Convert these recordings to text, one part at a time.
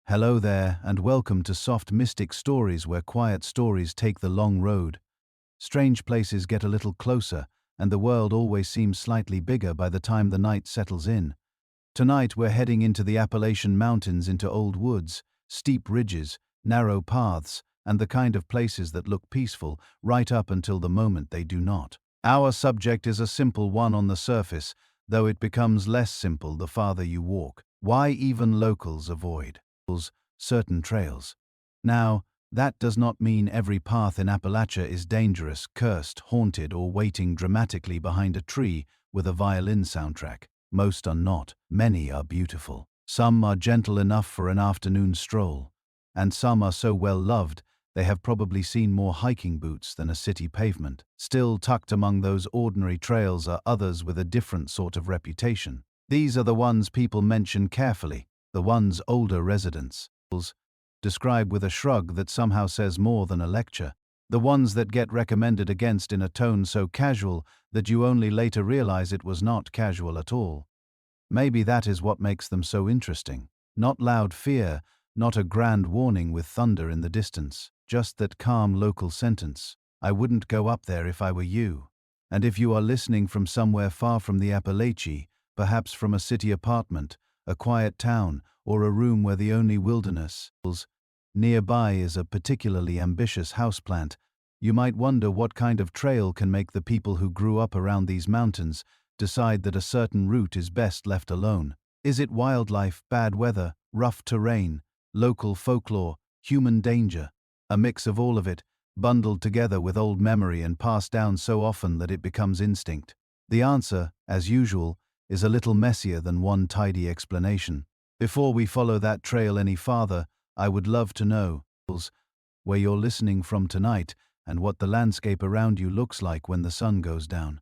Hello there, and welcome to Soft Mystic Stories, where quiet stories take the long road. Strange places get a little closer, and the world always seems slightly bigger by the time the night settles in. Tonight we're heading into the Appalachian Mountains, into old woods, steep ridges, narrow paths, and the kind of places that look peaceful right up until the moment they do not. Our subject is a simple one on the surface, though it becomes less simple the farther you walk. Why even locals avoid certain trails. Now, that does not mean every path in Appalachia is dangerous, cursed, haunted, or waiting dramatically behind a tree with a violin soundtrack. Most are not. Many are beautiful. Some are gentle enough for an afternoon stroll. And some are so well loved, they have probably seen more hiking boots than a city pavement. Still tucked among those ordinary trails are others with a different sort of reputation. These are the ones people mention carefully, the ones older residents describe with a shrug that somehow says more than a lecture, the ones that get recommended against in a tone so casual that you only later realize it was not casual at all. Maybe that is what makes them so interesting. Not loud fear, not a grand warning with thunder in the distance, just that calm local sentence: I wouldn't go up there if I were you. And if you are listening from somewhere far from the Appalachia, perhaps from a city apartment, a quiet town, or a room where the only wilderness nearby is a particularly ambitious houseplant, you might wonder what kind of trail can make the people who grew up around these mountains decide that a certain route is best left alone. Is it wildlife, bad weather, rough terrain, local folklore, human danger? A mix of all of it, bundled together with old memory and passed down so often that it becomes instinct. The answer, as usual, is a little messier than one tidy explanation. Before we follow that trail any farther, I would love to know where you're listening from tonight and what the landscape around you looks like when the sun goes down.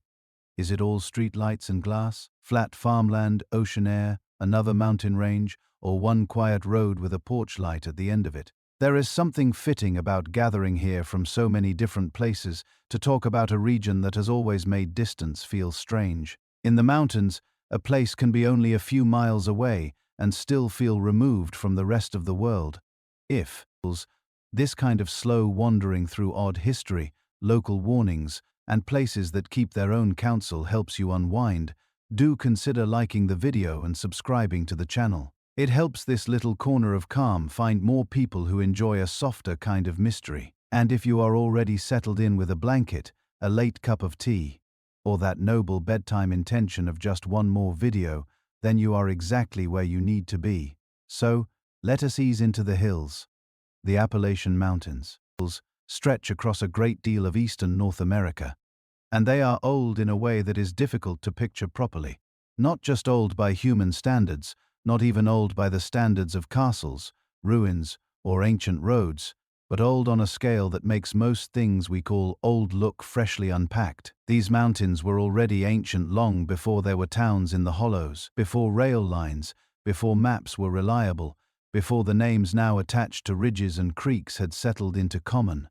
Is it all street lights and glass, flat farmland, ocean air, another mountain range, or one quiet road with a porch light at the end of it? There is something fitting about gathering here from so many different places to talk about a region that has always made distance feel strange. In the mountains, a place can be only a few miles away and still feel removed from the rest of the world. If this kind of slow wandering through odd history, local warnings, and places that keep their own counsel helps you unwind, do consider liking the video and subscribing to the channel. It helps this little corner of calm find more people who enjoy a softer kind of mystery. And if you are already settled in with a blanket, a late cup of tea, or that noble bedtime intention of just one more video, then you are exactly where you need to be. So, let us ease into the hills. The Appalachian Mountains stretch across a great deal of eastern North America, and they are old in a way that is difficult to picture properly. Not just old by human standards, not even old by the standards of castles, ruins, or ancient roads, but old on a scale that makes most things we call old look freshly unpacked. These mountains were already ancient long before there were towns in the hollows, before rail lines, before maps were reliable, before the names now attached to ridges and creeks had settled into common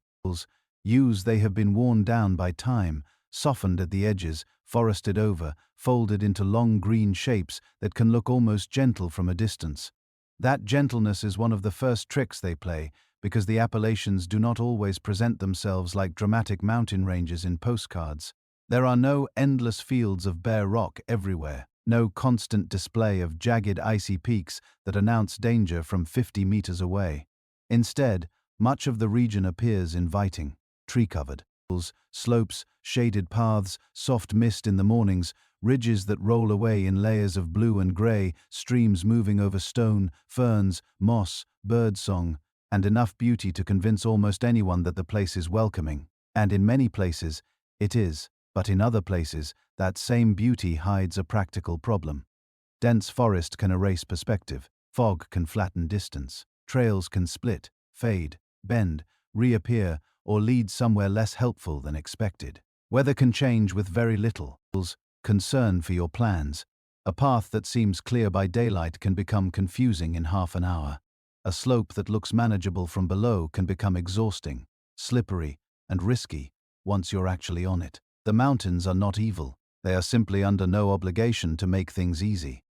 use. They have been worn down by time, softened at the edges, forested over, folded into long green shapes that can look almost gentle from a distance. That gentleness is one of the first tricks they play, because the Appalachians do not always present themselves like dramatic mountain ranges in postcards. There are no endless fields of bare rock everywhere, no constant display of jagged icy peaks that announce danger from 50 meters away. Instead, much of the region appears inviting, tree-covered hills, slopes, shaded paths, soft mist in the mornings, ridges that roll away in layers of blue and gray, streams moving over stone, ferns, moss, birdsong, and enough beauty to convince almost anyone that the place is welcoming. And in many places, it is, but in other places, that same beauty hides a practical problem. Dense forest can erase perspective, fog can flatten distance, trails can split, fade, bend, reappear, or lead somewhere less helpful than expected. Weather can change with very little concern for your plans. A path that seems clear by daylight can become confusing in half an hour. A slope that looks manageable from below can become exhausting, slippery, and risky once you're actually on it. The mountains are not evil. They are simply under no obligation to make things easy.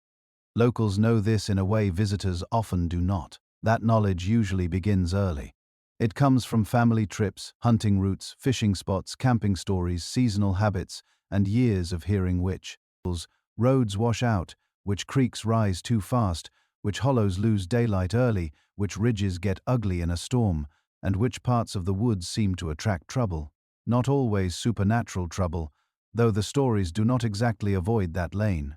Locals know this in a way visitors often do not. That knowledge usually begins early. It comes from family trips, hunting routes, fishing spots, camping stories, seasonal habits, and years of hearing which roads wash out, which creeks rise too fast, which hollows lose daylight early, which ridges get ugly in a storm, and which parts of the woods seem to attract trouble. Not always supernatural trouble, though the stories do not exactly avoid that lane.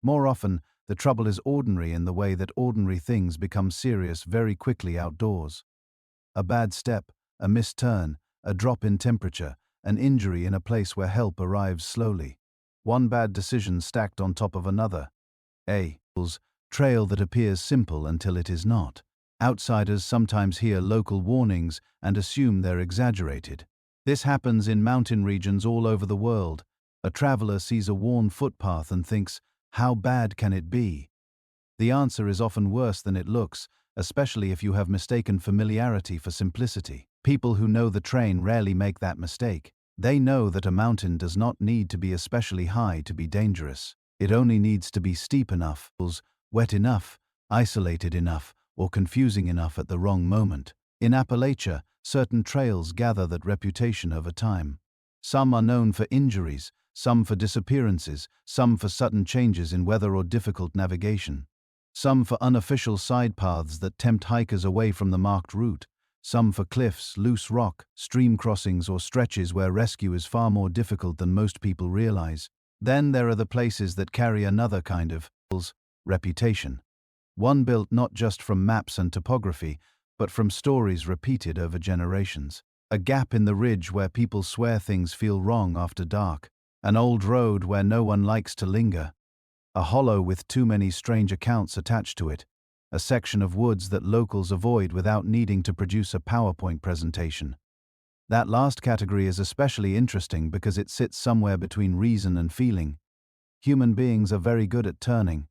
More often, the trouble is ordinary in the way that ordinary things become serious very quickly outdoors. A bad step, a missed turn, a drop in temperature, an injury in a place where help arrives slowly. One bad decision stacked on top of another. A trail that appears simple until it is not. Outsiders sometimes hear local warnings and assume they're exaggerated. This happens in mountain regions all over the world. A traveler sees a worn footpath and thinks, how bad can it be? The answer is often worse than it looks, especially if you have mistaken familiarity for simplicity. People who know the terrain rarely make that mistake. They know that a mountain does not need to be especially high to be dangerous. It only needs to be steep enough, wet enough, isolated enough, or confusing enough at the wrong moment. In Appalachia, certain trails gather that reputation over time. Some are known for injuries, some for disappearances, some for sudden changes in weather or difficult navigation. Some for unofficial side paths that tempt hikers away from the marked route. Some for cliffs, loose rock, stream crossings, or stretches where rescue is far more difficult than most people realize. Then there are the places that carry another kind of reputation. One built not just from maps and topography, but from stories repeated over generations. A gap in the ridge where people swear things feel wrong after dark. An old road where no one likes to linger. A hollow with too many strange accounts attached to it. A section of woods that locals avoid without needing to produce a PowerPoint presentation. That last category is especially interesting because it sits somewhere between reason and feeling. Human beings are very good at turning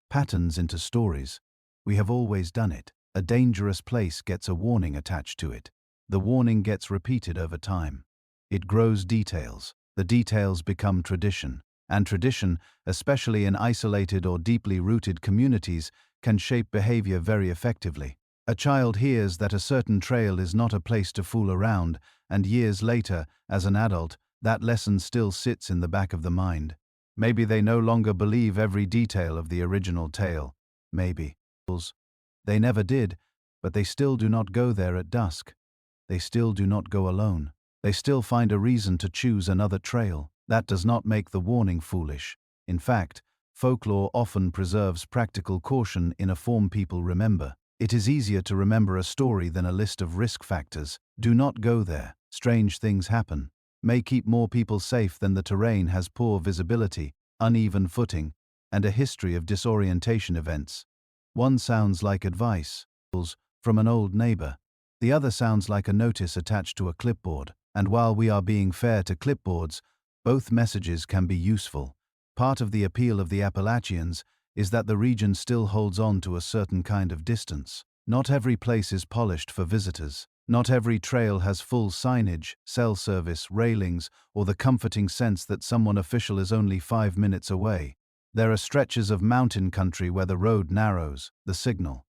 patterns into stories. We have always done it. A dangerous place gets a warning attached to it. The warning gets repeated over time. It grows details. The details become tradition. And tradition, especially in isolated or deeply rooted communities, can shape behavior very effectively. A child hears that a certain trail is not a place to fool around, and years later, as an adult, that lesson still sits in the back of the mind. Maybe they no longer believe every detail of the original tale. Maybe. They never did, but they still do not go there at dusk. They still do not go alone. They still find a reason to choose another trail. That does not make the warning foolish. In fact, folklore often preserves practical caution in a form people remember. It is easier to remember a story than a list of risk factors. Do not go there. Strange things happen. May keep more people safe than the terrain has poor visibility, uneven footing, and a history of disorientation events. One sounds like advice from an old neighbor. The other sounds like a notice attached to a clipboard. And while we are being fair to clipboards, both messages can be useful. Part of the appeal of the Appalachians is that the region still holds on to a certain kind of distance. Not every place is polished for visitors. Not every trail has full signage, cell service, railings, or the comforting sense that someone official is only 5 minutes away. There are stretches of mountain country where the road narrows, the signal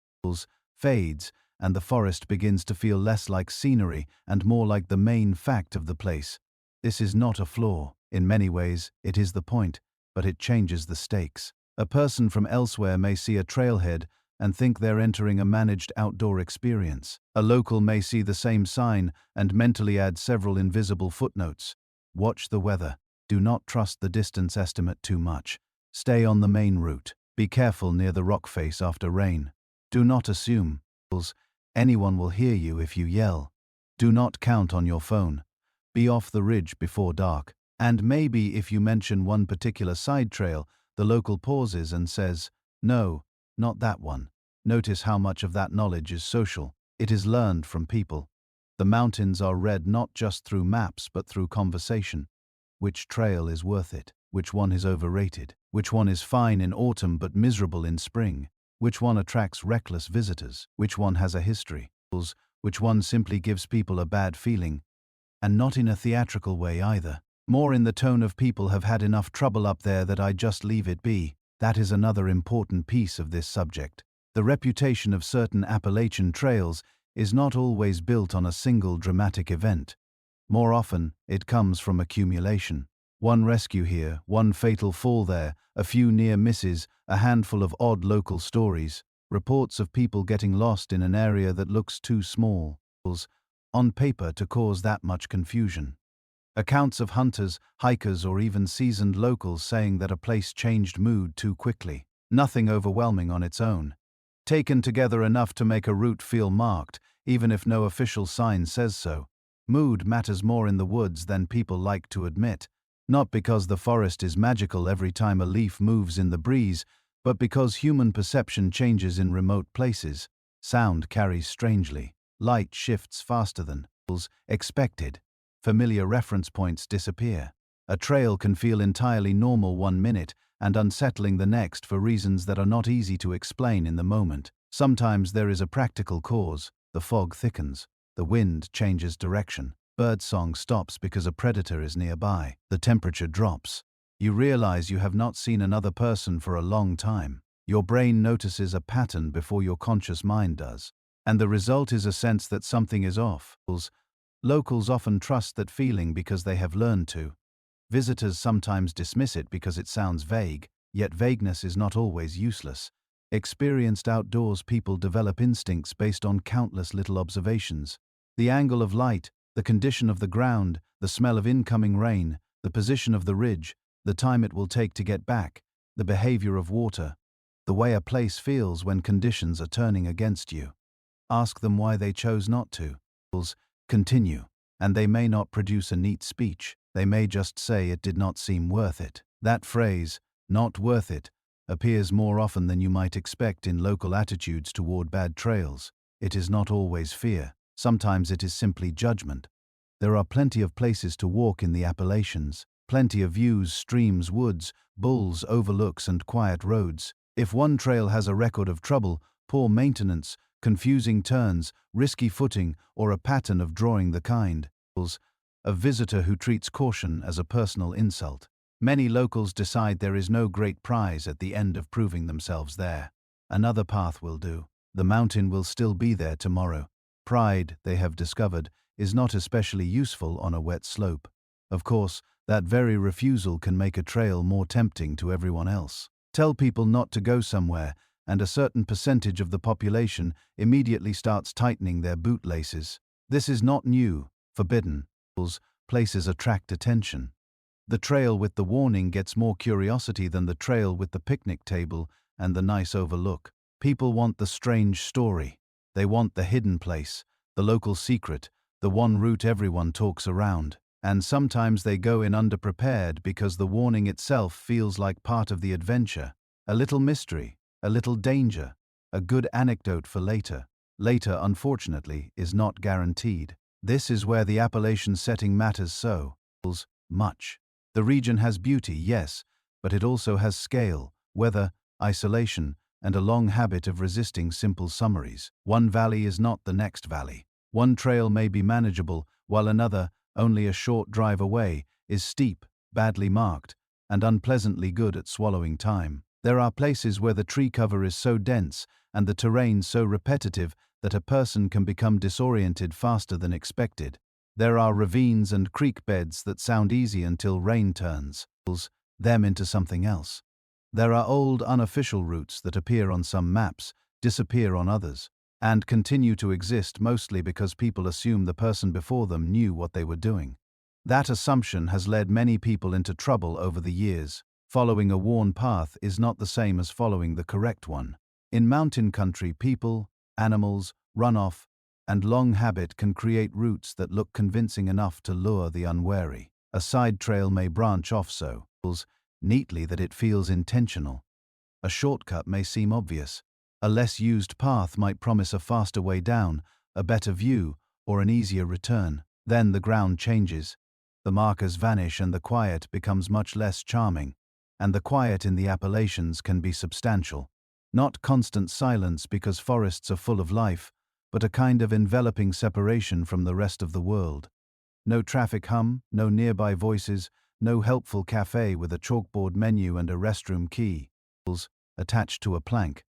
fades, and the forest begins to feel less like scenery and more like the main fact of the place. This is not a flaw. In many ways, it is the point, but it changes the stakes. A person from elsewhere may see a trailhead and think they're entering a managed outdoor experience. A local may see the same sign and mentally add several invisible footnotes. Watch the weather. Do not trust the distance estimate too much. Stay on the main route. Be careful near the rock face after rain. Do not assume. Anyone will hear you if you yell. Do not count on your phone. Be off the ridge before dark. And maybe if you mention one particular side trail, the local pauses and says, "No, not that one." Notice how much of that knowledge is social. It is learned from people. The mountains are read not just through maps but through conversation. Which trail is worth it? Which one is overrated? Which one is fine in autumn but miserable in spring? Which one attracts reckless visitors? Which one has a history? Which one simply gives people a bad feeling? And not in a theatrical way either. More in the tone of people have had enough trouble up there that I just leave it be. That is another important piece of this subject. The reputation of certain Appalachian trails is not always built on a single dramatic event. More often, it comes from accumulation. One rescue here, one fatal fall there, a few near misses, a handful of odd local stories, reports of people getting lost in an area that looks too small on paper to cause that much confusion. Accounts of hunters, hikers, or even seasoned locals saying that a place changed mood too quickly. Nothing overwhelming on its own. Taken together enough to make a route feel marked, even if no official sign says so. Mood matters more in the woods than people like to admit. Not because the forest is magical every time a leaf moves in the breeze, but because human perception changes in remote places. Sound carries strangely. Light shifts faster than expected. Familiar reference points disappear. A trail can feel entirely normal one minute and unsettling the next for reasons that are not easy to explain in the moment. Sometimes there is a practical cause. The fog thickens. The wind changes direction. Birdsong stops because a predator is nearby. The temperature drops. You realize you have not seen another person for a long time. Your brain notices a pattern before your conscious mind does. And the result is a sense that something is off. Locals often trust that feeling because they have learned to. Visitors sometimes dismiss it because it sounds vague, yet vagueness is not always useless. Experienced outdoors people develop instincts based on countless little observations. The angle of light, the condition of the ground, the smell of incoming rain, the position of the ridge, the time it will take to get back, the behavior of water, the way a place feels when conditions are turning against you. Ask them why they chose not to. Continue, and they may not produce a neat speech. They may just say it did not seem worth it. That phrase, not worth it, appears more often than you might expect in local attitudes toward bad trails. It is not always fear. Sometimes it is simply judgment. There are plenty of places to walk in the Appalachians, plenty of views, streams, woods, bulls, overlooks, and quiet roads. If one trail has a record of trouble, poor maintenance, confusing turns, risky footing, or a pattern of drawing the kind, a visitor who treats caution as a personal insult. Many locals decide there is no great prize at the end of proving themselves there. Another path will do. The mountain will still be there tomorrow. Pride, they have discovered, is not especially useful on a wet slope. Of course, that very refusal can make a trail more tempting to everyone else. Tell people not to go somewhere, and a certain percentage of the population immediately starts tightening their bootlaces. This is not new, forbidden. Places attract attention. The trail with the warning gets more curiosity than the trail with the picnic table and the nice overlook. People want the strange story. They want the hidden place, the local secret, the one route everyone talks around. And sometimes they go in underprepared because the warning itself feels like part of the adventure. A little mystery, a little danger, a good anecdote for later. Later, unfortunately, is not guaranteed. This is where the Appalachian setting matters so much. The region has beauty, yes, but it also has scale, weather, isolation, and a long habit of resisting simple summaries. One valley is not the next valley. One trail may be manageable, while another, only a short drive away, is steep, badly marked, and unpleasantly good at swallowing time. There are places where the tree cover is so dense and the terrain so repetitive that a person can become disoriented faster than expected. There are ravines and creek beds that sound easy until rain turns them into something else. There are old unofficial routes that appear on some maps, disappear on others, and continue to exist mostly because people assume the person before them knew what they were doing. That assumption has led many people into trouble over the years. Following a worn path is not the same as following the correct one. In mountain country, people, animals, runoff, and long habit can create routes that look convincing enough to lure the unwary. A side trail may branch off so neatly that it feels intentional. A shortcut may seem obvious. A less used path might promise a faster way down, a better view, or an easier return. Then the ground changes. The markers vanish and the quiet becomes much less charming. And the quiet in the Appalachians can be substantial. Not constant silence because forests are full of life, but a kind of enveloping separation from the rest of the world. No traffic hum, no nearby voices, no helpful cafe with a chalkboard menu and a restroom key. attached to a plank.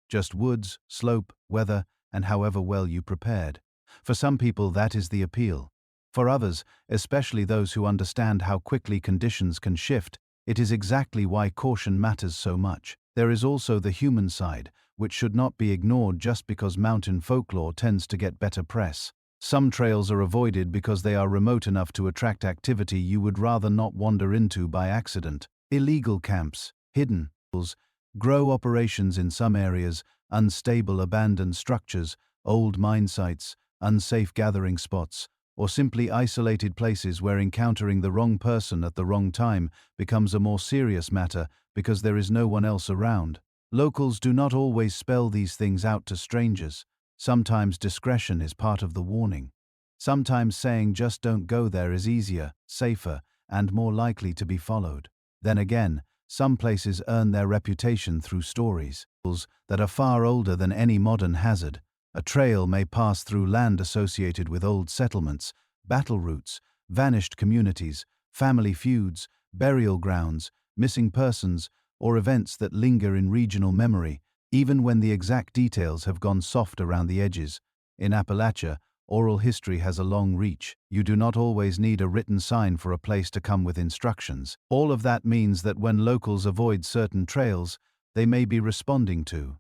Just woods, slope, weather, and however well you prepared. For some people that is the appeal. For others, especially those who understand how quickly conditions can shift, it is exactly why caution matters so much. There is also the human side, which should not be ignored just because mountain folklore tends to get better press. Some trails are avoided because they are remote enough to attract activity you would rather not wander into by accident. Illegal camps, hidden hills, grow operations in some areas, unstable abandoned structures, old mine sites, unsafe gathering spots, or simply isolated places where encountering the wrong person at the wrong time becomes a more serious matter because there is no one else around. Locals do not always spell these things out to strangers. Sometimes discretion is part of the warning. Sometimes saying just don't go there is easier, safer, and more likely to be followed. Then again, some places earn their reputation through stories that are far older than any modern hazard. A trail may pass through land associated with old settlements, battle routes, vanished communities, family feuds, burial grounds, missing persons, or events that linger in regional memory, even when the exact details have gone soft around the edges. In Appalachia, oral history has a long reach. You do not always need a written sign for a place to come with instructions. All of that means that when locals avoid certain trails, they may be responding to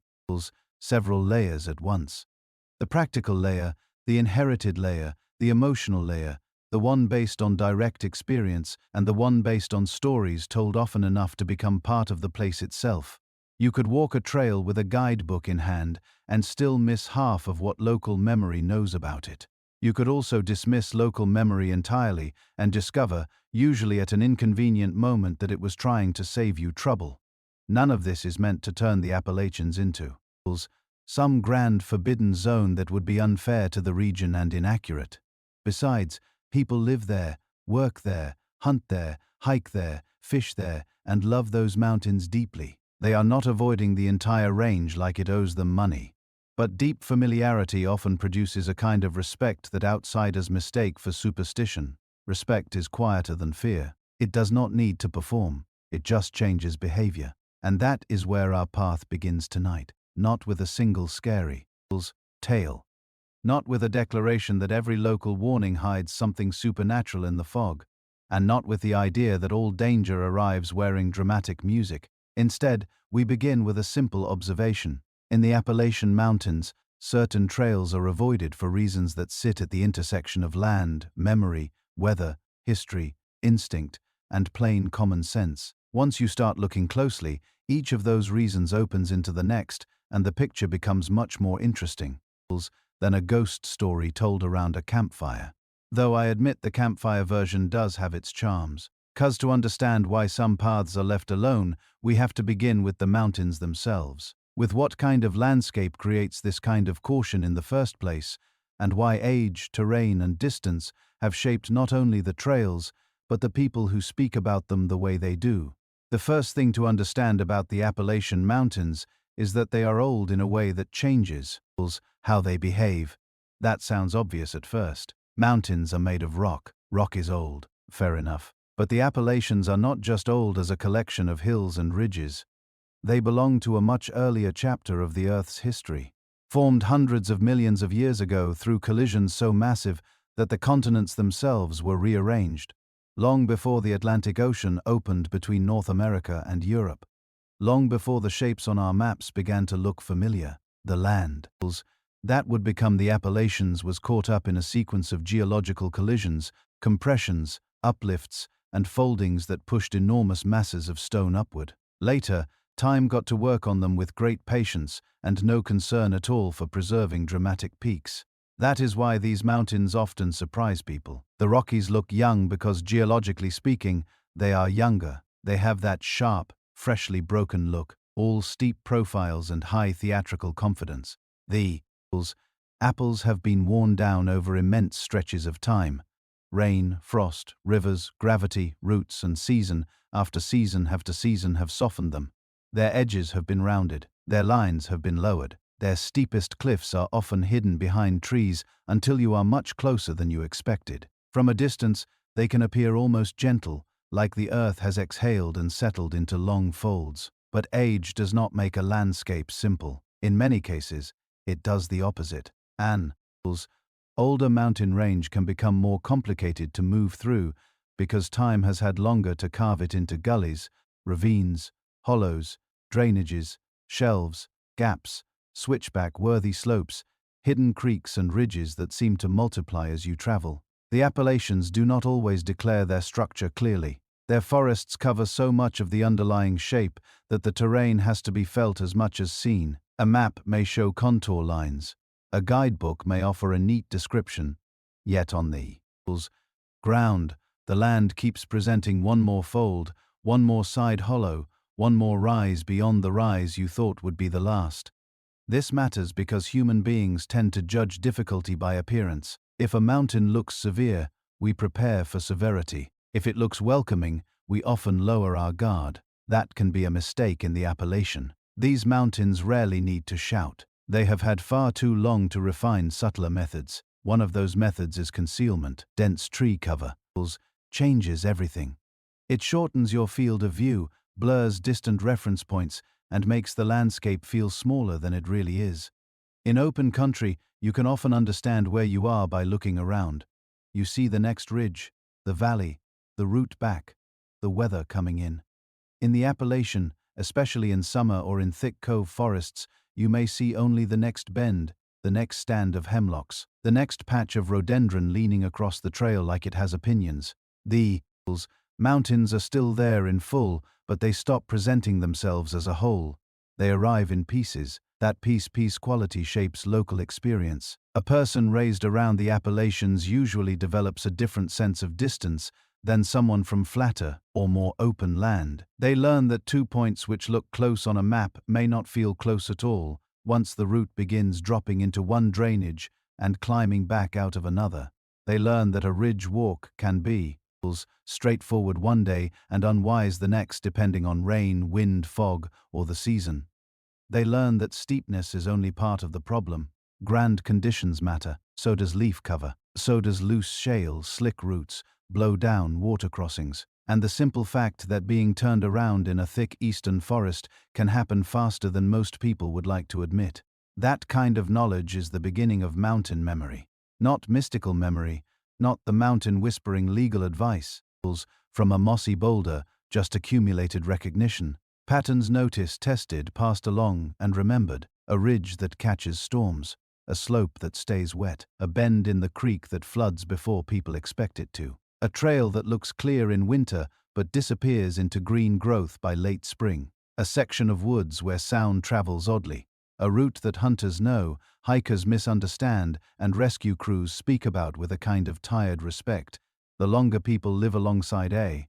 several layers at once. The practical layer, the inherited layer, the emotional layer, the one based on direct experience, and the one based on stories told often enough to become part of the place itself. You could walk a trail with a guidebook in hand and still miss half of what local memory knows about it. You could also dismiss local memory entirely and discover, usually at an inconvenient moment, that it was trying to save you trouble. None of this is meant to turn the Appalachians into some grand forbidden zone that would be unfair to the region and inaccurate. Besides, people live there, work there, hunt there, hike there, fish there, and love those mountains deeply. They are not avoiding the entire range like it owes them money. But deep familiarity often produces a kind of respect that outsiders mistake for superstition. Respect is quieter than fear. It does not need to perform. It just changes behavior. And that is where our path begins tonight. Not with a single scary tale. Not with a declaration that every local warning hides something supernatural in the fog. And not with the idea that all danger arrives wearing dramatic music. Instead, we begin with a simple observation. In the Appalachian Mountains, certain trails are avoided for reasons that sit at the intersection of land, memory, weather, history, instinct, and plain common sense. Once you start looking closely, each of those reasons opens into the next, and the picture becomes much more interesting than a ghost story told around a campfire. Though I admit the campfire version does have its charms. 'Cause to understand why some paths are left alone, we have to begin with the mountains themselves. With what kind of landscape creates this kind of caution in the first place, and why age, terrain, and distance have shaped not only the trails, but the people who speak about them the way they do. The first thing to understand about the Appalachian Mountains is that they are old in a way that changes how they behave. That sounds obvious at first. Mountains are made of rock. Rock is old. Fair enough. But the Appalachians are not just old as a collection of hills and ridges. They belong to a much earlier chapter of the Earth's history, formed hundreds of millions of years ago through collisions so massive that the continents themselves were rearranged, long before the Atlantic Ocean opened between North America and Europe, long before the shapes on our maps began to look familiar. The land that would become the Appalachians was caught up in a sequence of geological collisions, compressions, uplifts, and foldings that pushed enormous masses of stone upward. Later, time got to work on them with great patience and no concern at all for preserving dramatic peaks. That is why these mountains often surprise people. The Rockies look young because, geologically speaking, they are younger. They have that sharp, freshly broken look, all steep profiles and high theatrical confidence. The apples have been worn down over immense stretches of time. Rain, frost, rivers, gravity, roots, and season after season after season have softened them. Their edges have been rounded, their lines have been lowered, their steepest cliffs are often hidden behind trees until you are much closer than you expected. From a distance, they can appear almost gentle, like the earth has exhaled and settled into long folds. But age does not make a landscape simple. In many cases, it does the opposite. An older mountain range can become more complicated to move through because time has had longer to carve it into gullies, ravines, hollows, drainages, shelves, gaps, switchback-worthy slopes, hidden creeks and ridges that seem to multiply as you travel. The Appalachians do not always declare their structure clearly. Their forests cover so much of the underlying shape that the terrain has to be felt as much as seen. A map may show contour lines. A guidebook may offer a neat description. Yet on the ground, the land keeps presenting one more fold, one more side hollow, one more rise beyond the rise you thought would be the last. This matters because human beings tend to judge difficulty by appearance. If a mountain looks severe, we prepare for severity. If it looks welcoming, we often lower our guard. That can be a mistake in the Appalachian. These mountains rarely need to shout. They have had far too long to refine subtler methods. One of those methods is concealment. Dense tree cover changes everything. It shortens your field of view, blurs distant reference points, and makes the landscape feel smaller than it really is. In open country, you can often understand where you are by looking around. You see the next ridge, the valley, the route back, the weather coming in. In the Appalachian, especially in summer or in thick cove forests, you may see only the next bend, the next stand of hemlocks, the next patch of rhododendron leaning across the trail like it has opinions. The mountains are still there in full, but they stop presenting themselves as a whole. They arrive in pieces. That piece quality shapes local experience. A person raised around the Appalachians usually develops a different sense of distance than someone from flatter or more open land. They learn that 2 points which look close on a map may not feel close at all, once the route begins dropping into one drainage and climbing back out of another. They learn that a ridge walk can be straightforward one day and unwise the next depending on rain, wind, fog, or the season. They learn that steepness is only part of the problem. Grand conditions matter, so does leaf cover, so does loose shale, slick roots, blow down water crossings, and the simple fact that being turned around in a thick eastern forest can happen faster than most people would like to admit. That kind of knowledge is the beginning of mountain memory. Not mystical memory, not the mountain whispering legal advice from a mossy boulder, just accumulated recognition. Patterns noticed, tested, passed along, and remembered. A ridge that catches storms, a slope that stays wet, a bend in the creek that floods before people expect it to. A trail that looks clear in winter but disappears into green growth by late spring. A section of woods where sound travels oddly. A route that hunters know, hikers misunderstand, and rescue crews speak about with a kind of tired respect. The longer people live alongside a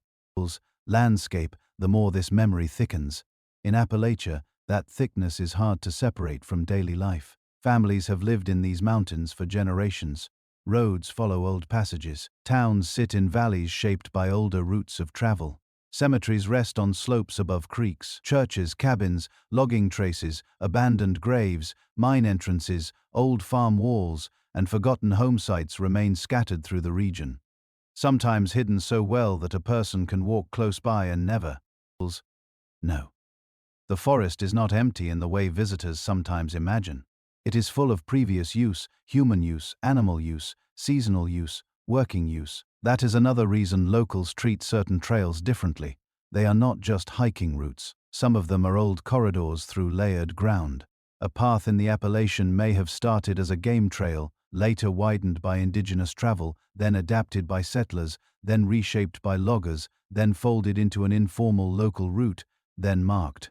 landscape, the more this memory thickens. In Appalachia, that thickness is hard to separate from daily life. Families have lived in these mountains for generations. Roads follow old passages. Towns sit in valleys shaped by older routes of travel. Cemeteries rest on slopes above creeks. Churches, cabins, logging traces, abandoned graves, mine entrances, old farm walls, and forgotten home sites remain scattered through the region. Sometimes hidden so well that a person can walk close by and never know. The forest is not empty in the way visitors sometimes imagine. It is full of previous use, human use, animal use, seasonal use, working use. That is another reason locals treat certain trails differently. They are not just hiking routes. Some of them are old corridors through layered ground. A path in the Appalachian may have started as a game trail, later widened by indigenous travel, then adapted by settlers, then reshaped by loggers, then folded into an informal local route, then marked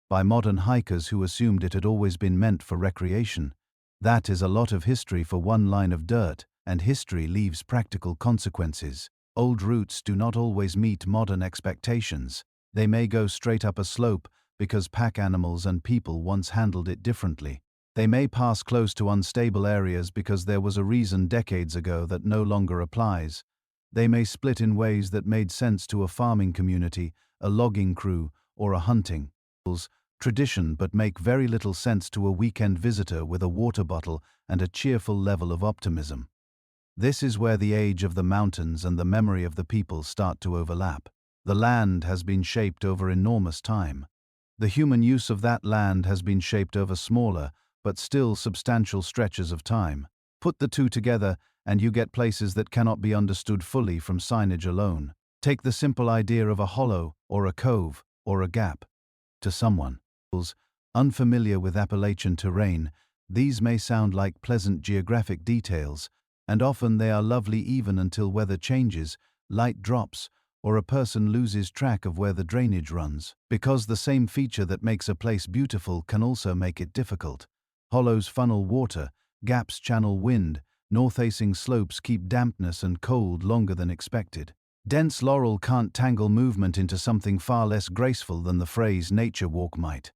by modern hikers who assumed it had always been meant for recreation. That is a lot of history for one line of dirt, and history leaves practical consequences. Old routes do not always meet modern expectations. They may go straight up a slope because pack animals and people once handled it differently. They may pass close to unstable areas because there was a reason decades ago that no longer applies. They may split in ways that made sense to a farming community, a logging crew, or a hunting tradition but make very little sense to a weekend visitor with a water bottle and a cheerful level of optimism. This is where the age of the mountains and the memory of the people start to overlap. The land has been shaped over enormous time. The human use of that land has been shaped over smaller, but still substantial stretches of time. Put the two together, and you get places that cannot be understood fully from signage alone. Take the simple idea of a hollow, or a cove, or a gap. To someone unfamiliar with Appalachian terrain, these may sound like pleasant geographic details, and often they are lovely even until weather changes, light drops, or a person loses track of where the drainage runs. Because the same feature that makes a place beautiful can also make it difficult. Hollows funnel water, gaps channel wind, north-facing slopes keep dampness and cold longer than expected. Dense laurel can't tangle movement into something far less graceful than the phrase nature walk might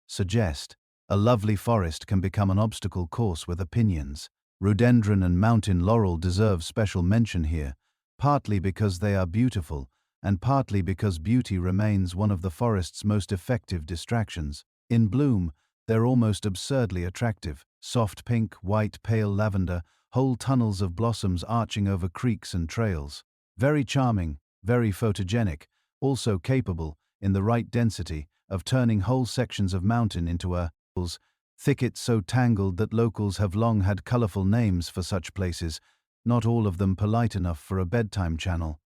suggest. A lovely forest can become an obstacle course with opinions. Rhododendron and mountain laurel deserve special mention here, partly because they are beautiful, and partly because beauty remains one of the forest's most effective distractions. In bloom, they're almost absurdly attractive. Soft pink, white, pale lavender, whole tunnels of blossoms arching over creeks and trails. Very charming, very photogenic, also capable, in the right density, of turning whole sections of mountain into a thicket so tangled that locals have long had colorful names for such places, not all of them polite enough for a bedtime channel.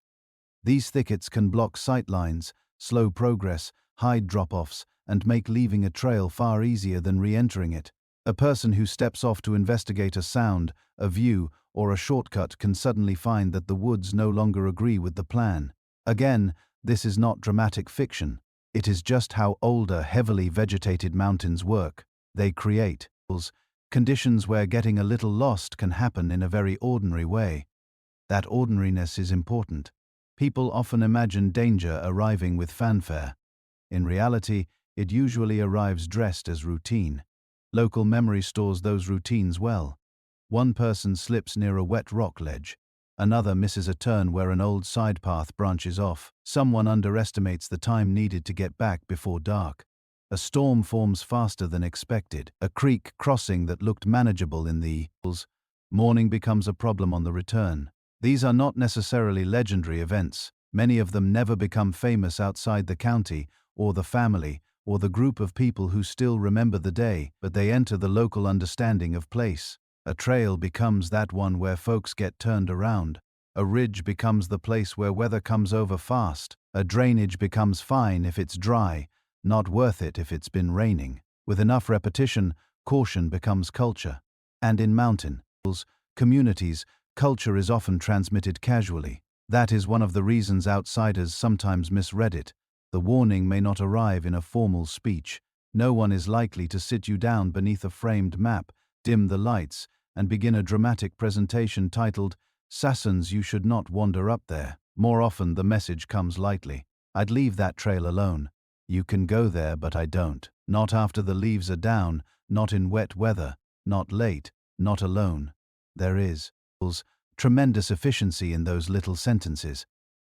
These thickets can block sightlines, slow progress, hide drop-offs, and make leaving a trail far easier than re-entering it. A person who steps off to investigate a sound, a view, or a shortcut can suddenly find that the woods no longer agree with the plan. Again, this is not dramatic fiction. It is just how older, heavily vegetated mountains work. They create conditions where getting a little lost can happen in a very ordinary way. That ordinariness is important. People often imagine danger arriving with fanfare. In reality, it usually arrives dressed as routine. Local memory stores those routines well. One person slips near a wet rock ledge. Another misses a turn where an old side path branches off. Someone underestimates the time needed to get back before dark. A storm forms faster than expected. A creek crossing that looked manageable in the morning becomes a problem on the return. These are not necessarily legendary events. Many of them never become famous outside the county, or the family, or the group of people who still remember the day, but they enter the local understanding of place. A trail becomes that one where folks get turned around. A ridge becomes the place where weather comes over fast. A drainage becomes fine if it's dry, not worth it if it's been raining. With enough repetition, caution becomes culture. And in mountain communities, culture is often transmitted casually. That is one of the reasons outsiders sometimes misread it. The warning may not arrive in a formal speech. No one is likely to sit you down beneath a framed map, dim the lights, and begin a dramatic presentation titled, "Sassans, you should not wander up there." More often the message comes lightly. "I'd leave that trail alone. You can go there, but I don't. Not after the leaves are down, not in wet weather, not late, not alone." There is tremendous efficiency in those little sentences.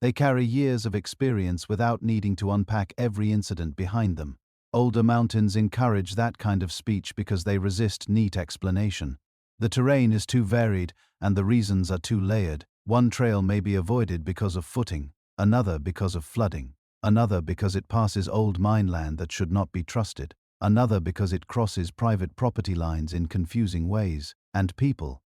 They carry years of experience without needing to unpack every incident behind them. Older mountains encourage that kind of speech because they resist neat explanation. The terrain is too varied, and the reasons are too layered. One trail may be avoided because of footing, another because of flooding, another because it passes old mineland that should not be trusted, another because it crosses private property lines in confusing ways, and people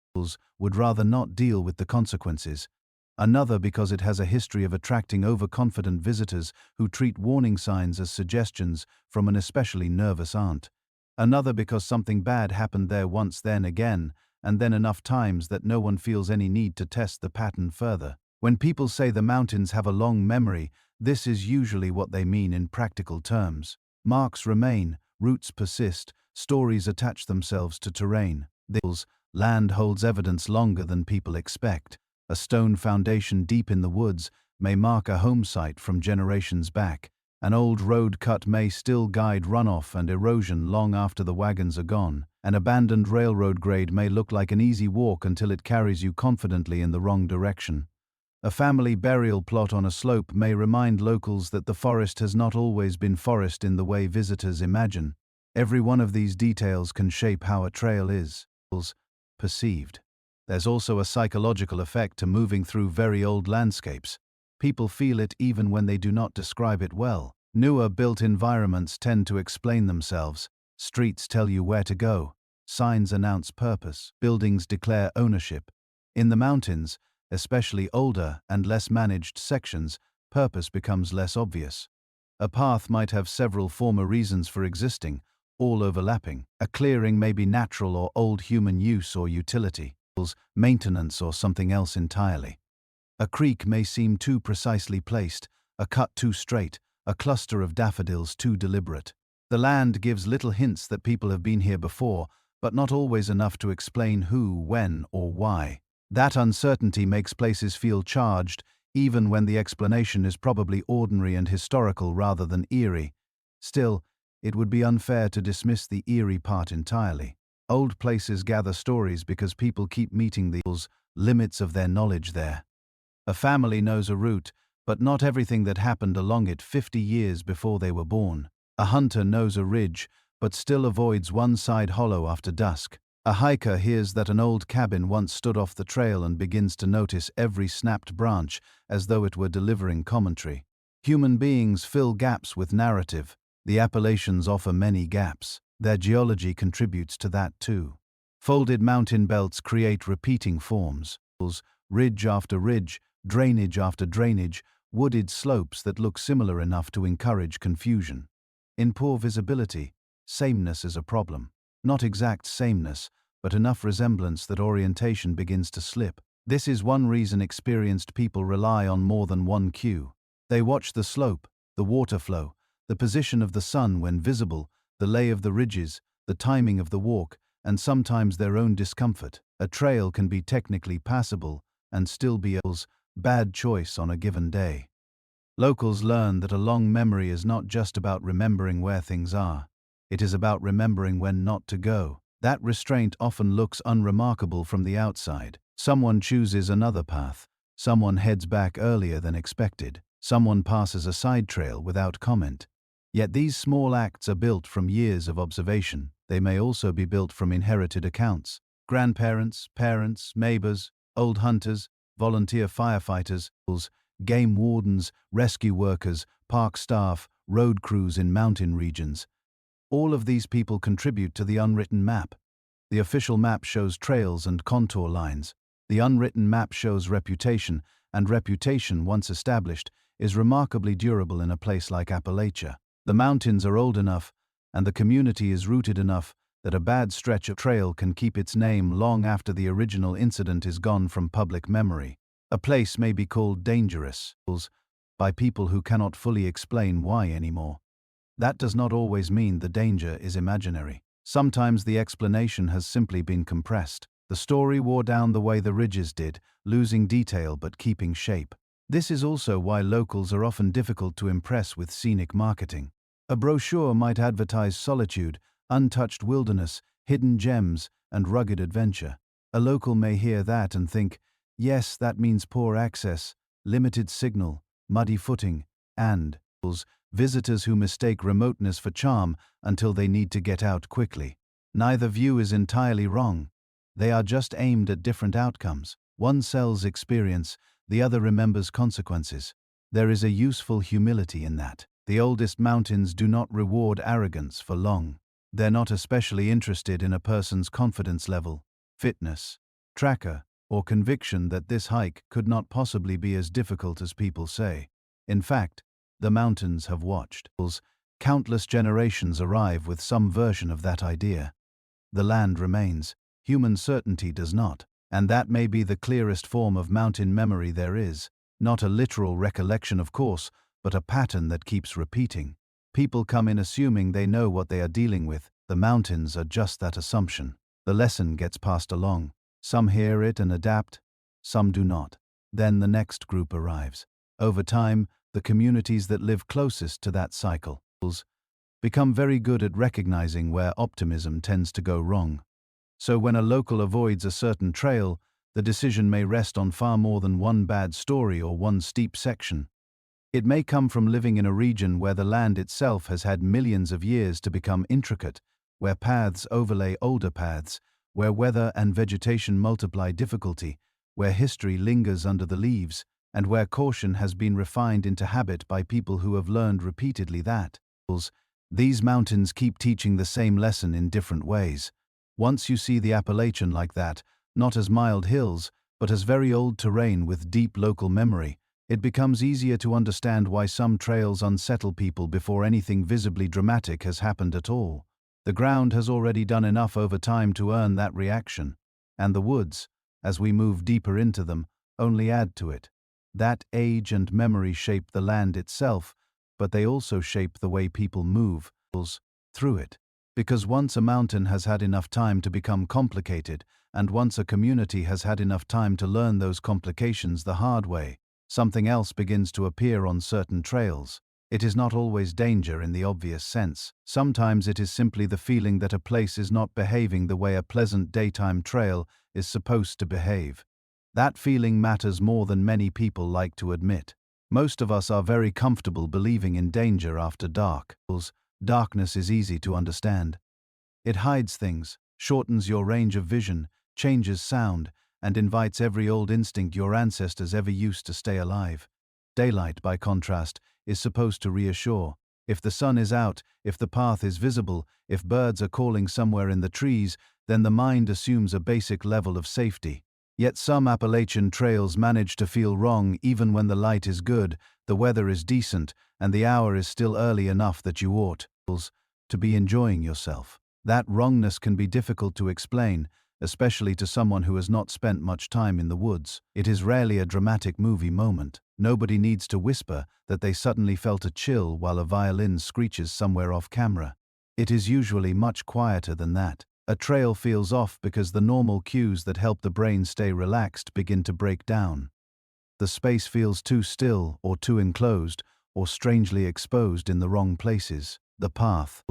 would rather not deal with the consequences, another because it has a history of attracting overconfident visitors who treat warning signs as suggestions from an especially nervous aunt, another because something bad happened there once, then again, and then enough times that no one feels any need to test the pattern further. When people say the mountains have a long memory, this is usually what they mean in practical terms. Marks remain, roots persist, stories attach themselves to terrain. This land holds evidence longer than people expect. A stone foundation deep in the woods may mark a home site from generations back. An old road cut may still guide runoff and erosion long after the wagons are gone. An abandoned railroad grade may look like an easy walk until it carries you confidently in the wrong direction. A family burial plot on a slope may remind locals that the forest has not always been forest in the way visitors imagine. Every one of these details can shape how a trail is perceived. There's also a psychological effect to moving through very old landscapes. People feel it even when they do not describe it well. Newer built environments tend to explain themselves. Streets tell you where to go. Signs announce purpose. Buildings declare ownership. In the mountains, especially older and less managed sections, purpose becomes less obvious. A path might have several former reasons for existing, all overlapping. A clearing may be natural or old human use or utility, maintenance or something else entirely. A creek may seem too precisely placed, a cut too straight, a cluster of daffodils too deliberate. The land gives little hints that people have been here before, but not always enough to explain who, when, or why. That uncertainty makes places feel charged, even when the explanation is probably ordinary and historical rather than eerie. Still, it would be unfair to dismiss the eerie part entirely. Old places gather stories because people keep meeting the limits of their knowledge there. A family knows a route, but not everything that happened along it 50 years before they were born. A hunter knows a ridge, but still avoids one side hollow after dusk. A hiker hears that an old cabin once stood off the trail and begins to notice every snapped branch as though it were delivering commentary. Human beings fill gaps with narrative. The Appalachians offer many gaps. Their geology contributes to that too. Folded mountain belts create repeating forms. Ridge after ridge, drainage after drainage, wooded slopes that look similar enough to encourage confusion. In poor visibility, sameness is a problem. Not exact sameness, but enough resemblance that orientation begins to slip. This is one reason experienced people rely on more than one cue. They watch the slope, the water flow, the position of the sun when visible, the lay of the ridges, the timing of the walk, and sometimes their own discomfort. A trail can be technically passable and still be a bad choice on a given day. Locals learn that a long memory is not just about remembering where things are. It is about remembering when not to go. That restraint often looks unremarkable from the outside. Someone chooses another path. Someone heads back earlier than expected. Someone passes a side trail without comment. Yet these small acts are built from years of observation. They may also be built from inherited accounts. Grandparents, parents, neighbors, old hunters, volunteer firefighters, game wardens, rescue workers, park staff, road crews in mountain regions. All of these people contribute to the unwritten map. The official map shows trails and contour lines. The unwritten map shows reputation, and reputation, once established, is remarkably durable in a place like Appalachia. The mountains are old enough, and the community is rooted enough, that a bad stretch of trail can keep its name long after the original incident is gone from public memory. A place may be called dangerous by people who cannot fully explain why anymore. That does not always mean the danger is imaginary. Sometimes the explanation has simply been compressed. The story wore down the way the ridges did, losing detail but keeping shape. This is also why locals are often difficult to impress with scenic marketing. A brochure might advertise solitude, untouched wilderness, hidden gems, and rugged adventure. A local may hear that and think, yes, that means poor access, limited signal, muddy footing, and visitors who mistake remoteness for charm until they need to get out quickly. Neither view is entirely wrong. They are just aimed at different outcomes. One sells experience, the other remembers consequences. There is a useful humility in that. The oldest mountains do not reward arrogance for long. They're not especially interested in a person's confidence level, fitness, tracker, or conviction that this hike could not possibly be as difficult as people say. In fact, the mountains have watched countless generations arrive with some version of that idea. The land remains, human certainty does not, and that may be the clearest form of mountain memory there is, not a literal recollection of course, but a pattern that keeps repeating. People come in assuming they know what they are dealing with. The mountains are just that assumption. The lesson gets passed along. Some hear it and adapt, some do not. Then the next group arrives. Over time, the communities that live closest to that cycle become very good at recognizing where optimism tends to go wrong. So when a local avoids a certain trail, the decision may rest on far more than one bad story or one steep section. It may come from living in a region where the land itself has had millions of years to become intricate, where paths overlay older paths, where weather and vegetation multiply difficulty, where history lingers under the leaves. and where caution has been refined into habit by people who have learned repeatedly that these mountains keep teaching the same lesson in different ways. Once you see the Appalachian like that, not as mild hills, but as very old terrain with deep local memory, it becomes easier to understand why some trails unsettle people before anything visibly dramatic has happened at all. The ground has already done enough over time to earn that reaction, and the woods, as we move deeper into them, only add to it. That age and memory shape the land itself, but they also shape the way people move through it. Because once a mountain has had enough time to become complicated, and once a community has had enough time to learn those complications the hard way, something else begins to appear on certain trails. It is not always danger in the obvious sense. Sometimes it is simply the feeling that a place is not behaving the way a pleasant daytime trail is supposed to behave. That feeling matters more than many people like to admit. Most of us are very comfortable believing in danger after dark. Darkness is easy to understand. It hides things, shortens your range of vision, changes sound, and invites every old instinct your ancestors ever used to stay alive. Daylight, by contrast, is supposed to reassure. If the sun is out, if the path is visible, if birds are calling somewhere in the trees, then the mind assumes a basic level of safety. Yet some Appalachian trails manage to feel wrong even when the light is good, the weather is decent, and the hour is still early enough that you ought to be enjoying yourself. That wrongness can be difficult to explain, especially to someone who has not spent much time in the woods. It is rarely a dramatic movie moment. Nobody needs to whisper that they suddenly felt a chill while a violin screeches somewhere off camera. It is usually much quieter than that. A trail feels off because the normal cues that help the brain stay relaxed begin to break down. The space feels too still or too enclosed or strangely exposed in the wrong places. The path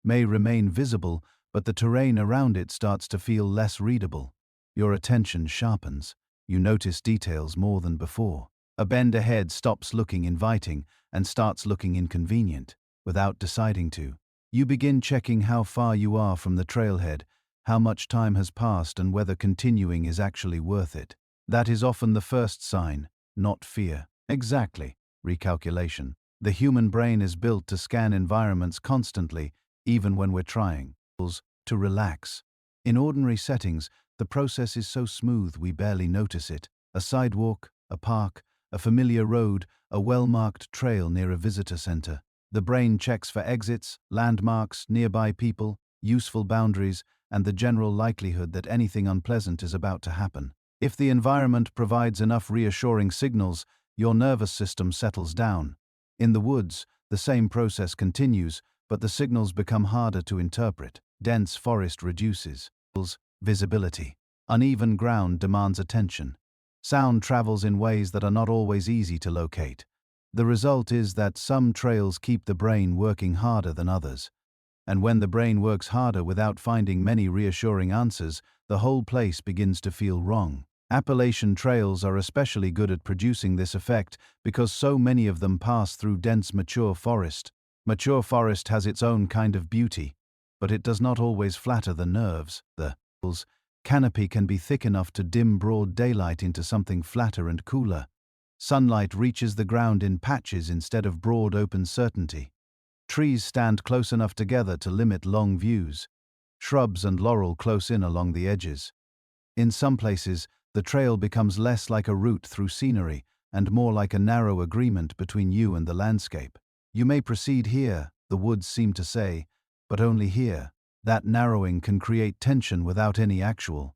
may remain visible, but the terrain around it starts to feel less readable. Your attention sharpens. You notice details more than before. A bend ahead stops looking inviting and starts looking inconvenient. Without deciding to, you begin checking how far you are from the trailhead, how much time has passed, and whether continuing is actually worth it. That is often the first sign, not fear. Exactly. Recalculation. The human brain is built to scan environments constantly, even when we're trying to relax. In ordinary settings, the process is so smooth we barely notice it. A sidewalk, a park, a familiar road, a well-marked trail near a visitor center. The brain checks for exits, landmarks, nearby people, useful boundaries, and the general likelihood that anything unpleasant is about to happen. If the environment provides enough reassuring signals, your nervous system settles down. In the woods, the same process continues, but the signals become harder to interpret. Dense forest reduces visibility. Uneven ground demands attention. Sound travels in ways that are not always easy to locate. The result is that some trails keep the brain working harder than others. And when the brain works harder without finding many reassuring answers, the whole place begins to feel wrong. Appalachian trails are especially good at producing this effect because so many of them pass through dense mature forest. Mature forest has its own kind of beauty, but it does not always flatter the nerves. The canopy can be thick enough to dim broad daylight into something flatter and cooler. Sunlight reaches the ground in patches instead of broad open certainty. Trees stand close enough together to limit long views. Shrubs and laurel close in along the edges. In some places, the trail becomes less like a route through scenery and more like a narrow agreement between you and the landscape. You may proceed here, the woods seem to say, but only here. That narrowing can create tension without any actual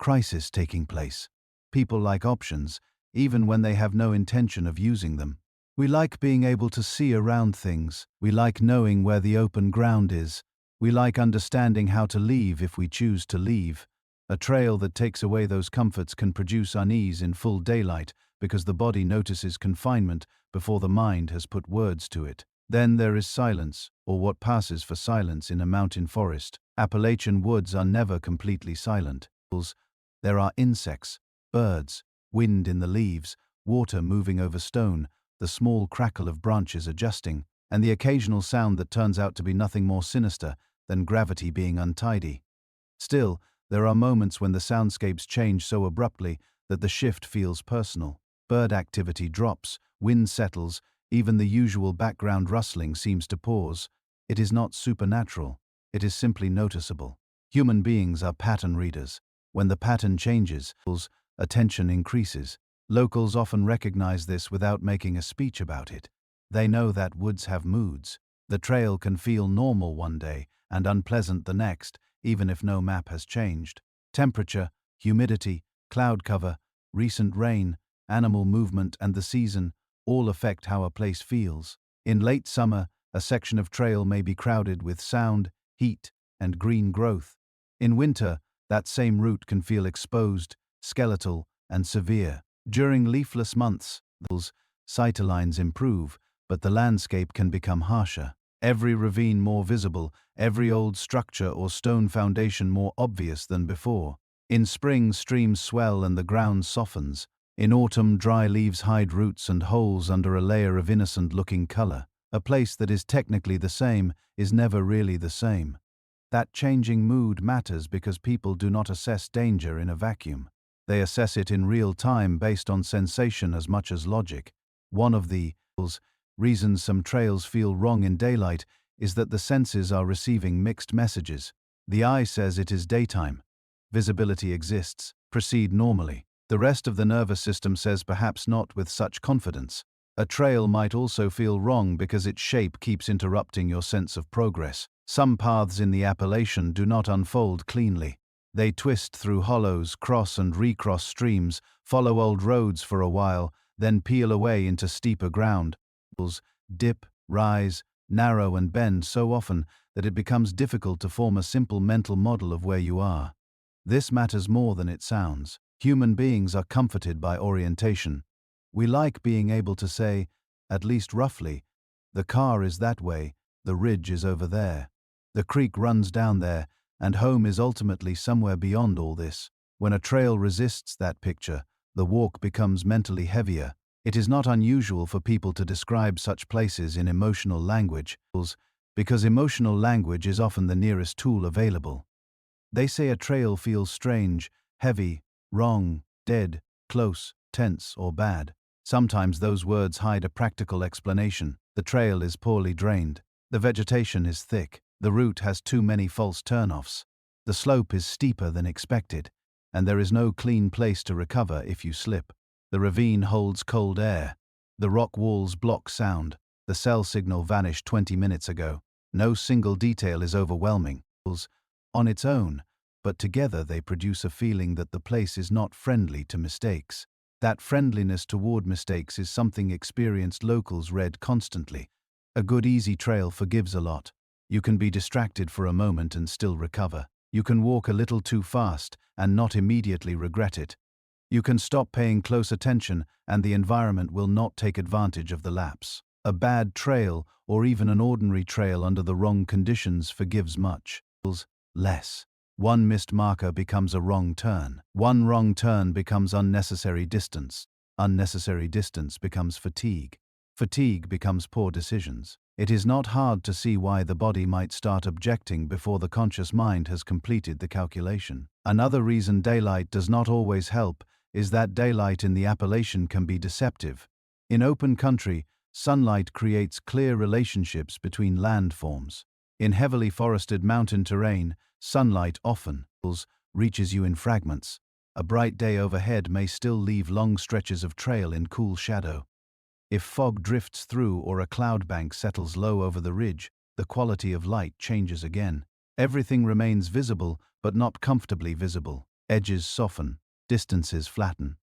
crisis taking place. People like options, even when they have no intention of using them. We like being able to see around things. We like knowing where the open ground is. We like understanding how to leave if we choose to leave. A trail that takes away those comforts can produce unease in full daylight because the body notices confinement before the mind has put words to it. Then there is silence, or what passes for silence in a mountain forest. Appalachian woods are never completely silent. There are insects, birds, wind in the leaves, water moving over stone, the small crackle of branches adjusting, and the occasional sound that turns out to be nothing more sinister than gravity being untidy. Still, there are moments when the soundscapes change so abruptly that the shift feels personal. Bird activity drops, wind settles, even the usual background rustling seems to pause. It is not supernatural, it is simply noticeable. Human beings are pattern readers. When the pattern changes, attention increases. Locals often recognize this without making a speech about it. They know that woods have moods. The trail can feel normal one day and unpleasant the next, even if no map has changed. Temperature, humidity, cloud cover, recent rain, animal movement, and the season all affect how a place feels. In late summer, a section of trail may be crowded with sound, heat, and green growth. In winter, that same route can feel exposed, skeletal, and severe. During leafless months, those sightlines improve, but the landscape can become harsher. Every ravine more visible, every old structure or stone foundation more obvious than before. In spring, streams swell and the ground softens. In autumn, dry leaves hide roots and holes under a layer of innocent-looking color. A place that is technically the same is never really the same. That changing mood matters because people do not assess danger in a vacuum. They assess it in real time based on sensation as much as logic. One of the reasons some trails feel wrong in daylight is that the senses are receiving mixed messages. The eye says it is daytime. Visibility exists. Proceed normally. The rest of the nervous system says perhaps not with such confidence. A trail might also feel wrong because its shape keeps interrupting your sense of progress. Some paths in the Appalachian do not unfold cleanly. They twist through hollows, cross and recross streams, follow old roads for a while, then peel away into steeper ground. Dip, rise, narrow and bend so often that it becomes difficult to form a simple mental model of where you are. This matters more than it sounds. Human beings are comforted by orientation. We like being able to say, at least roughly, the car is that way, the ridge is over there. The creek runs down there, and home is ultimately somewhere beyond all this. When a trail resists that picture, the walk becomes mentally heavier. It is not unusual for people to describe such places in emotional language, because emotional language is often the nearest tool available. They say a trail feels strange, heavy, wrong, dead, close, tense, or bad. Sometimes those words hide a practical explanation. The trail is poorly drained. The vegetation is thick. The route has too many false turnoffs. The slope is steeper than expected, and there is no clean place to recover if you slip. The ravine holds cold air. The rock walls block sound. The cell signal vanished 20 minutes ago. No single detail is overwhelming on its own, but together they produce a feeling that the place is not friendly to mistakes. That friendliness toward mistakes is something experienced locals read constantly. A good easy trail forgives a lot. You can be distracted for a moment and still recover. You can walk a little too fast and not immediately regret it. You can stop paying close attention and the environment will not take advantage of the lapse. A bad trail, or even an ordinary trail under the wrong conditions, forgives much less. One missed marker becomes a wrong turn. One wrong turn becomes unnecessary distance. Unnecessary distance becomes fatigue. Fatigue becomes poor decisions. It is not hard to see why the body might start objecting before the conscious mind has completed the calculation. Another reason daylight does not always help is that daylight in the Appalachian can be deceptive. In open country, sunlight creates clear relationships between landforms. In heavily forested mountain terrain, sunlight often reaches you in fragments. A bright day overhead may still leave long stretches of trail in cool shadow. If fog drifts through or a cloud bank settles low over the ridge, the quality of light changes again. Everything remains visible, but not comfortably visible. Edges soften, distances flatten.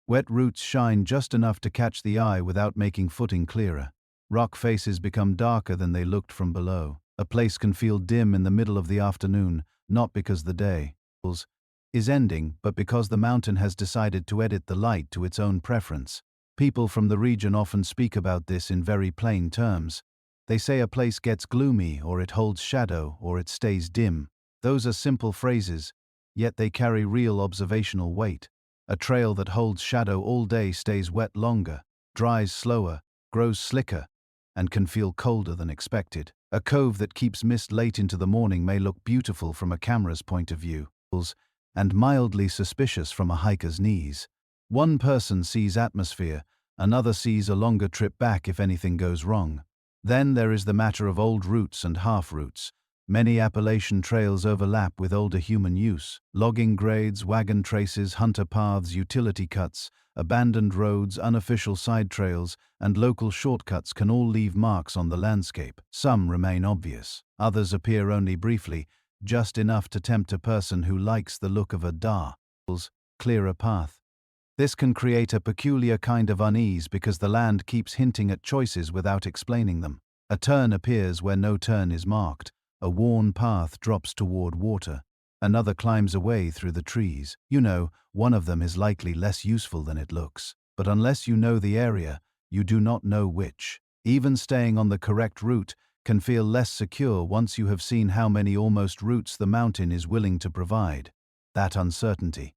Wet roots shine just enough to catch the eye without making footing clearer. Rock faces become darker than they looked from below. A place can feel dim in the middle of the afternoon, not because the day is ending, but because the mountain has decided to edit the light to its own preference. People from the region often speak about this in very plain terms. They say a place gets gloomy, or it holds shadow, or it stays dim. Those are simple phrases, yet they carry real observational weight. A trail that holds shadow all day stays wet longer, dries slower, grows slicker, and can feel colder than expected. A cove that keeps mist late into the morning may look beautiful from a camera's point of view, and mildly suspicious from a hiker's knees. One person sees atmosphere, another sees a longer trip back if anything goes wrong. Then there is the matter of old routes and half-routes. Many Appalachian trails overlap with older human use. Logging grades, wagon traces, hunter paths, utility cuts, abandoned roads, unofficial side trails, and local shortcuts can all leave marks on the landscape. Some remain obvious. Others appear only briefly, just enough to tempt a person who likes the look of a clearer path. This can create a peculiar kind of unease because the land keeps hinting at choices without explaining them. A turn appears where no turn is marked. A worn path drops toward water. Another climbs away through the trees. You know, one of them is likely less useful than it looks. But unless you know the area, you do not know which. Even staying on the correct route can feel less secure once you have seen how many almost routes the mountain is willing to provide. That uncertainty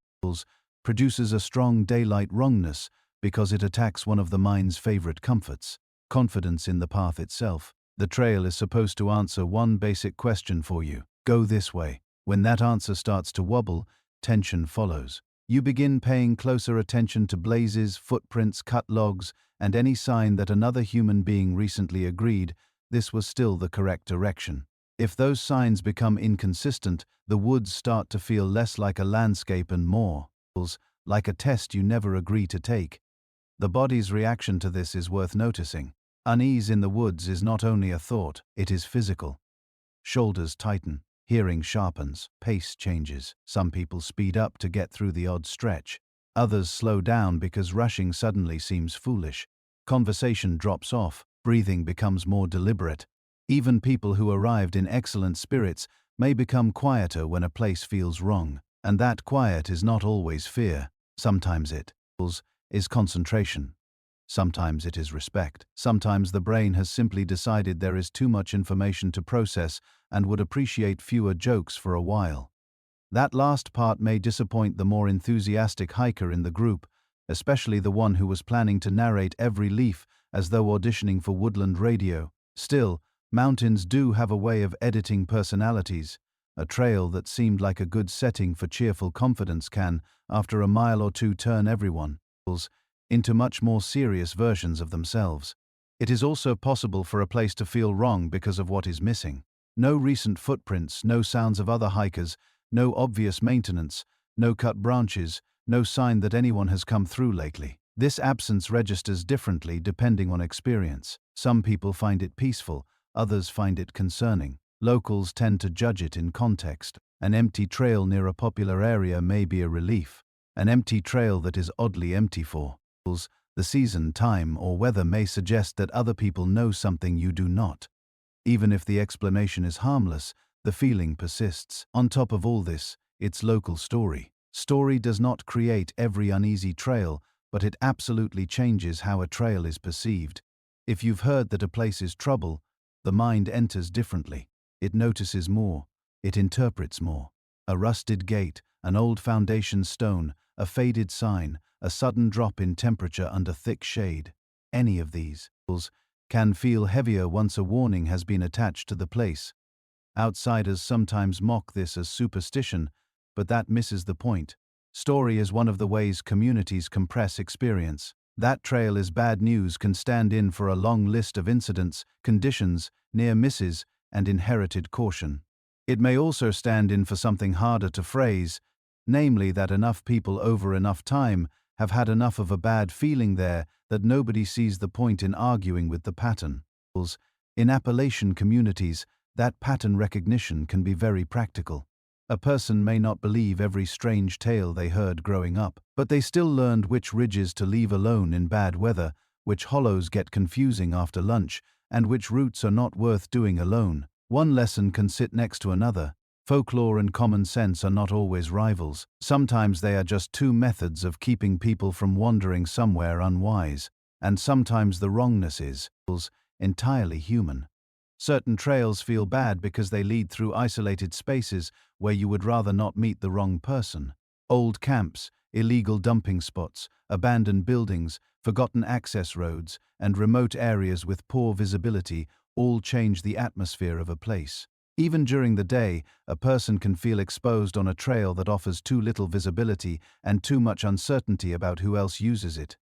produces a strong daylight wrongness because it attacks one of the mind's favorite comforts, confidence in the path itself. The trail is supposed to answer one basic question for you: go this way. When that answer starts to wobble, tension follows. You begin paying closer attention to blazes, footprints, cut logs, and any sign that another human being recently agreed this was still the correct direction. If those signs become inconsistent, the woods start to feel less like a landscape and more like a test you never agree to take. The body's reaction to this is worth noticing. Unease in the woods is not only a thought, it is physical. Shoulders tighten, hearing sharpens, pace changes. Some people speed up to get through the odd stretch. Others slow down because rushing suddenly seems foolish. Conversation drops off, breathing becomes more deliberate. Even people who arrived in excellent spirits may become quieter when a place feels wrong. And that quiet is not always fear. Sometimes it is concentration. Sometimes it is respect. Sometimes the brain has simply decided there is too much information to process and would appreciate fewer jokes for a while. That last part may disappoint the more enthusiastic hiker in the group, especially the one who was planning to narrate every leaf as though auditioning for woodland radio. Still, mountains do have a way of editing personalities. A trail that seemed like a good setting for cheerful confidence can, after a mile or two, turn everyone into much more serious versions of themselves. It is also possible for a place to feel wrong because of what is missing. No recent footprints, no sounds of other hikers, no obvious maintenance, no cut branches, no sign that anyone has come through lately. This absence registers differently depending on experience. Some people find it peaceful, others find it concerning. Locals tend to judge it in context. An empty trail near a popular area may be a relief. An empty trail that is oddly empty for the season, time, or weather may suggest that other people know something you do not. Even if the explanation is harmless, the feeling persists. On top of all this, it's local story. Story does not create every uneasy trail, but it absolutely changes how a trail is perceived. If you've heard that a place is trouble, the mind enters differently. It notices more. It interprets more. A rusted gate, an old foundation stone, a faded sign, a sudden drop in temperature under thick shade. Any of these can feel heavier once a warning has been attached to the place. Outsiders sometimes mock this as superstition, but that misses the point. Story is one of the ways communities compress experience. That trail is bad news can stand in for a long list of incidents, conditions, near misses, and inherited caution. It may also stand in for something harder to phrase, namely that enough people over enough time have had enough of a bad feeling there that nobody sees the point in arguing with the pattern. In Appalachian communities, that pattern recognition can be very practical. A person may not believe every strange tale they heard growing up, but they still learned which ridges to leave alone in bad weather, which hollows get confusing after lunch, and which routes are not worth doing alone. One lesson can sit next to another. Folklore and common sense are not always rivals. Sometimes they are just two methods of keeping people from wandering somewhere unwise. And sometimes the wrongness is entirely human. Certain trails feel bad because they lead through isolated spaces where you would rather not meet the wrong person. Old camps, illegal dumping spots, abandoned buildings, forgotten access roads, and remote areas with poor visibility all change the atmosphere of a place. Even during the day, a person can feel exposed on a trail that offers too little visibility and too much uncertainty about who else uses it.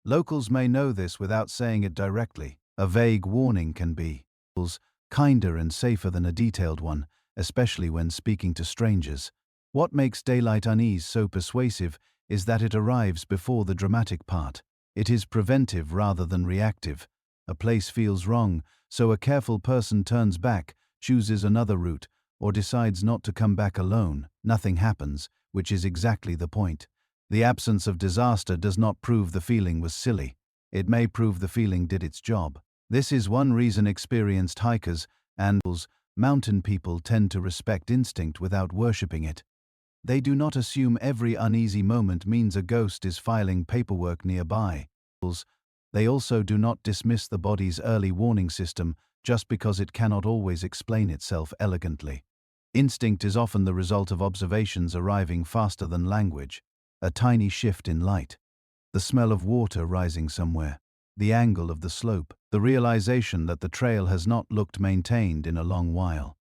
Locals may know this without saying it directly. A vague warning can be kinder and safer than a detailed one, especially when speaking to strangers. What makes daylight unease so persuasive is that it arrives before the dramatic part. It is preventive rather than reactive. A place feels wrong, so a careful person turns back, chooses another route, or decides not to come back alone. Nothing happens, which is exactly the point. The absence of disaster does not prove the feeling was silly. It may prove the feeling did its job. This is one reason experienced hikers and mountain people tend to respect instinct without worshipping it. They do not assume every uneasy moment means a ghost is filing paperwork nearby. They also do not dismiss the body's early warning system just because it cannot always explain itself elegantly. Instinct is often the result of observations arriving faster than language. A tiny shift in light, the smell of water rising somewhere, the angle of the slope, the realization that the trail has not looked maintained in a long while.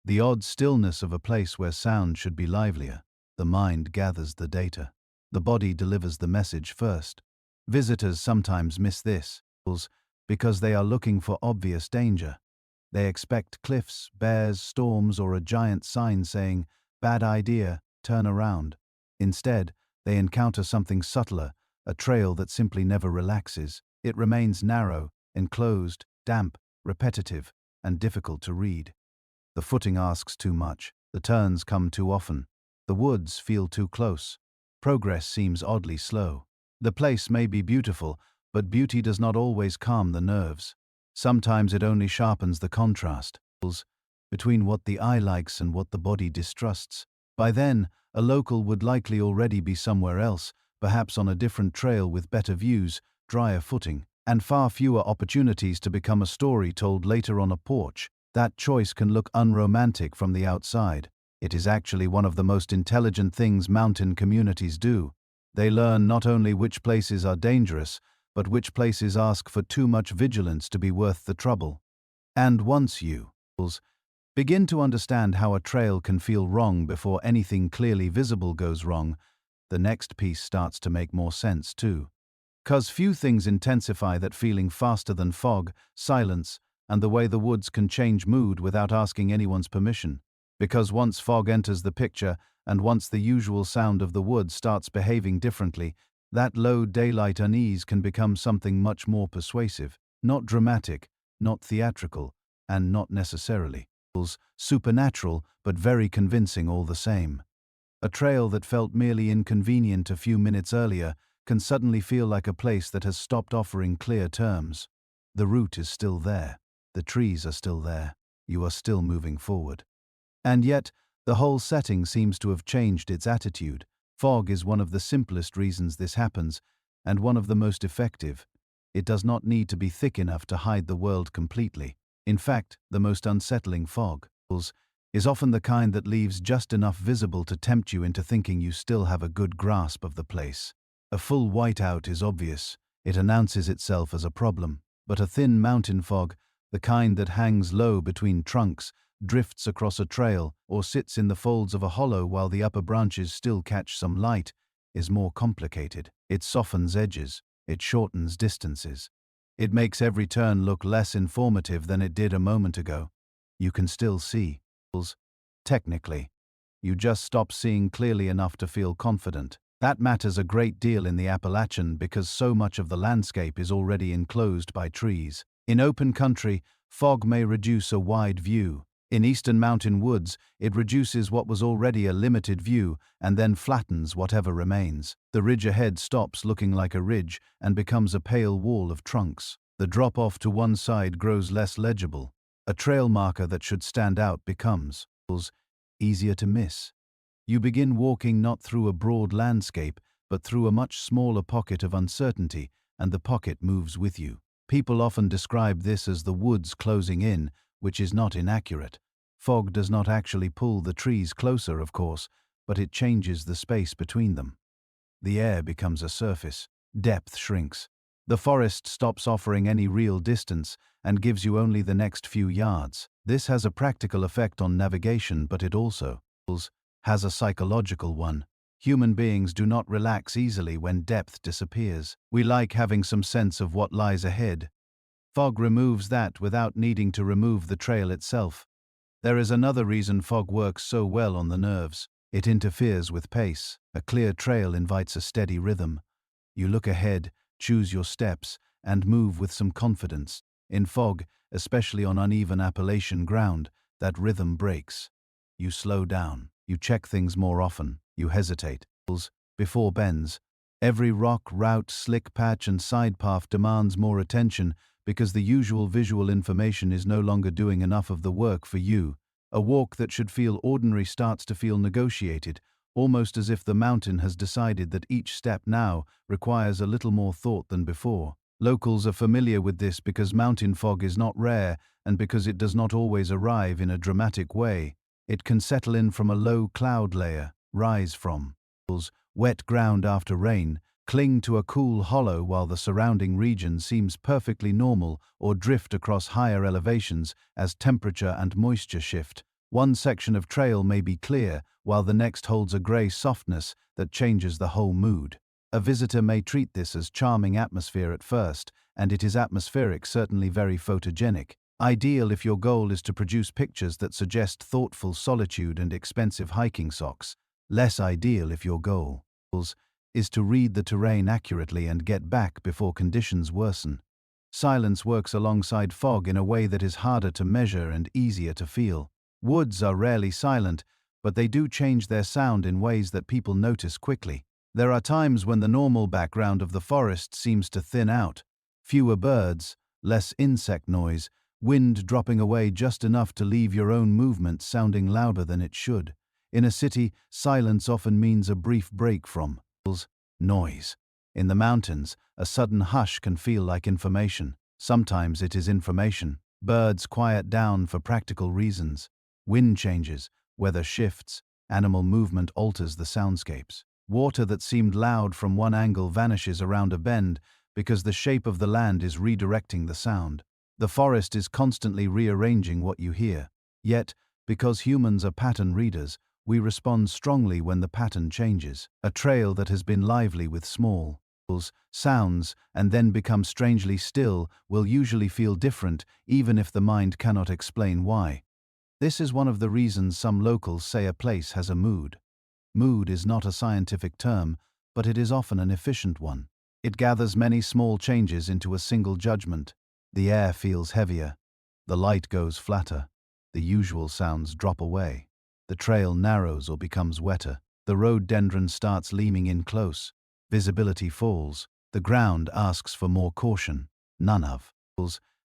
The odd stillness of a place where sound should be livelier. The mind gathers the data. The body delivers the message first. Visitors sometimes miss this because they are looking for obvious danger. They expect cliffs, bears, storms, or a giant sign saying, "Bad idea, turn around." Instead, they encounter something subtler, a trail that simply never relaxes. It remains narrow, enclosed, damp, repetitive, and difficult to read. The footing asks too much. The turns come too often. The woods feel too close. Progress seems oddly slow. The place may be beautiful, but beauty does not always calm the nerves. Sometimes it only sharpens the contrast between what the eye likes and what the body distrusts. By then, a local would likely already be somewhere else, perhaps on a different trail with better views, drier footing, and far fewer opportunities to become a story told later on a porch. That choice can look unromantic from the outside. It is actually one of the most intelligent things mountain communities do. They learn not only which places are dangerous, but which places ask for too much vigilance to be worth the trouble. And once you begin to understand how a trail can feel wrong before anything clearly visible goes wrong, the next piece starts to make more sense too. 'Cause few things intensify that feeling faster than fog, silence, and the way the woods can change mood without asking anyone's permission. Because once fog enters the picture, and once the usual sound of the woods starts behaving differently, that low daylight unease can become something much more persuasive, not dramatic, not theatrical, and not necessarily supernatural, but very convincing all the same. A trail that felt merely inconvenient a few minutes earlier can suddenly feel like a place that has stopped offering clear terms. The route is still there. The trees are still there. You are still moving forward. And yet, the whole setting seems to have changed its attitude. Fog is one of the simplest reasons this happens, and one of the most effective. It does not need to be thick enough to hide the world completely. In fact, the most unsettling fog is often the kind that leaves just enough visible to tempt you into thinking you still have a good grasp of the place. A full whiteout is obvious. It announces itself as a problem. But a thin mountain fog, the kind that hangs low between trunks, drifts across a trail, or sits in the folds of a hollow while the upper branches still catch some light, is more complicated. It softens edges. It shortens distances. It makes every turn look less informative than it did a moment ago. You can still see. Technically. You just stop seeing clearly enough to feel confident. That matters a great deal in the Appalachian because so much of the landscape is already enclosed by trees. In open country, fog may reduce a wide view. In eastern mountain woods, it reduces what was already a limited view and then flattens whatever remains. The ridge ahead stops looking like a ridge and becomes a pale wall of trunks. The drop-off to one side grows less legible. A trail marker that should stand out becomes easier to miss. You begin walking not through a broad landscape, but through a much smaller pocket of uncertainty, and the pocket moves with you. People often describe this as the woods closing in, which is not inaccurate. Fog does not actually pull the trees closer, of course, but it changes the space between them. The air becomes a surface. Depth shrinks. The forest stops offering any real distance and gives you only the next few yards. This has a practical effect on navigation, but it also has a psychological one. Human beings do not relax easily when depth disappears. We like having some sense of what lies ahead. Fog removes that without needing to remove the trail itself. There is another reason fog works so well on the nerves. It interferes with pace. A clear trail invites a steady rhythm. You look ahead, choose your steps, and move with some confidence. In fog, especially on uneven Appalachian ground, that rhythm breaks. You slow down. You check things more often. You hesitate. Before bends. Every rock, route, slick patch, and side path demands more attention because the usual visual information is no longer doing enough of the work for you. A walk that should feel ordinary starts to feel negotiated, almost as if the mountain has decided that each step now requires a little more thought than before. Locals are familiar with this because mountain fog is not rare and because it does not always arrive in a dramatic way. It can settle in from a low cloud layer, rise from wet ground after rain, cling to a cool hollow while the surrounding region seems perfectly normal, or drift across higher elevations as temperature and moisture shift. One section of trail may be clear, while the next holds a gray softness that changes the whole mood. A visitor may treat this as charming atmosphere at first, and it is atmospheric, certainly very photogenic. Ideal if your goal is to produce pictures that suggest thoughtful solitude and expensive hiking socks. Less ideal if your goal is to read the terrain accurately and get back before conditions worsen. Silence works alongside fog in a way that is harder to measure and easier to feel. Woods are rarely silent, but they do change their sound in ways that people notice quickly. There are times when the normal background of the forest seems to thin out. Fewer birds, less insect noise, wind dropping away just enough to leave your own movement sounding louder than it should. In a city, silence often means a brief break from noise. In the mountains, a sudden hush can feel like information. Sometimes it is information. Birds quiet down for practical reasons. Wind changes, weather shifts, animal movement alters the soundscapes. Water that seemed loud from one angle vanishes around a bend because the shape of the land is redirecting the sound. The forest is constantly rearranging what you hear. Yet, because humans are pattern readers, we respond strongly when the pattern changes. A trail that has been lively with small sounds and then becomes strangely still will usually feel different, even if the mind cannot explain why. This is one of the reasons some locals say a place has a mood. Mood is not a scientific term, but it is often an efficient one. It gathers many small changes into a single judgment. The air feels heavier. The light goes flatter. The usual sounds drop away. The trail narrows or becomes wetter. The rhododendron starts leaning in close. Visibility falls. The ground asks for more caution. None of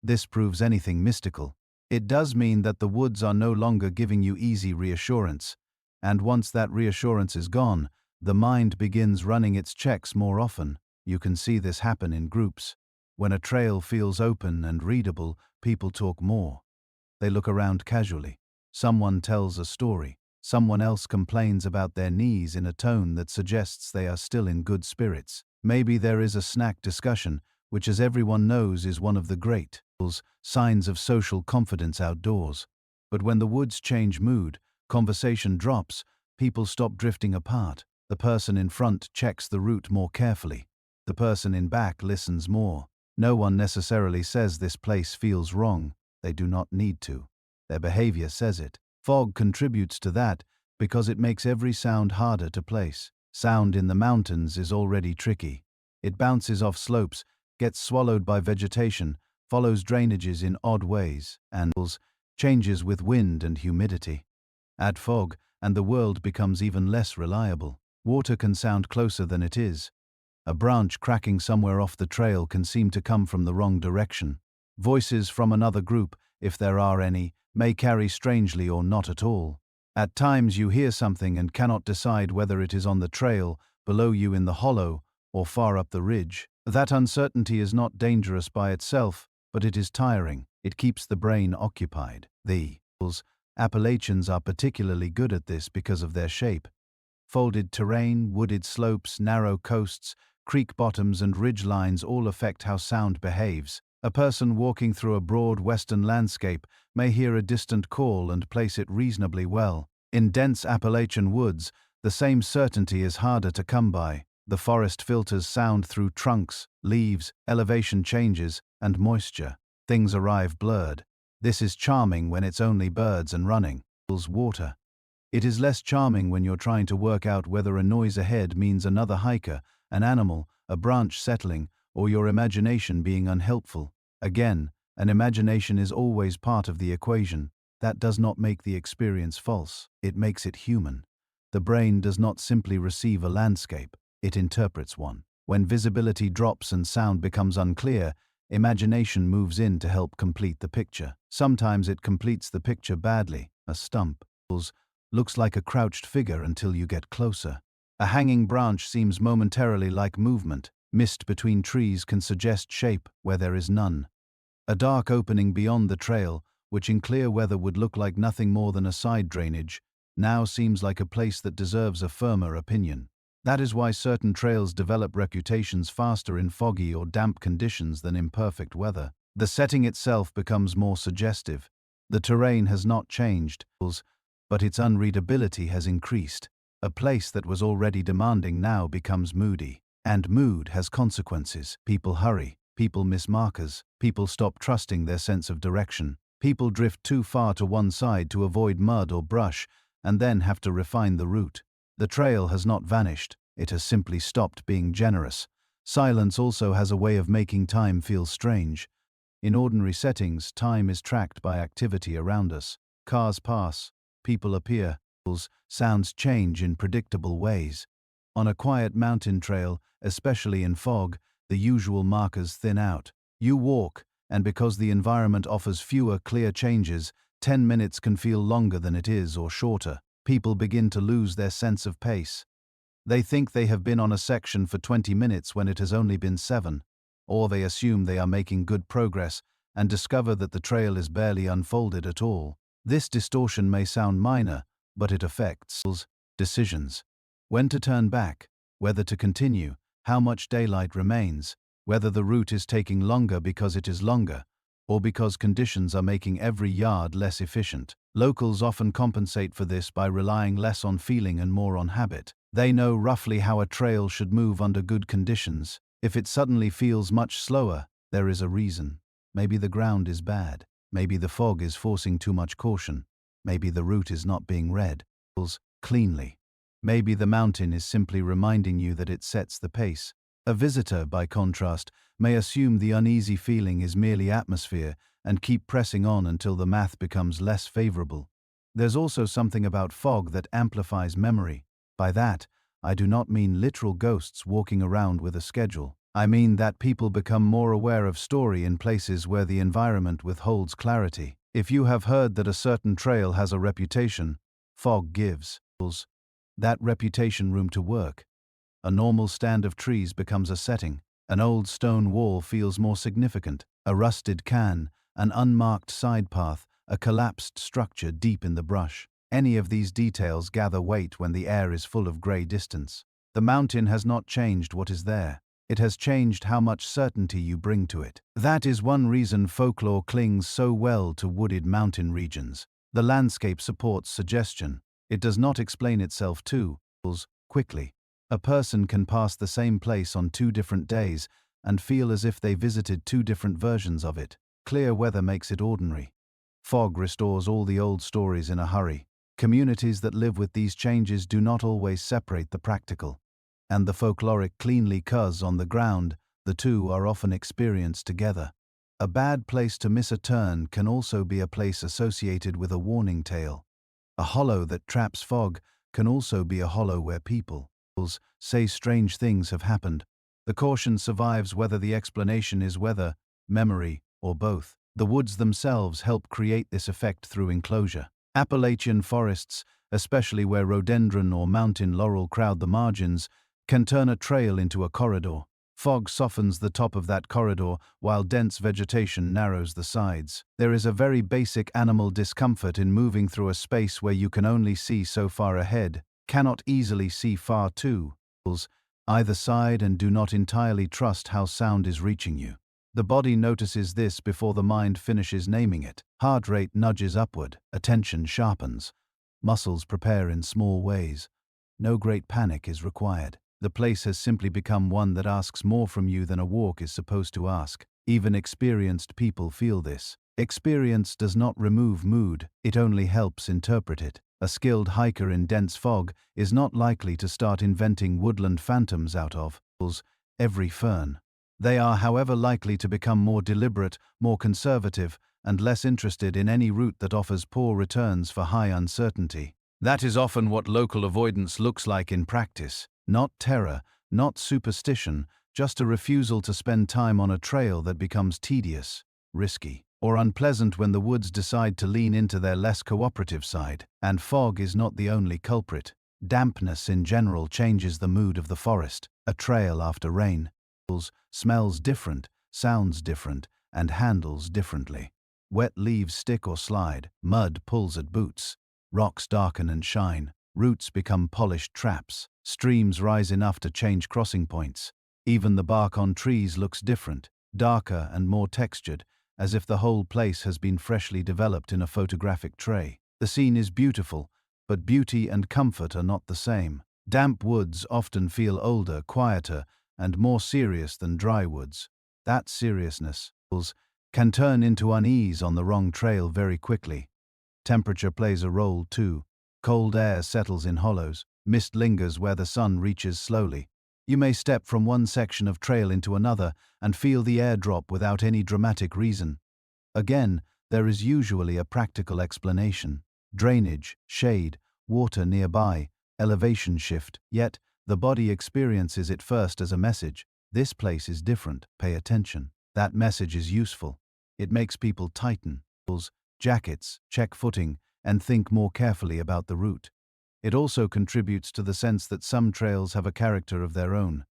this proves anything mystical. It does mean that the woods are no longer giving you easy reassurance. And once that reassurance is gone, the mind begins running its checks more often. You can see this happen in groups. When a trail feels open and readable, people talk more. They look around casually. Someone tells a story. Someone else complains about their knees in a tone that suggests they are still in good spirits. Maybe there is a snack discussion, which, as everyone knows, is one of the great signs of social confidence outdoors. But when the woods change mood, conversation drops, people stop drifting apart. The person in front checks the route more carefully. The person in back listens more. No one necessarily says this place feels wrong. They do not need to. Their behavior says it. Fog contributes to that because it makes every sound harder to place. Sound in the mountains is already tricky. It bounces off slopes, gets swallowed by vegetation, follows drainages in odd ways, and changes with wind and humidity. Add fog, and the world becomes even less reliable. Water can sound closer than it is. A branch cracking somewhere off the trail can seem to come from the wrong direction. Voices from another group, if there are any, may carry strangely or not at all. At times you hear something and cannot decide whether it is on the trail, below you in the hollow, or far up the ridge. That uncertainty is not dangerous by itself, but it is tiring. It keeps the brain occupied. The Appalachians are particularly good at this because of their shape. Folded terrain, wooded slopes, narrow coasts, creek bottoms and ridge lines all affect how sound behaves. A person walking through a broad western landscape may hear a distant call and place it reasonably well. In dense Appalachian woods, the same certainty is harder to come by. The forest filters sound through trunks, leaves, elevation changes, and moisture. Things arrive blurred. This is charming when it's only birds and running. Water. It is less charming when you're trying to work out whether a noise ahead means another hiker, an animal, a branch settling, or your imagination being unhelpful. Again, an imagination is always part of the equation. That does not make the experience false. It makes it human. The brain does not simply receive a landscape, it interprets one. When visibility drops and sound becomes unclear, imagination moves in to help complete the picture. Sometimes it completes the picture badly. A stump looks like a crouched figure until you get closer. A hanging branch seems momentarily like movement. Mist between trees can suggest shape where there is none. A dark opening beyond the trail, which in clear weather would look like nothing more than a side drainage, now seems like a place that deserves a firmer opinion. That is why certain trails develop reputations faster in foggy or damp conditions than in perfect weather. The setting itself becomes more suggestive. The terrain has not changed, but its unreadability has increased. A place that was already demanding now becomes moody. And mood has consequences. People hurry, people miss markers, people stop trusting their sense of direction. People drift too far to one side to avoid mud or brush, and then have to refine the route. The trail has not vanished, it has simply stopped being generous. Silence also has a way of making time feel strange. In ordinary settings, time is tracked by activity around us. Cars pass, people appear, sounds change in predictable ways. On a quiet mountain trail, especially in fog, the usual markers thin out. You walk, and because the environment offers fewer clear changes, 10 minutes can feel longer than it is or shorter. People begin to lose their sense of pace. They think they have been on a section for 20 minutes when it has only been 7, or they assume they are making good progress and discover that the trail is barely unfolded at all. This distortion may sound minor, but it affects decisions. When to turn back, whether to continue, how much daylight remains, whether the route is taking longer because it is longer, or because conditions are making every yard less efficient. Locals often compensate for this by relying less on feeling and more on habit. They know roughly how a trail should move under good conditions. If it suddenly feels much slower, there is a reason. Maybe the ground is bad. Maybe the fog is forcing too much caution. Maybe the route is not being read cleanly. Maybe the mountain is simply reminding you that it sets the pace. A visitor, by contrast, may assume the uneasy feeling is merely atmosphere and keep pressing on until the math becomes less favorable. There's also something about fog that amplifies memory. By that, I do not mean literal ghosts walking around with a schedule. I mean that people become more aware of story in places where the environment withholds clarity. If you have heard that a certain trail has a reputation, fog gives that reputation room to work. A normal stand of trees becomes a setting. An old stone wall feels more significant. A rusted can, an unmarked side path, a collapsed structure deep in the brush. Any of these details gather weight when the air is full of grey distance. The mountain has not changed what is there. It has changed how much certainty you bring to it. That is one reason folklore clings so well to wooded mountain regions. The landscape supports suggestion. It does not explain itself too quickly. A person can pass the same place on 2 different days and feel as if they visited 2 different versions of it. Clear weather makes it ordinary. Fog restores all the old stories in a hurry. Communities that live with these changes do not always separate the practical and the folkloric cleanly, 'cause on the ground, the two are often experienced together. A bad place to miss a turn can also be a place associated with a warning tale. A hollow that traps fog can also be a hollow where people say strange things have happened. The caution survives whether the explanation is weather, memory, or both. The woods themselves help create this effect through enclosure. Appalachian forests, especially where rhododendron or mountain laurel crowd the margins, can turn a trail into a corridor. Fog softens the top of that corridor, while dense vegetation narrows the sides. There is a very basic animal discomfort in moving through a space where you can only see so far ahead, cannot easily see far to either side, and do not entirely trust how sound is reaching you. The body notices this before the mind finishes naming it. Heart rate nudges upward, attention sharpens. Muscles prepare in small ways. No great panic is required. The place has simply become one that asks more from you than a walk is supposed to ask. Even experienced people feel this. Experience does not remove mood, it only helps interpret it. A skilled hiker in dense fog is not likely to start inventing woodland phantoms out of every fern. They are, however, likely to become more deliberate, more conservative, and less interested in any route that offers poor returns for high uncertainty. That is often what local avoidance looks like in practice. Not terror, not superstition, just a refusal to spend time on a trail that becomes tedious, risky, or unpleasant when the woods decide to lean into their less cooperative side. And fog is not the only culprit. Dampness in general changes the mood of the forest. A trail after rain smells different, sounds different, and handles differently. Wet leaves stick or slide, mud pulls at boots, rocks darken and shine, roots become polished traps, streams rise enough to change crossing points. Even the bark on trees looks different, darker and more textured, as if the whole place has been freshly developed in a photographic tray. The scene is beautiful, but beauty and comfort are not the same. Damp woods often feel older, quieter, and more serious than dry woods. That seriousness can turn into unease on the wrong trail very quickly. Temperature plays a role too. Cold air settles in hollows, mist lingers where the sun reaches slowly. You may step from one section of trail into another and feel the air drop without any dramatic reason. Again, there is usually a practical explanation. Drainage, shade, water nearby, elevation shift, yet the body experiences it first as a message. This place is different, pay attention. That message is useful. It makes people tighten jackets, check footing, and think more carefully about the route. It also contributes to the sense that some trails have a character of their own.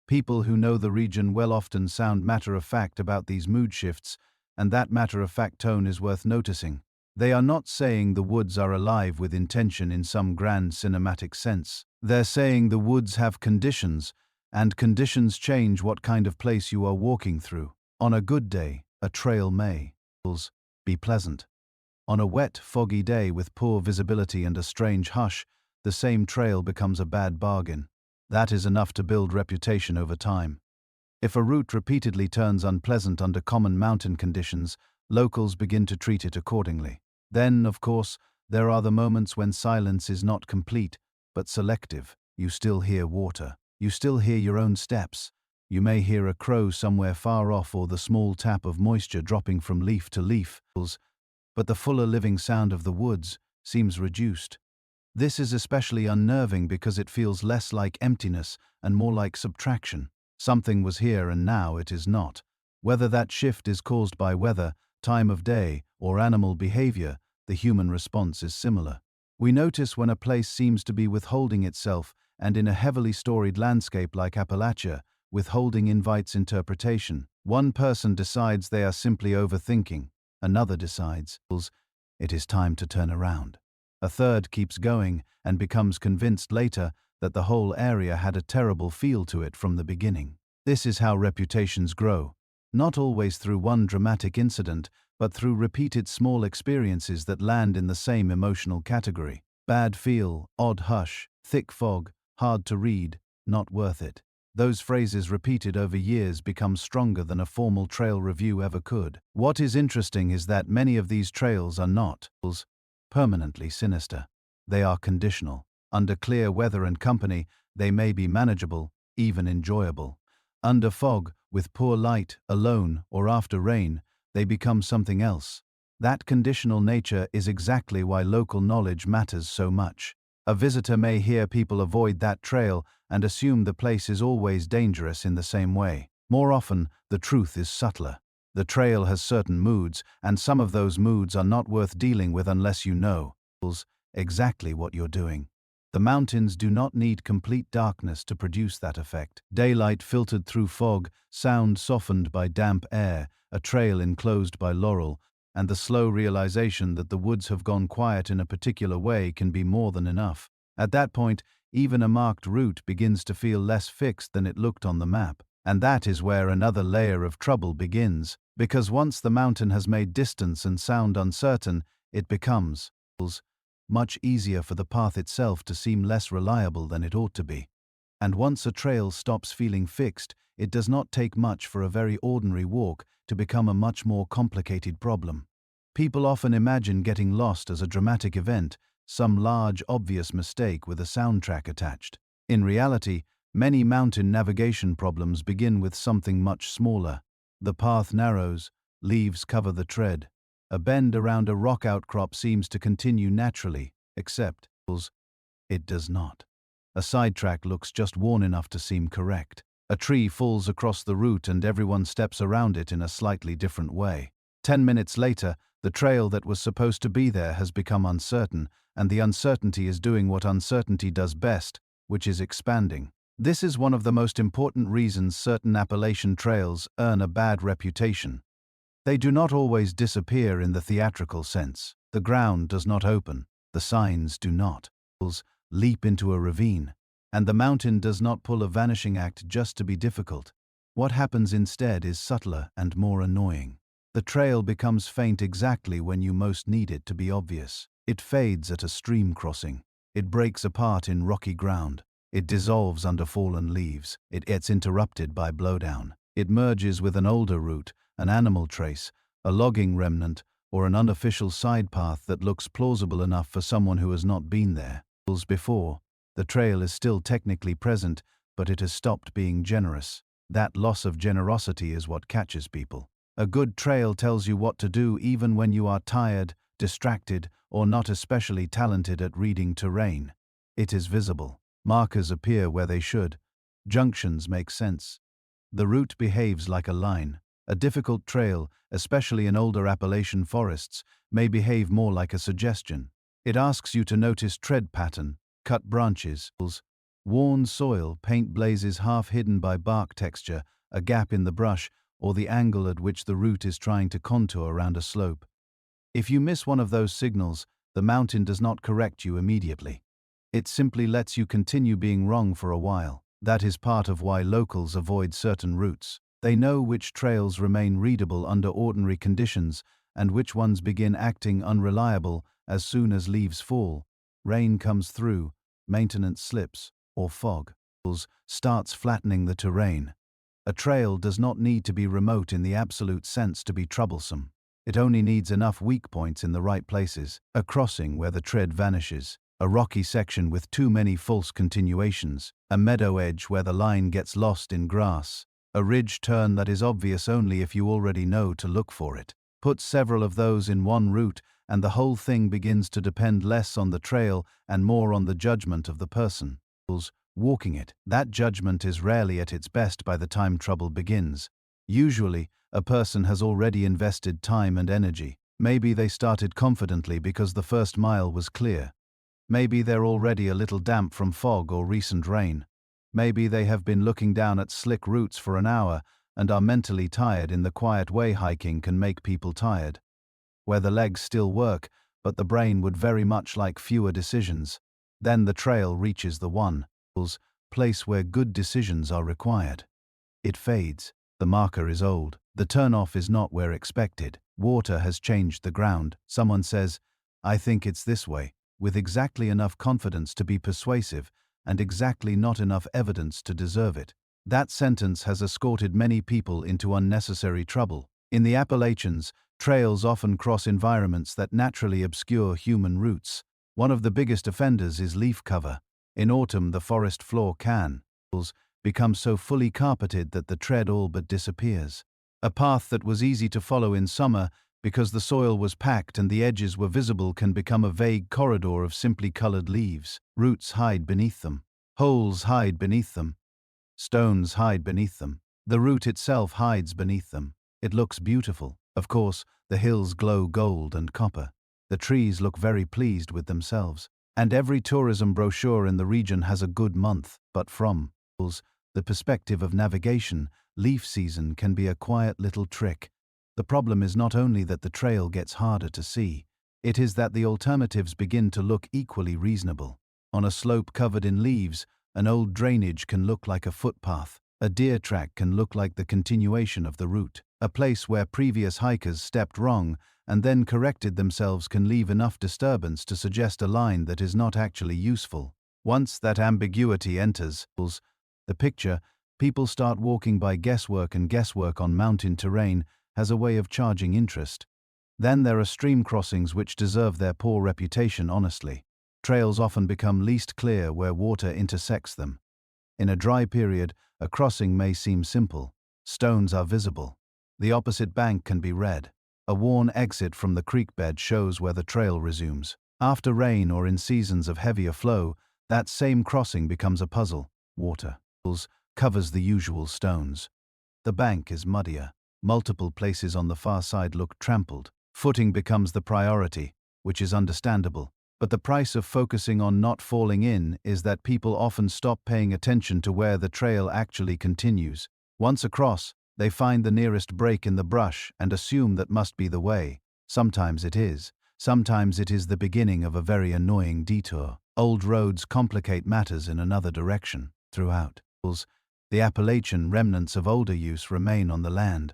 People who know the region well often sound matter-of-fact about these mood shifts, and that matter-of-fact tone is worth noticing. They are not saying the woods are alive with intention in some grand cinematic sense. They're saying the woods have conditions, and conditions change what kind of place you are walking through. On a good day, a trail may be pleasant. On a wet, foggy day with poor visibility and a strange hush, the same trail becomes a bad bargain. That is enough to build reputation over time. If a route repeatedly turns unpleasant under common mountain conditions, locals begin to treat it accordingly. Then, of course, there are the moments when silence is not complete, but selective. You still hear water. You still hear your own steps. You may hear a crow somewhere far off or the small tap of moisture dropping from leaf to leaf, but the fuller living sound of the woods seems reduced. This is especially unnerving because it feels less like emptiness and more like subtraction. Something was here and now it is not. Whether that shift is caused by weather, time of day, or animal behavior, the human response is similar. We notice when a place seems to be withholding itself, and in a heavily storied landscape like Appalachia, withholding invites interpretation. One person decides they are simply overthinking. Another decides it is time to turn around. A third keeps going and becomes convinced later that the whole area had a terrible feel to it from the beginning. This is how reputations grow, not always through one dramatic incident, but through repeated small experiences that land in the same emotional category. Bad feel, odd hush, thick fog, hard to read, not worth it. Those phrases repeated over years become stronger than a formal trail review ever could. What is interesting is that many of these trails are not permanently sinister. They are conditional. Under clear weather and company, they may be manageable, even enjoyable. Under fog, with poor light, alone, or after rain, they become something else. That conditional nature is exactly why local knowledge matters so much. A visitor may hear people avoid that trail and assume the place is always dangerous in the same way. More often, the truth is subtler. The trail has certain moods, and some of those moods are not worth dealing with unless you know exactly what you're doing. The mountains do not need complete darkness to produce that effect. Daylight filtered through fog, sound softened by damp air, a trail enclosed by laurel, and the slow realization that the woods have gone quiet in a particular way can be more than enough. At that point, even a marked route begins to feel less fixed than it looked on the map. And that is where another layer of trouble begins, because once the mountain has made distance and sound uncertain, it becomes much easier for the path itself to seem less reliable than it ought to be. And once a trail stops feeling fixed, it does not take much for a very ordinary walk to become a much more complicated problem. People often imagine getting lost as a dramatic event, some large, obvious mistake with a soundtrack attached. In reality, many mountain navigation problems begin with something much smaller. The path narrows, leaves cover the tread. A bend around a rock outcrop seems to continue naturally, except it does not. A sidetrack looks just worn enough to seem correct. A tree falls across the route and everyone steps around it in a slightly different way. 10 minutes later, the trail that was supposed to be there has become uncertain, and the uncertainty is doing what uncertainty does best, which is expanding. This is one of the most important reasons certain Appalachian trails earn a bad reputation. They do not always disappear in the theatrical sense. The ground does not open, the signs do not leap into a ravine, and the mountain does not pull a vanishing act just to be difficult. What happens instead is subtler and more annoying. The trail becomes faint exactly when you most need it to be obvious. It fades at a stream crossing. It breaks apart in rocky ground. It dissolves under fallen leaves. It gets interrupted by blowdown. It merges with an older route, an animal trace, a logging remnant, or an unofficial side path that looks plausible enough for someone who has not been there. Before, the trail is still technically present, but it has stopped being generous. That loss of generosity is what catches people. A good trail tells you what to do even when you are tired, distracted, or not especially talented at reading terrain. It is visible. Markers appear where they should. Junctions make sense. The route behaves like a line. A difficult trail, especially in older Appalachian forests, may behave more like a suggestion. It asks you to notice tread pattern, cut branches, worn soil, paint blazes half hidden by bark texture, a gap in the brush, or the angle at which the route is trying to contour around a slope. If you miss one of those signals, the mountain does not correct you immediately. It simply lets you continue being wrong for a while. That is part of why locals avoid certain routes. They know which trails remain readable under ordinary conditions and which ones begin acting unreliable as soon as leaves fall, rain comes through, maintenance slips, or fog starts flattening the terrain. A trail does not need to be remote in the absolute sense to be troublesome. It only needs enough weak points in the right places, a crossing where the tread vanishes, a rocky section with too many false continuations, a meadow edge where the line gets lost in grass, a ridge turn that is obvious only if you already know to look for it. Put several of those in one route, and the whole thing begins to depend less on the trail and more on the judgment of the person walking it. That judgment is rarely at its best by the time trouble begins. Usually, a person has already invested time and energy. Maybe they started confidently because the first mile was clear. Maybe they're already a little damp from fog or recent rain. Maybe they have been looking down at slick routes for an hour and are mentally tired. In the quiet way hiking can make people tired, where the legs still work, but the brain would very much like fewer decisions. Then the trail reaches the one place where good decisions are required. It fades. The marker is old. The turnoff is not where expected. Water has changed the ground. Someone says, "I think it's this way," with exactly enough confidence to be persuasive and exactly not enough evidence to deserve it. That sentence has escorted many people into unnecessary trouble. In the Appalachians, trails often cross environments that naturally obscure human routes. One of the biggest offenders is leaf cover. In autumn, the forest floor can become so fully carpeted that the tread all but disappears. A path that was easy to follow in summer because the soil was packed and the edges were visible can become a vague corridor of simply colored leaves. Roots hide beneath them. Holes hide beneath them. Stones hide beneath them. The route itself hides beneath them. It looks beautiful. Of course, the hills glow gold and copper. The trees look very pleased with themselves. And every tourism brochure in the region has a good month. But from the perspective of navigation, leaf season can be a quiet little trick. The problem is not only that the trail gets harder to see, it is that the alternatives begin to look equally reasonable. On a slope covered in leaves, an old drainage can look like a footpath. A deer track can look like the continuation of the route. A place where previous hikers stepped wrong and then corrected themselves can leave enough disturbance to suggest a line that is not actually useful. Once that ambiguity enters the picture, people start walking by guesswork, and guesswork on mountain terrain has a way of charging interest. Then there are stream crossings which deserve their poor reputation honestly. Trails often become least clear where water intersects them. In a dry period, a crossing may seem simple. Stones are visible. The opposite bank can be read. A worn exit from the creek bed shows where the trail resumes. After rain or in seasons of heavier flow, that same crossing becomes a puzzle. Water covers the usual stones. The bank is muddier. Multiple places on the far side look trampled. Footing becomes the priority, which is understandable. But the price of focusing on not falling in is that people often stop paying attention to where the trail actually continues. Once across, they find the nearest break in the brush and assume that must be the way. Sometimes it is. Sometimes it is the beginning of a very annoying detour. Old roads complicate matters in another direction. Throughout the Appalachian, remnants of older use remain on the land.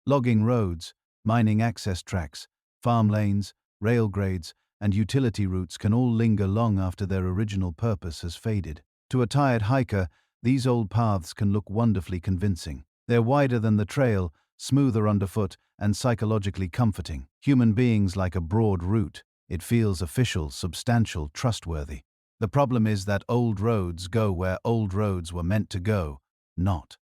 Logging roads, mining access tracks, farm lanes, rail grades, and utility routes can all linger long after their original purpose has faded. To a tired hiker, these old paths can look wonderfully convincing. They're wider than the trail, smoother underfoot, and psychologically comforting. Human beings like a broad route. It feels official, substantial, trustworthy. The problem is that old roads go where old roads were meant to go, not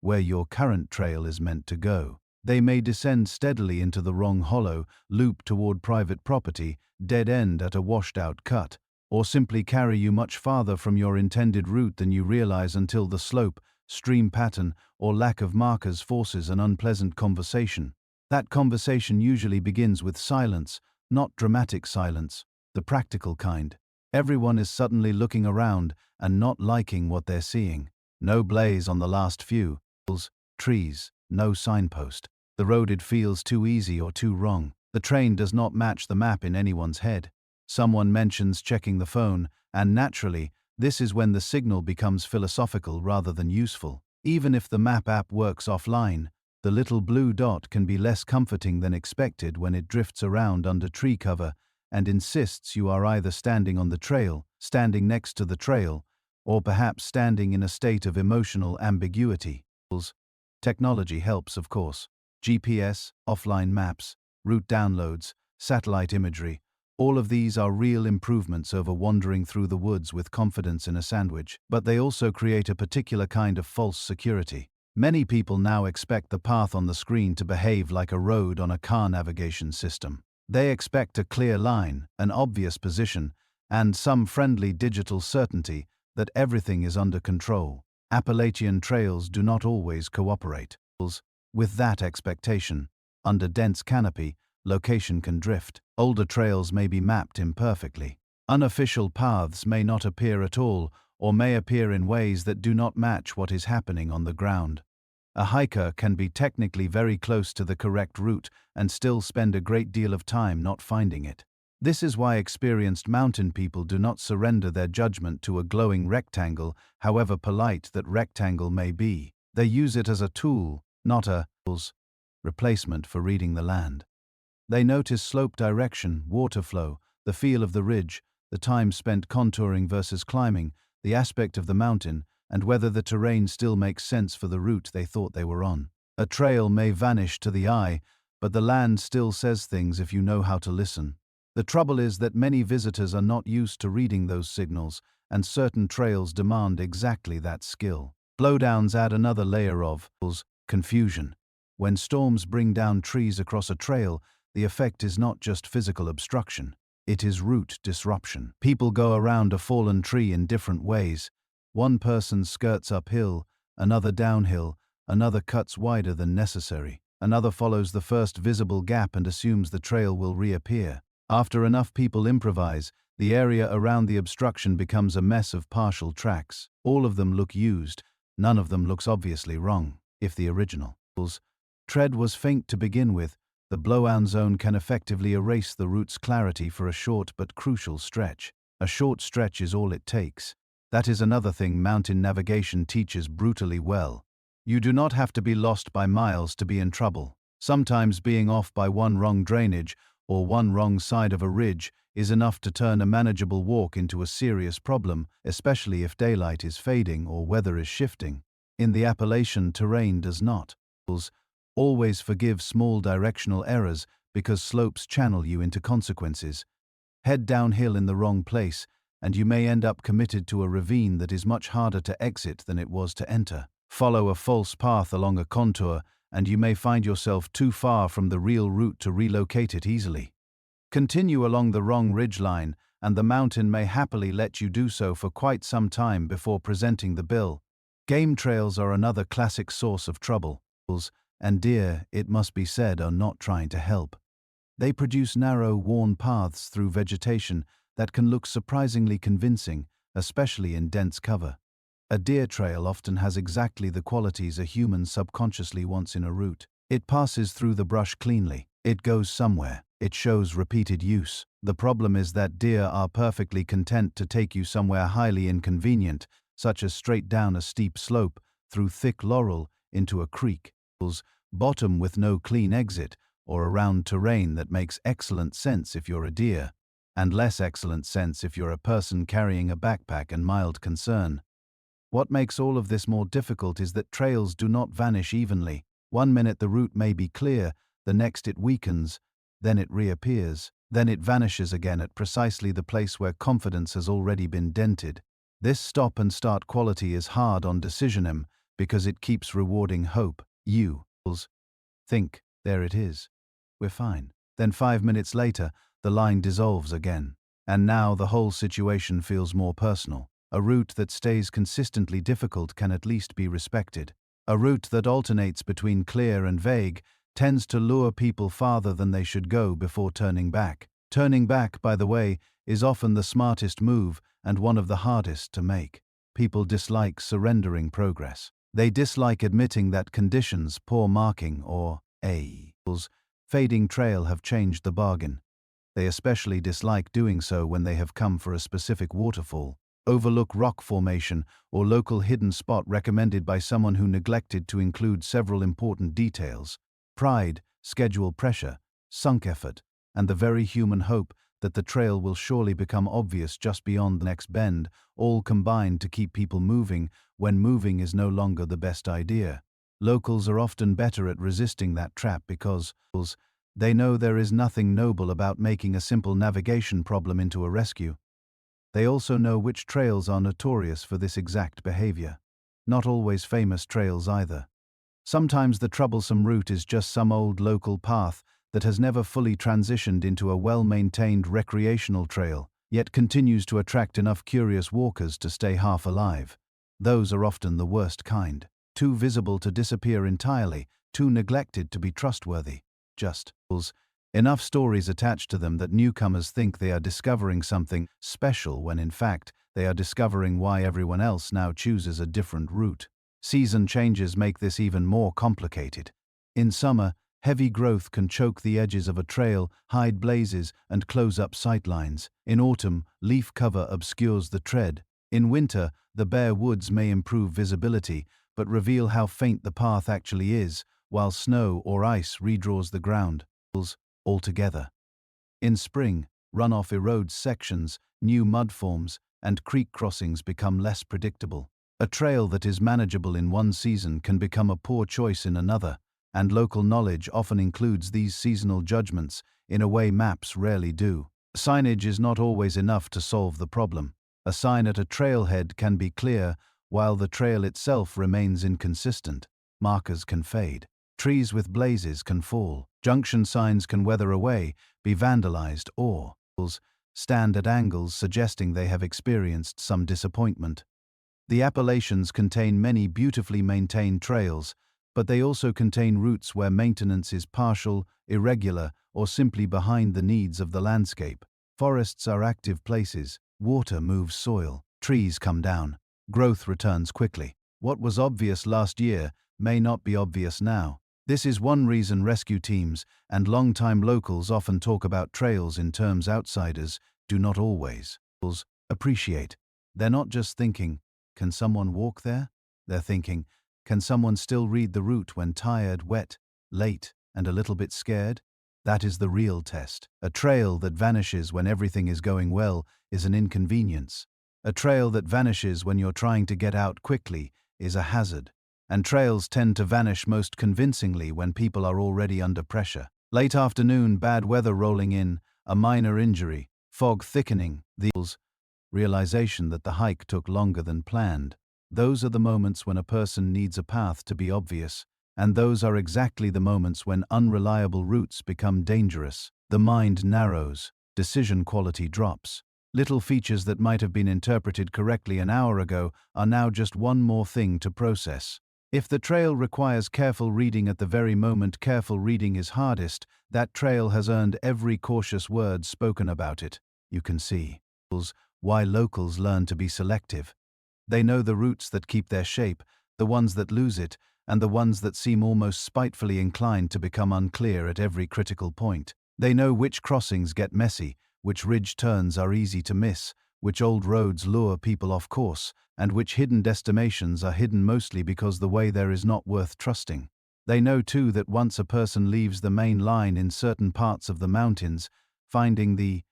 where your current trail is meant to go. They may descend steadily into the wrong hollow, loop toward private property, dead end at a washed-out cut, or simply carry you much farther from your intended route than you realize until the slope, stream pattern, or lack of markers forces an unpleasant conversation. That conversation usually begins with silence, not dramatic silence, the practical kind. Everyone is suddenly looking around and not liking what they're seeing. No blaze on the last few trees, no signpost. The road, it feels too easy or too wrong. The train does not match the map in anyone's head. Someone mentions checking the phone, and naturally, this is when the signal becomes philosophical rather than useful. Even if the map app works offline, the little blue dot can be less comforting than expected when it drifts around under tree cover and insists you are either standing on the trail, standing next to the trail, or perhaps standing in a state of emotional ambiguity. Technology helps, of course. GPS, offline maps, route downloads, satellite imagery, all of these are real improvements over wandering through the woods with confidence in a sandwich, but they also create a particular kind of false security. Many people now expect the path on the screen to behave like a road on a car navigation system. They expect a clear line, an obvious position, and some friendly digital certainty that everything is under control. Appalachian trails do not always cooperate with that expectation. Under dense canopy, location can drift. Older trails may be mapped imperfectly. Unofficial paths may not appear at all, or may appear in ways that do not match what is happening on the ground. A hiker can be technically very close to the correct route and still spend a great deal of time not finding it. This is why experienced mountain people do not surrender their judgment to a glowing rectangle, however polite that rectangle may be. They use it as a tool, not a replacement for reading the land. They notice slope direction, water flow, the feel of the ridge, the time spent contouring versus climbing, the aspect of the mountain, and whether the terrain still makes sense for the route they thought they were on. A trail may vanish to the eye, but the land still says things if you know how to listen. The trouble is that many visitors are not used to reading those signals, and certain trails demand exactly that skill. Blowdowns add another layer of confusion. When storms bring down trees across a trail, the effect is not just physical obstruction, it is route disruption. People go around a fallen tree in different ways. One person skirts uphill, another downhill, another cuts wider than necessary, another follows the first visible gap and assumes the trail will reappear. After enough people improvise, the area around the obstruction becomes a mess of partial tracks. All of them look used, none of them looks obviously wrong. If the original tread was faint to begin with, the blowout zone can effectively erase the route's clarity for a short but crucial stretch. A short stretch is all it takes. That is another thing mountain navigation teaches brutally well. You do not have to be lost by miles to be in trouble. Sometimes being off by one wrong drainage or one wrong side of a ridge is enough to turn a manageable walk into a serious problem, especially if daylight is fading or weather is shifting. In the Appalachian, terrain does not always forgive small directional errors because slopes channel you into consequences. Head downhill in the wrong place, and you may end up committed to a ravine that is much harder to exit than it was to enter. Follow a false path along a contour, and you may find yourself too far from the real route to relocate it easily. Continue along the wrong ridgeline, and the mountain may happily let you do so for quite some time before presenting the bill. Game trails are another classic source of trouble, and deer, it must be said, are not trying to help. They produce narrow, worn paths through vegetation that can look surprisingly convincing, especially in dense cover. A deer trail often has exactly the qualities a human subconsciously wants in a route. It passes through the brush cleanly. It goes somewhere. It shows repeated use. The problem is that deer are perfectly content to take you somewhere highly inconvenient, such as straight down a steep slope, through thick laurel, into a creek, bottom with no clean exit, or around terrain that makes excellent sense if you're a deer, and less excellent sense if you're a person carrying a backpack and mild concern. What makes all of this more difficult is that trails do not vanish evenly. One minute the route may be clear, the next it weakens, then it reappears, then it vanishes again at precisely the place where confidence has already been dented. This stop-and-start quality is hard on decisionem because it keeps rewarding hope. You think, there it is. We're fine. Then 5 minutes later, the line dissolves again. And now the whole situation feels more personal. A route that stays consistently difficult can at least be respected. A route that alternates between clear and vague tends to lure people farther than they should go before turning back. Turning back, by the way, is often the smartest move and one of the hardest to make. People dislike surrendering progress. They dislike admitting that conditions, poor marking, or a fading trail have changed the bargain. They especially dislike doing so when they have come for a specific waterfall, overlook rock formation, or local hidden spot recommended by someone who neglected to include several important details. Pride, schedule pressure, sunk effort, and the very human hope that the trail will surely become obvious just beyond the next bend, all combine to keep people moving when moving is no longer the best idea. Locals are often better at resisting that trap because they know there is nothing noble about making a simple navigation problem into a rescue. They also know which trails are notorious for this exact behavior. Not always famous trails either. Sometimes the troublesome route is just some old local path that has never fully transitioned into a well-maintained recreational trail, yet continues to attract enough curious walkers to stay half alive. Those are often the worst kind. Too visible to disappear entirely, too neglected to be trustworthy. Just enough stories attached to them that newcomers think they are discovering something special when in fact they are discovering why everyone else now chooses a different route. Season changes make this even more complicated. In summer, heavy growth can choke the edges of a trail, hide blazes, and close up sightlines. In autumn, leaf cover obscures the tread. In winter, the bare woods may improve visibility, but reveal how faint the path actually is, while snow or ice redraws the ground altogether. In spring, runoff erodes sections, new mud forms, and creek crossings become less predictable. A trail that is manageable in one season can become a poor choice in another, and local knowledge often includes these seasonal judgments in a way maps rarely do. Signage is not always enough to solve the problem. A sign at a trailhead can be clear, while the trail itself remains inconsistent. Markers can fade. Trees with blazes can fall. Junction signs can weather away, be vandalized, or stand at angles suggesting they have experienced some disappointment. The Appalachians contain many beautifully maintained trails, but they also contain routes where maintenance is partial, irregular, or simply behind the needs of the landscape. Forests are active places. Water moves soil. Trees come down. Growth returns quickly. What was obvious last year may not be obvious now. This is one reason rescue teams and long-time locals often talk about trails in terms outsiders do not always appreciate. They're not just thinking, can someone walk there? They're thinking, can someone still read the route when tired, wet, late, and a little bit scared? That is the real test. A trail that vanishes when everything is going well is an inconvenience. A trail that vanishes when you're trying to get out quickly is a hazard. And trails tend to vanish most convincingly when people are already under pressure. Late afternoon, bad weather rolling in, a minor injury, fog thickening, the realization that the hike took longer than planned. Those are the moments when a person needs a path to be obvious, and those are exactly the moments when unreliable routes become dangerous. The mind narrows, decision quality drops. Little features that might have been interpreted correctly an hour ago are now just one more thing to process. If the trail requires careful reading at the very moment careful reading is hardest, that trail has earned every cautious word spoken about it. You can see why locals learn to be selective. They know the routes that keep their shape, the ones that lose it, and the ones that seem almost spitefully inclined to become unclear at every critical point. They know which crossings get messy, which ridge turns are easy to miss, which old roads lure people off course, and which hidden destinations are hidden mostly because the way there is not worth trusting. They know too that once a person leaves the main line in certain parts of the mountains, finding the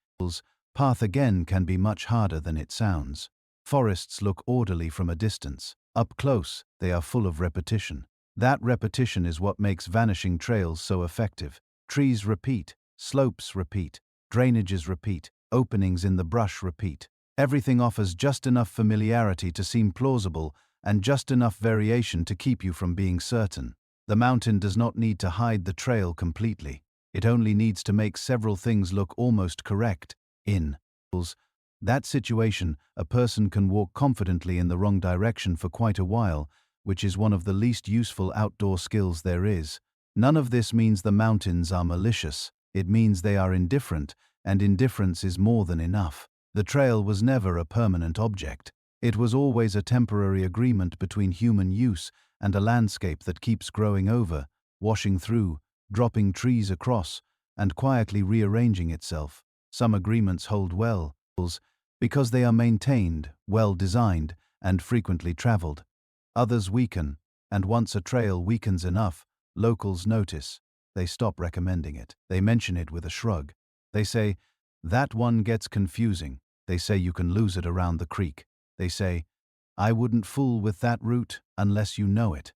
path again can be much harder than it sounds. Forests look orderly from a distance. Up close, they are full of repetition. That repetition is what makes vanishing trails so effective. Trees repeat, slopes repeat, drainages repeat, openings in the brush repeat. Everything offers just enough familiarity to seem plausible and just enough variation to keep you from being certain. The mountain does not need to hide the trail completely. It only needs to make several things look almost correct. In that situation, a person can walk confidently in the wrong direction for quite a while, which is one of the least useful outdoor skills there is. None of this means the mountains are malicious. It means they are indifferent, and indifference is more than enough. The trail was never a permanent object. It was always a temporary agreement between human use and a landscape that keeps growing over, washing through, dropping trees across, and quietly rearranging itself. Some agreements hold well, because they are maintained, well-designed, and frequently traveled. Others weaken, and once a trail weakens enough, locals notice. They stop recommending it. They mention it with a shrug. They say, that one gets confusing. They say you can lose it around the creek. They say, I wouldn't fool with that route unless you know it.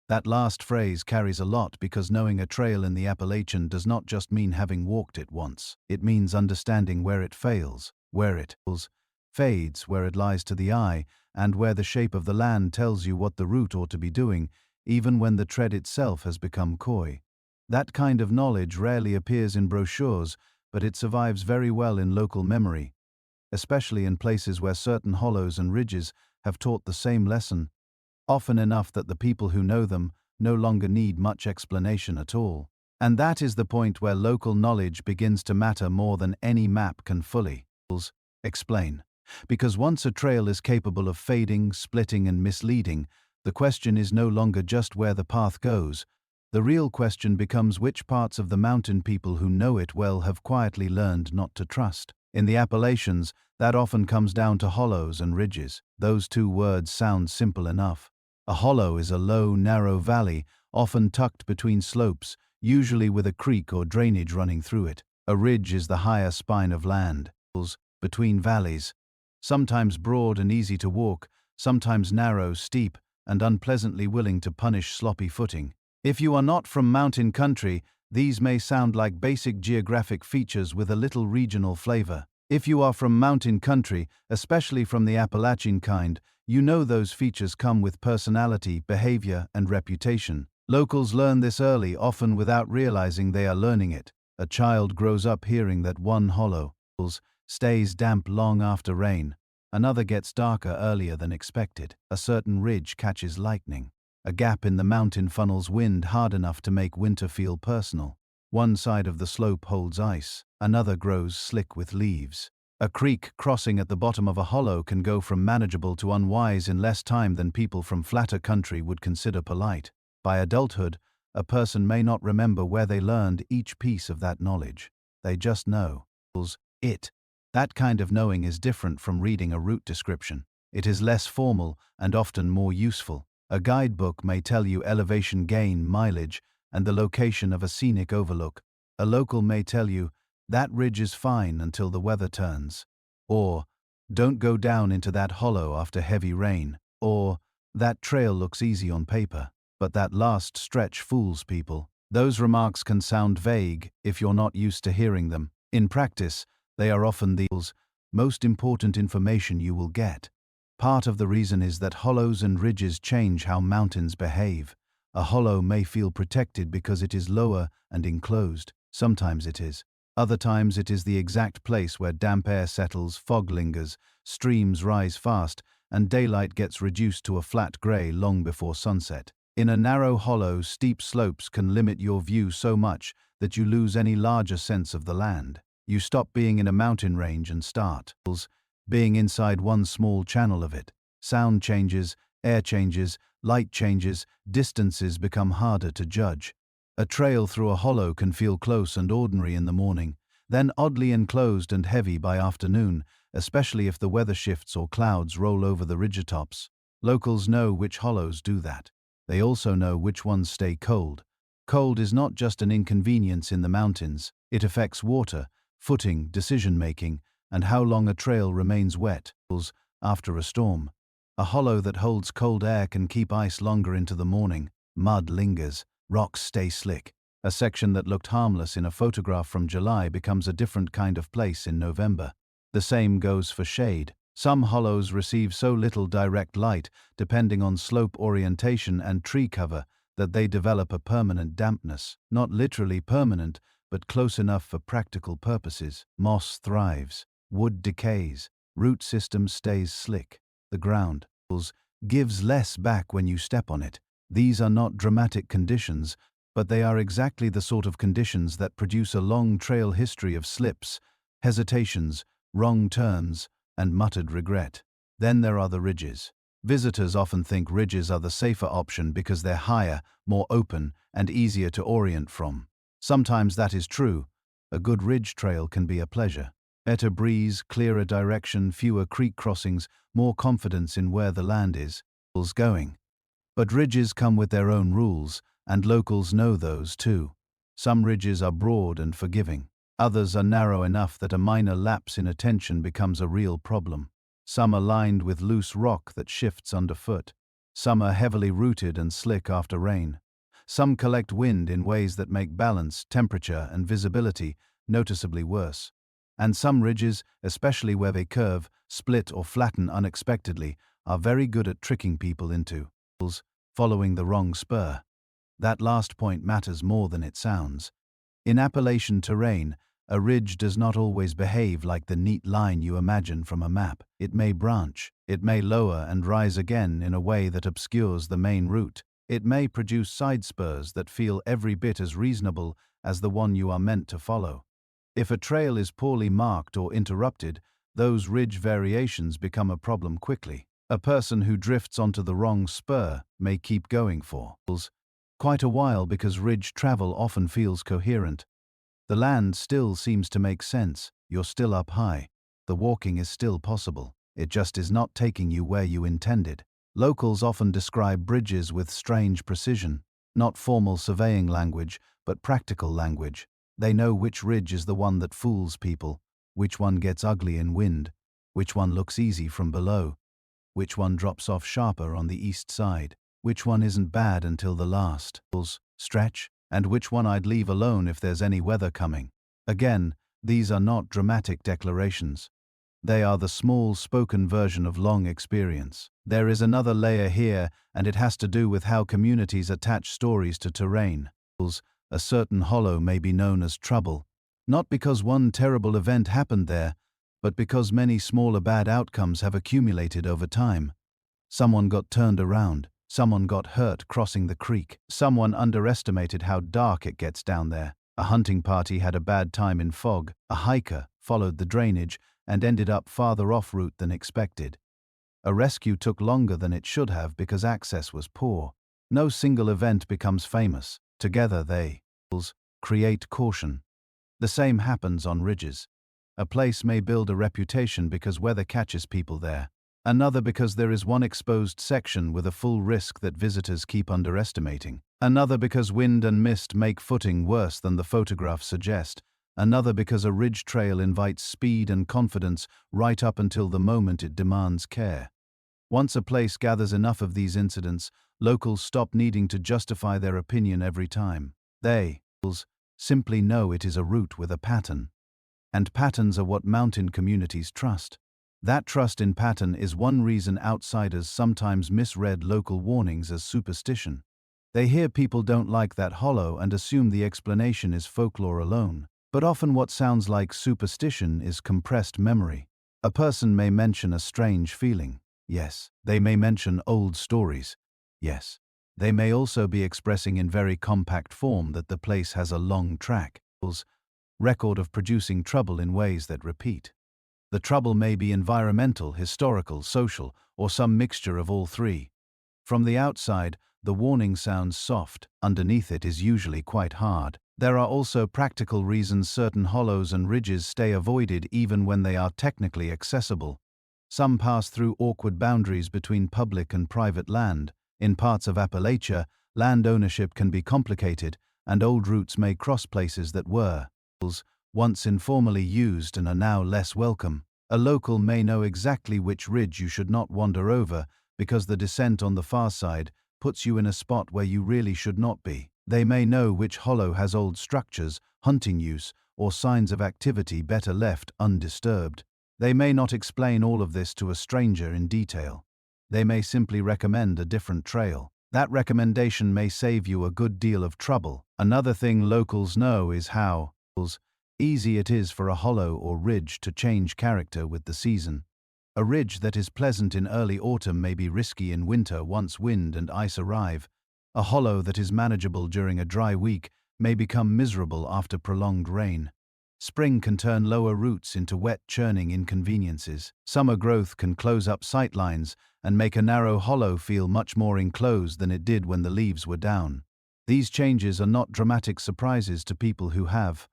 That last phrase carries a lot because knowing a trail in the Appalachian does not just mean having walked it once. It means understanding where it fails, where it fades, where it lies to the eye, and where the shape of the land tells you what the route ought to be doing, even when the tread itself has become coy. That kind of knowledge rarely appears in brochures, but it survives very well in local memory, especially in places where certain hollows and ridges have taught the same lesson, often enough that the people who know them no longer need much explanation at all. And that is the point where local knowledge begins to matter more than any map can fully explain. Because once a trail is capable of fading, splitting, and misleading, the question is no longer just where the path goes. The real question becomes which parts of the mountain people who know it well have quietly learned not to trust. In the Appalachians, that often comes down to hollows and ridges. Those two words sound simple enough. A hollow is a low, narrow valley, often tucked between slopes, usually with a creek or drainage running through it. A ridge is the higher spine of land, between valleys, sometimes broad and easy to walk, sometimes narrow, steep, and unpleasantly willing to punish sloppy footing. If you are not from mountain country, these may sound like basic geographic features with a little regional flavor. If you are from mountain country, especially from the Appalachian kind, you know those features come with personality, behavior, and reputation. Locals learn this early, often without realizing they are learning it. A child grows up hearing that one hollow stays damp long after rain. Another gets darker earlier than expected. A certain ridge catches lightning. A gap in the mountain funnels wind hard enough to make winter feel personal. One side of the slope holds ice. Another grows slick with leaves. A creek crossing at the bottom of a hollow can go from manageable to unwise in less time than people from flatter country would consider polite. By adulthood, a person may not remember where they learned each piece of that knowledge. They just know it. That kind of knowing is different from reading a route description. It is less formal and often more useful. A guidebook may tell you elevation gain, mileage, and the location of a scenic overlook. A local may tell you, that ridge is fine until the weather turns. Or, don't go down into that hollow after heavy rain. Or, that trail looks easy on paper, but that last stretch fools people. Those remarks can sound vague if you're not used to hearing them. In practice, they are often the most important information you will get. Part of the reason is that hollows and ridges change how mountains behave. A hollow may feel protected because it is lower and enclosed. Sometimes it is. Other times it is the exact place where damp air settles, fog lingers, streams rise fast, and daylight gets reduced to a flat grey long before sunset. In a narrow hollow, steep slopes can limit your view so much that you lose any larger sense of the land. You stop being in a mountain range and start being inside one small channel of it. Sound changes, air changes, light changes, distances become harder to judge. A trail through a hollow can feel close and ordinary in the morning, then oddly enclosed and heavy by afternoon, especially if the weather shifts or clouds roll over the ridgetops. Locals know which hollows do that. They also know which ones stay cold. Cold is not just an inconvenience in the mountains, it affects water, footing, decision-making, and how long a trail remains wet after a storm. A hollow that holds cold air can keep ice longer into the morning. Mud lingers, rocks stay slick. A section that looked harmless in a photograph from July becomes a different kind of place in November. The same goes for shade. Some hollows receive so little direct light, depending on slope orientation and tree cover, that they develop a permanent dampness. Not literally permanent, but close enough for practical purposes. Moss thrives. Wood decays. Root system stays slick. The ground gives less back when you step on it. These are not dramatic conditions, but they are exactly the sort of conditions that produce a long trail history of slips, hesitations, wrong turns, and muttered regret. Then there are the ridges. Visitors often think ridges are the safer option because they're higher, more open, and easier to orient from. Sometimes that is true. A good ridge trail can be a pleasure. Better breeze, clearer direction, fewer creek crossings, more confidence in where the land is going. But ridges come with their own rules, and locals know those too. Some ridges are broad and forgiving. Others are narrow enough that a minor lapse in attention becomes a real problem. Some are lined with loose rock that shifts underfoot. Some are heavily rooted and slick after rain. Some collect wind in ways that make balance, temperature, and visibility noticeably worse. And some ridges, especially where they curve, split, or flatten unexpectedly, are very good at tricking people into following the wrong spur. That last point matters more than it sounds. In Appalachian terrain, a ridge does not always behave like the neat line you imagine from a map. It may branch, it may lower and rise again in a way that obscures the main route. It may produce side spurs that feel every bit as reasonable as the one you are meant to follow. If a trail is poorly marked or interrupted, those ridge variations become a problem quickly. A person who drifts onto the wrong spur may keep going for quite a while because ridge travel often feels coherent. The land still seems to make sense, you're still up high, the walking is still possible, it just is not taking you where you intended. Locals often describe bridges with strange precision, not formal surveying language, but practical language. They know which ridge is the one that fools people, which one gets ugly in wind, which one looks easy from below, which one drops off sharper on the east side, which one isn't bad until the last stretch, and which one I'd leave alone if there's any weather coming. Again, these are not dramatic declarations. They are the small spoken version of long experience. There is another layer here, and it has to do with how communities attach stories to terrain. A certain hollow may be known as trouble, not because one terrible event happened there, but because many smaller bad outcomes have accumulated over time. Someone got turned around, someone got hurt crossing the creek, someone underestimated how dark it gets down there, a hunting party had a bad time in fog, a hiker followed the drainage and ended up farther off route than expected. A rescue took longer than it should have because access was poor. No single event becomes famous. Together they create caution. The same happens on ridges. A place may build a reputation because weather catches people there. Another because there is one exposed section with a full risk that visitors keep underestimating. Another because wind and mist make footing worse than the photographs suggest. Another because a ridge trail invites speed and confidence right up until the moment it demands care. Once a place gathers enough of these incidents, locals stop needing to justify their opinion every time. They simply know it is a route with a pattern. And patterns are what mountain communities trust. That trust in pattern is one reason outsiders sometimes misread local warnings as superstition. They hear people don't like that hollow and assume the explanation is folklore alone. But often what sounds like superstition is compressed memory. A person may mention a strange feeling. Yes. They may mention old stories. Yes. They may also be expressing in very compact form that the place has a long track record of producing trouble in ways that repeat. The trouble may be environmental, historical, social, or some mixture of all three. From the outside, the warning sounds soft. Underneath it is usually quite hard. There are also practical reasons certain hollows and ridges stay avoided even when they are technically accessible. Some pass through awkward boundaries between public and private land. In parts of Appalachia, land ownership can be complicated, and old routes may cross places that were once informally used and are now less welcome. A local may know exactly which ridge you should not wander over because the descent on the far side puts you in a spot where you really should not be. They may know which hollow has old structures, hunting use, or signs of activity better left undisturbed. They may not explain all of this to a stranger in detail. They may simply recommend a different trail. That recommendation may save you a good deal of trouble. Another thing locals know is how easy it is for a hollow or ridge to change character with the season. A ridge that is pleasant in early autumn may be risky in winter once wind and ice arrive. A hollow that is manageable during a dry week may become miserable after prolonged rain. Spring can turn lower roots into wet, churning inconveniences. Summer growth can close up sightlines and make a narrow hollow feel much more enclosed than it did when the leaves were down. These changes are not dramatic surprises to people who have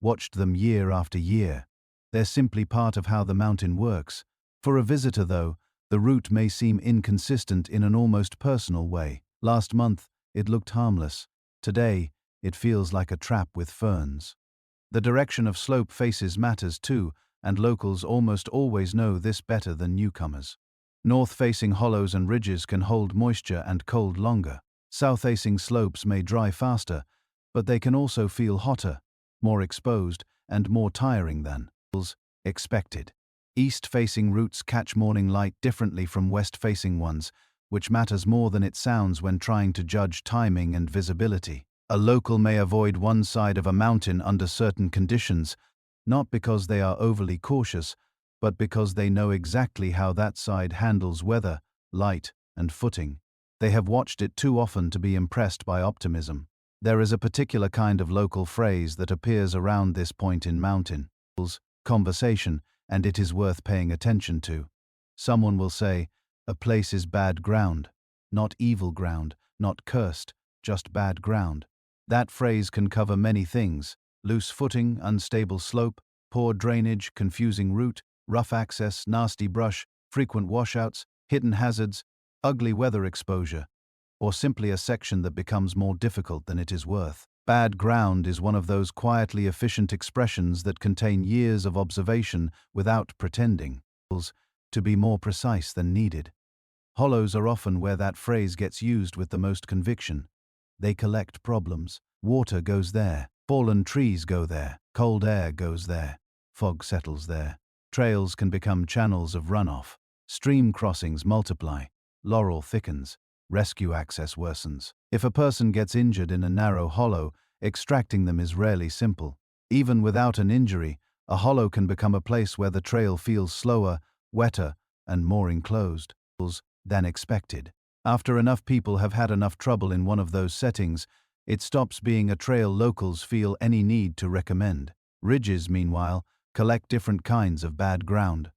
watched them year after year. They're simply part of how the mountain works. For a visitor, though, the route may seem inconsistent in an almost personal way. Last month, it looked harmless. Today, it feels like a trap with ferns. The direction of slope faces matters too, and locals almost always know this better than newcomers. North-facing hollows and ridges can hold moisture and cold longer. South-facing slopes may dry faster, but they can also feel hotter, more exposed, and more tiring than expected. East-facing routes catch morning light differently from west-facing ones, which matters more than it sounds when trying to judge timing and visibility. A local may avoid one side of a mountain under certain conditions, not because they are overly cautious, but because they know exactly how that side handles weather, light, and footing. They have watched it too often to be impressed by optimism. There is a particular kind of local phrase that appears around this point in mountain conversation, and it is worth paying attention to. Someone will say, "A place is bad ground," not evil ground, not cursed, just bad ground. That phrase can cover many things: loose footing, unstable slope, poor drainage, confusing route, rough access, nasty brush, frequent washouts, hidden hazards, ugly weather exposure, or simply a section that becomes more difficult than it is worth. Bad ground is one of those quietly efficient expressions that contain years of observation without pretending to be more precise than needed. Hollows are often where that phrase gets used with the most conviction. They collect problems. Water goes there. Fallen trees go there. Cold air goes there. Fog settles there. Trails can become channels of runoff. Stream crossings multiply. Laurel thickens. Rescue access worsens. If a person gets injured in a narrow hollow, extracting them is rarely simple. Even without an injury, a hollow can become a place where the trail feels slower, wetter, and more enclosed than expected. After enough people have had enough trouble in one of those settings, it stops being a trail locals feel any need to recommend. Ridges, meanwhile, collect different kinds of bad ground.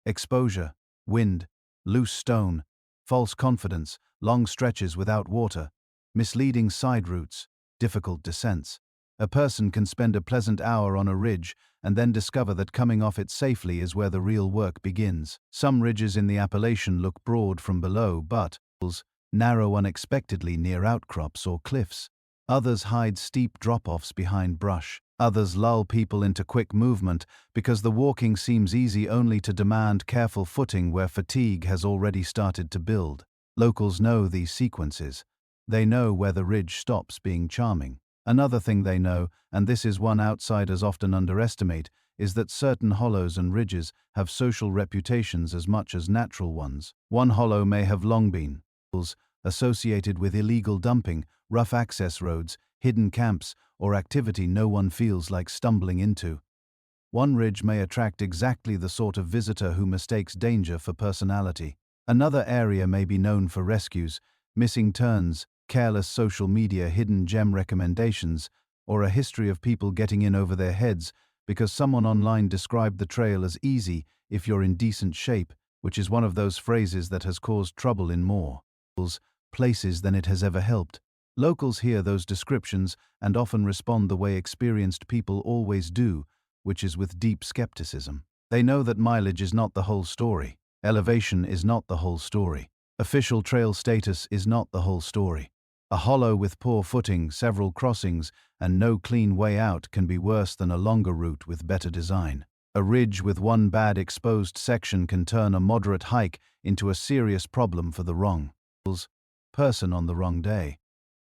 Exposure, wind, loose stone, false confidence, long stretches without water, misleading side routes, difficult descents. A person can spend a pleasant hour on a ridge and then discover that coming off it safely is where the real work begins. Some ridges in the Appalachian look broad from below but narrow unexpectedly near outcrops or cliffs. Others hide steep drop-offs behind brush. Others lull people into quick movement because the walking seems easy only to demand careful footing where fatigue has already started to build. Locals know these sequences. They know where the ridge stops being charming. Another thing they know, and this is one outsiders often underestimate, is that certain hollows and ridges have social reputations as much as natural ones. One hollow may have long been associated with illegal dumping, rough access roads, hidden camps, or activity no one feels like stumbling into. One ridge may attract exactly the sort of visitor who mistakes danger for personality. Another area may be known for rescues, missing turns, careless social media hidden gem recommendations, or a history of people getting in over their heads because someone online described the trail as easy if you're in decent shape, which is one of those phrases that has caused trouble in more places than it has ever helped. Locals hear those descriptions and often respond the way experienced people always do, which is with deep skepticism. They know that mileage is not the whole story. Elevation is not the whole story. Official trail status is not the whole story. A hollow with poor footing, several crossings, and no clean way out can be worse than a longer route with better design. A ridge with one bad exposed section can turn a moderate hike into a serious problem for the wrong person on the wrong day.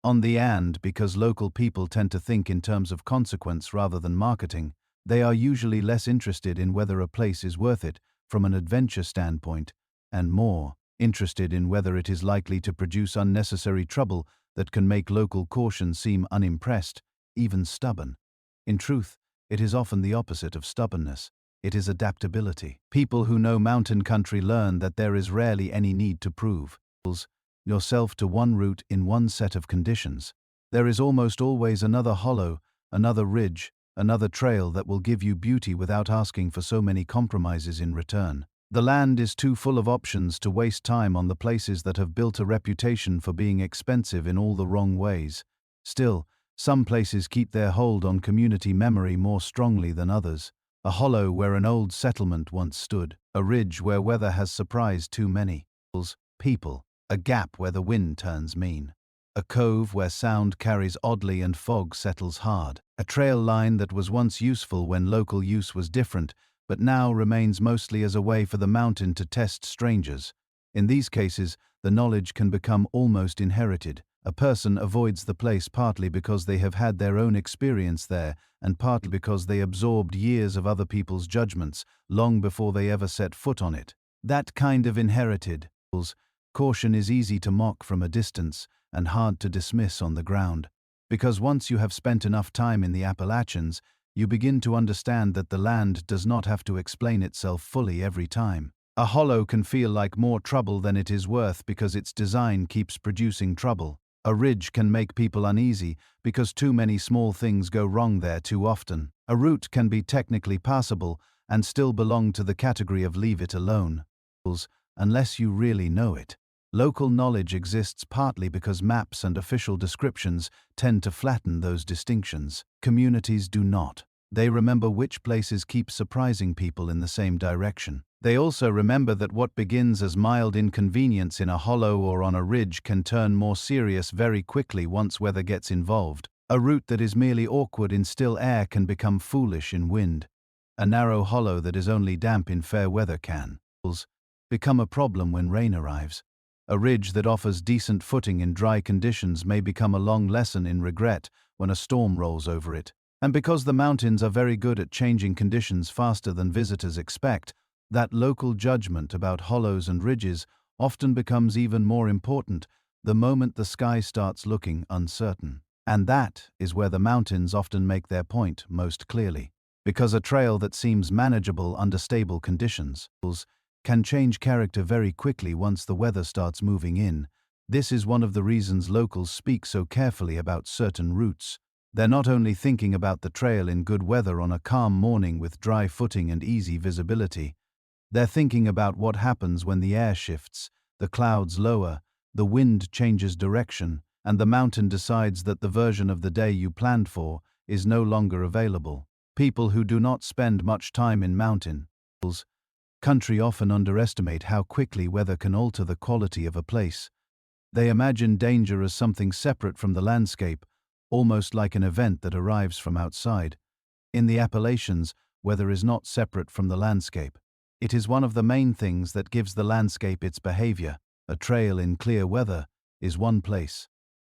On the and, because local people tend to think in terms of consequence rather than marketing, they are usually less interested in whether a place is worth it from an adventure standpoint, and more interested in whether it is likely to produce unnecessary trouble that can make local caution seem unimpressed, even stubborn. In truth, it is often the opposite of stubbornness. It is adaptability. People who know mountain country learn that there is rarely any need to prove yourself to one route in one set of conditions. There is almost always another hollow, another ridge, another trail that will give you beauty without asking for so many compromises in return. The land is too full of options to waste time on the places that have built a reputation for being expensive in all the wrong ways. Still, some places keep their hold on community memory more strongly than others. A hollow where an old settlement once stood, a ridge where weather has surprised too many people, a gap where the wind turns mean, a cove where sound carries oddly and fog settles hard, a trail line that was once useful when local use was different, but now remains mostly as a way for the mountain to test strangers. In these cases, the knowledge can become almost inherited. A person avoids the place partly because they have had their own experience there, and partly because they absorbed years of other people's judgments long before they ever set foot on it. That kind of inherited caution is easy to mock from a distance and hard to dismiss on the ground, because once you have spent enough time in the Appalachians, you begin to understand that the land does not have to explain itself fully every time. A hollow can feel like more trouble than it is worth because its design keeps producing trouble. A ridge can make people uneasy because too many small things go wrong there too often. A route can be technically passable and still belong to the category of leave it alone, unless you really know it. Local knowledge exists partly because maps and official descriptions tend to flatten those distinctions. Communities do not. They remember which places keep surprising people in the same direction. They also remember that what begins as mild inconvenience in a hollow or on a ridge can turn more serious very quickly once weather gets involved. A route that is merely awkward in still air can become foolish in wind. A narrow hollow that is only damp in fair weather can become a problem when rain arrives. A ridge that offers decent footing in dry conditions may become a long lesson in regret when a storm rolls over it. And because the mountains are very good at changing conditions faster than visitors expect, that local judgment about hollows and ridges often becomes even more important the moment the sky starts looking uncertain. And that is where the mountains often make their point most clearly. Because a trail that seems manageable under stable conditions can change character very quickly once the weather starts moving in. This is one of the reasons locals speak so carefully about certain routes. They're not only thinking about the trail in good weather on a calm morning with dry footing and easy visibility. They're thinking about what happens when the air shifts, the clouds lower, the wind changes direction, and the mountain decides that the version of the day you planned for is no longer available. People who do not spend much time in mountain country often underestimate how quickly weather can alter the quality of a place. They imagine danger as something separate from the landscape, almost like an event that arrives from outside. In the Appalachians, weather is not separate from the landscape. It is one of the main things that gives the landscape its behavior. A trail in clear weather is one place.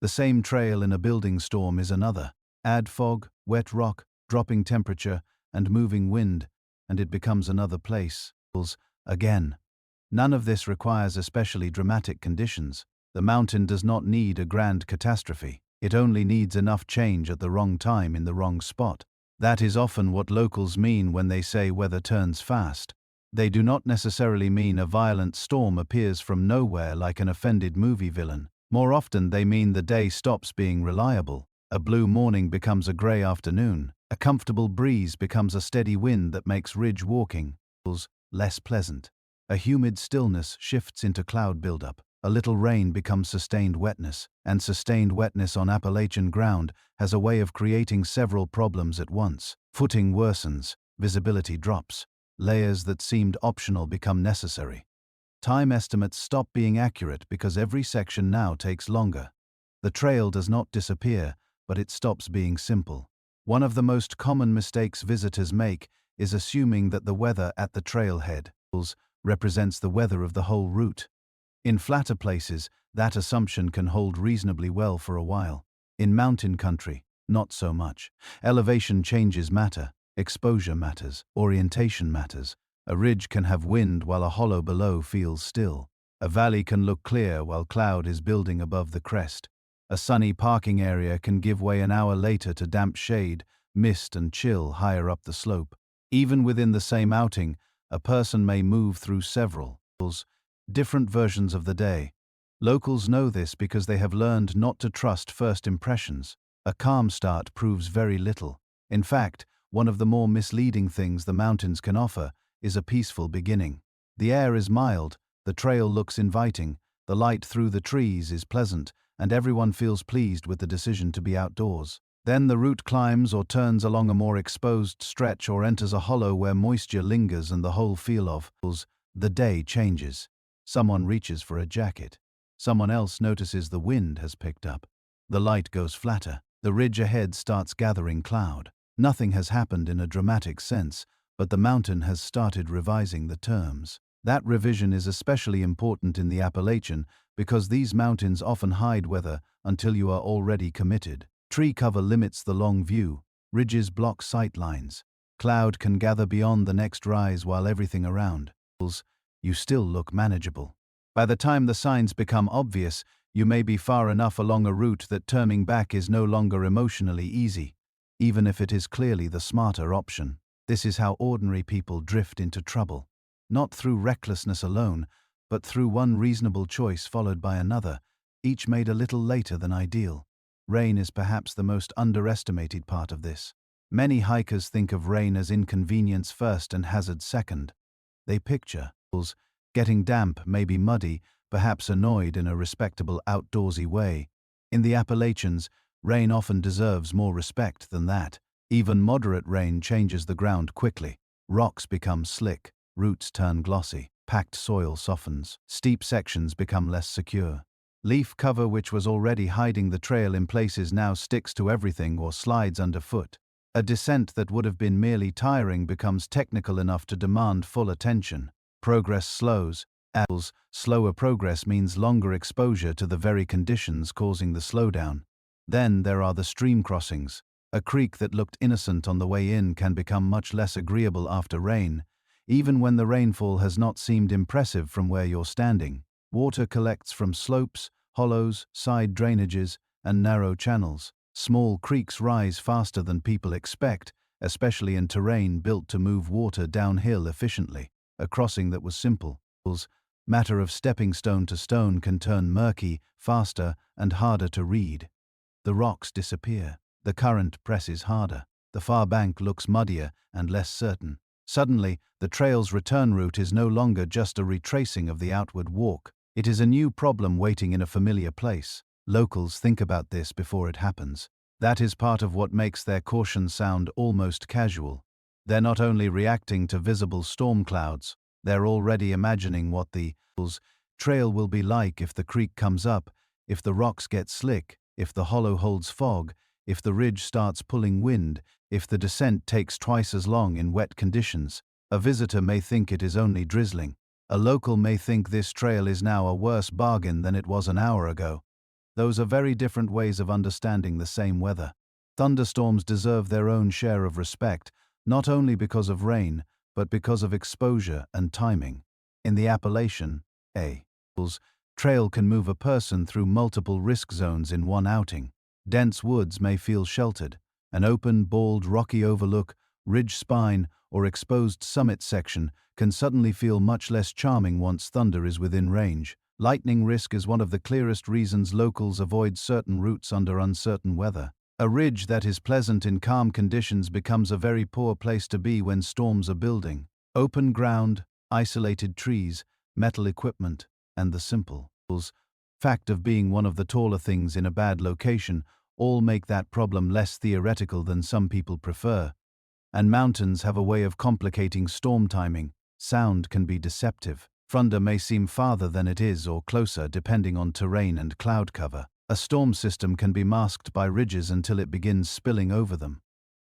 The same trail in a building storm is another. Add fog, wet rock, dropping temperature, and moving wind, and it becomes another place. Again. None of this requires especially dramatic conditions. The mountain does not need a grand catastrophe. It only needs enough change at the wrong time in the wrong spot. That is often what locals mean when they say weather turns fast. They do not necessarily mean a violent storm appears from nowhere like an offended movie villain. More often they mean the day stops being reliable. A blue morning becomes a grey afternoon. A comfortable breeze becomes a steady wind that makes ridge walking less pleasant. A humid stillness shifts into cloud buildup. A little rain becomes sustained wetness, and sustained wetness on Appalachian ground has a way of creating several problems at once. Footing worsens, visibility drops. Layers that seemed optional become necessary. Time estimates stop being accurate because every section now takes longer. The trail does not disappear, but it stops being simple. One of the most common mistakes visitors make is assuming that the weather at the trailhead represents the weather of the whole route. In flatter places, that assumption can hold reasonably well for a while. In mountain country, not so much. Elevation changes matter, exposure matters, orientation matters. A ridge can have wind while a hollow below feels still. A valley can look clear while cloud is building above the crest. A sunny parking area can give way an hour later to damp shade, mist and chill higher up the slope. Even within the same outing, a person may move through several different versions of the day. Locals know this because they have learned not to trust first impressions. A calm start proves very little. In fact, one of the more misleading things the mountains can offer is a peaceful beginning. The air is mild, the trail looks inviting, the light through the trees is pleasant, and everyone feels pleased with the decision to be outdoors. Then the route climbs or turns along a more exposed stretch or enters a hollow where moisture lingers and the whole feel of the day changes. Someone reaches for a jacket. Someone else notices the wind has picked up. The light goes flatter. The ridge ahead starts gathering cloud. Nothing has happened in a dramatic sense, but the mountain has started revising the terms. That revision is especially important in the Appalachian because these mountains often hide weather until you are already committed. Tree cover limits the long view. Ridges block sight lines. Cloud can gather beyond the next rise while everything around you still look manageable. By the time the signs become obvious, you may be far enough along a route that turning back is no longer emotionally easy, even if it is clearly the smarter option. This is how ordinary people drift into trouble. Not through recklessness alone, but through one reasonable choice followed by another, each made a little later than ideal. Rain is perhaps the most underestimated part of this. Many hikers think of rain as inconvenience first and hazard second. They picture getting damp, maybe muddy, perhaps annoyed in a respectable outdoorsy way. In the Appalachians, rain often deserves more respect than that. Even moderate rain changes the ground quickly. Rocks become slick, roots turn glossy, packed soil softens, steep sections become less secure. Leaf cover which was already hiding the trail in places now sticks to everything or slides underfoot. A descent that would have been merely tiring becomes technical enough to demand full attention. Progress slows. Slower progress means longer exposure to the very conditions causing the slowdown. Then there are the stream crossings. A creek that looked innocent on the way in can become much less agreeable after rain, even when the rainfall has not seemed impressive from where you're standing. Water collects from slopes, hollows, side drainages, and narrow channels. Small creeks rise faster than people expect, especially in terrain built to move water downhill efficiently. A crossing that was simple, matter of stepping stone to stone, can turn murky, faster, and harder to read. The rocks disappear. The current presses harder. The far bank looks muddier and less certain. Suddenly, the trail's return route is no longer just a retracing of the outward walk. It is a new problem waiting in a familiar place. Locals think about this before it happens. That is part of what makes their caution sound almost casual. They're not only reacting to visible storm clouds, they're already imagining what the trail will be like if the creek comes up, if the rocks get slick, if the hollow holds fog, if the ridge starts pulling wind, if the descent takes twice as long in wet conditions. A visitor may think it is only drizzling. A local may think this trail is now a worse bargain than it was an hour ago. Those are very different ways of understanding the same weather. Thunderstorms deserve their own share of respect, not only because of rain, but because of exposure and timing. In the Appalachian trail can move a person through multiple risk zones in one outing. Dense woods may feel sheltered. An open, bald, rocky overlook, ridge spine, or exposed summit section can suddenly feel much less charming once thunder is within range. Lightning risk is one of the clearest reasons locals avoid certain routes under uncertain weather. A ridge that is pleasant in calm conditions becomes a very poor place to be when storms are building. Open ground, isolated trees, metal equipment, and the simple fact of being one of the taller things in a bad location all make that problem less theoretical than some people prefer. And mountains have a way of complicating storm timing. Sound can be deceptive. Thunder may seem farther than it is or closer depending on terrain and cloud cover. A storm system can be masked by ridges until it begins spilling over them.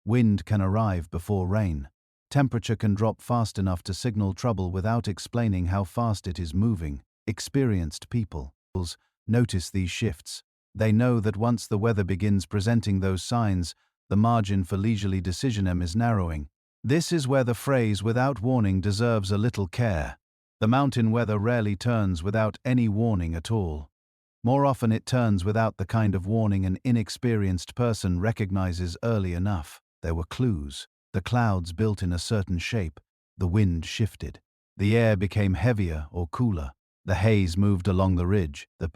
Wind can arrive before rain. Temperature can drop fast enough to signal trouble without explaining how fast it is moving. Experienced people notice these shifts. They know that once the weather begins presenting those signs, the margin for leisurely decision is narrowing. This is where the phrase "without warning" deserves a little care. The mountain weather rarely turns without any warning at all. More often it turns without the kind of warning an inexperienced person recognizes early enough. There were clues. The clouds built in a certain shape. The wind shifted. The air became heavier or cooler. The haze moved along the ridge. The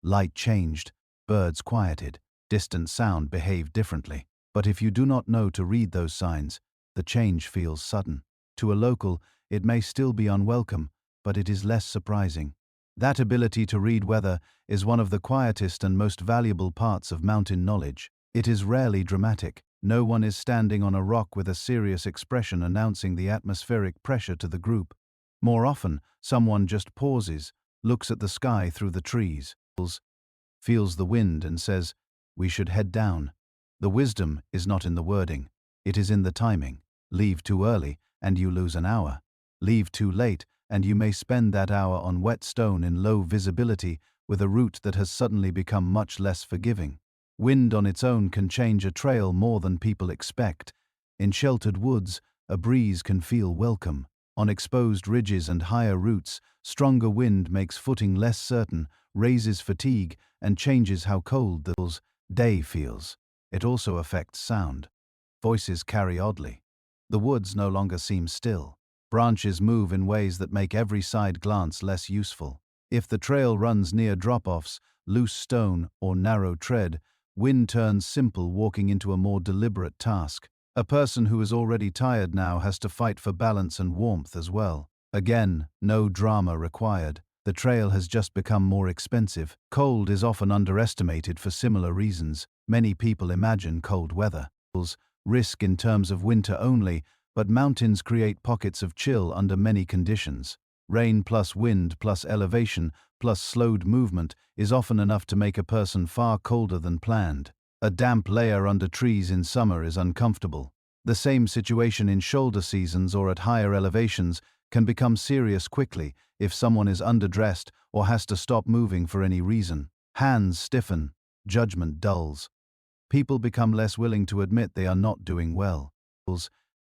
light changed. Birds quieted. Distant sound behaved differently. But if you do not know to read those signs, the change feels sudden. To a local, it may still be unwelcome, but it is less surprising. That ability to read weather is one of the quietest and most valuable parts of mountain knowledge. It is rarely dramatic. No one is standing on a rock with a serious expression announcing the atmospheric pressure to the group. More often, someone just pauses, looks at the sky through the trees, feels the wind and says, "We should head down." The wisdom is not in the wording. It is in the timing. Leave too early, and you lose an hour. Leave too late, and you may spend that hour on wet stone in low visibility with a route that has suddenly become much less forgiving. Wind on its own can change a trail more than people expect. In sheltered woods, a breeze can feel welcome. On exposed ridges and higher routes, stronger wind makes footing less certain, raises fatigue, and changes how cold the day feels. It also affects sound. Voices carry oddly. The woods no longer seem still. Branches move in ways that make every side glance less useful. If the trail runs near drop-offs, loose stone, or narrow tread, wind turns simple, walking into a more deliberate task. A person who is already tired now has to fight for balance and warmth as well. Again, no drama required. The trail has just become more expensive. Cold is often underestimated for similar reasons. Many people imagine cold weather risk in terms of winter only, but mountains create pockets of chill under many conditions. Rain plus wind plus elevation plus slowed movement is often enough to make a person far colder than planned. A damp layer under trees in summer is uncomfortable. The same situation in shoulder seasons or at higher elevations can become serious quickly if someone is underdressed or has to stop moving for any reason. Hands stiffen, judgment dulls. People become less willing to admit they are not doing well,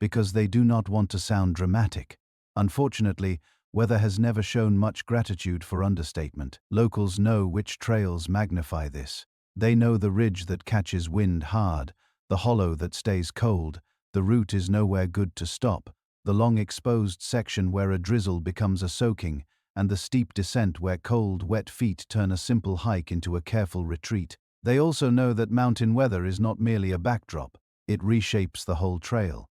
because they do not want to sound dramatic. Unfortunately, weather has never shown much gratitude for understatement. Locals know which trails magnify this. They know the ridge that catches wind hard, the hollow that stays cold, the route is nowhere good to stop, the long exposed section where a drizzle becomes a soaking, and the steep descent where cold, wet feet turn a simple hike into a careful retreat. They also know that mountain weather is not merely a backdrop, it reshapes the whole trail.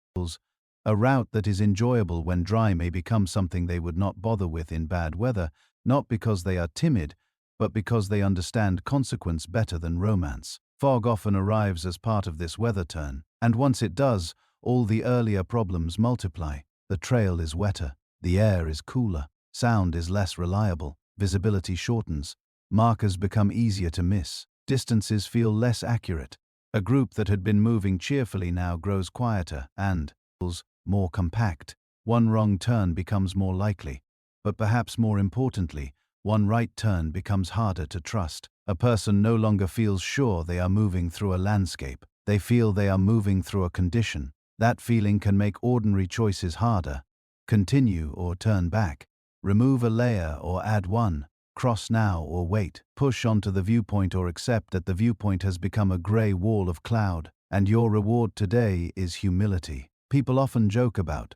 A route that is enjoyable when dry may become something they would not bother with in bad weather, not because they are timid, but because they understand consequence better than romance. Fog often arrives as part of this weather turn, and once it does, all the earlier problems multiply. The trail is wetter, the air is cooler, sound is less reliable, visibility shortens, markers become easier to miss, distances feel less accurate. A group that had been moving cheerfully now grows quieter and feels more compact. One wrong turn becomes more likely. But perhaps more importantly, one right turn becomes harder to trust. A person no longer feels sure they are moving through a landscape. They feel they are moving through a condition. That feeling can make ordinary choices harder. Continue or turn back. Remove a layer or add one. Cross now or wait. Push onto the viewpoint or accept that the viewpoint has become a grey wall of cloud. And your reward today is humility. People often joke about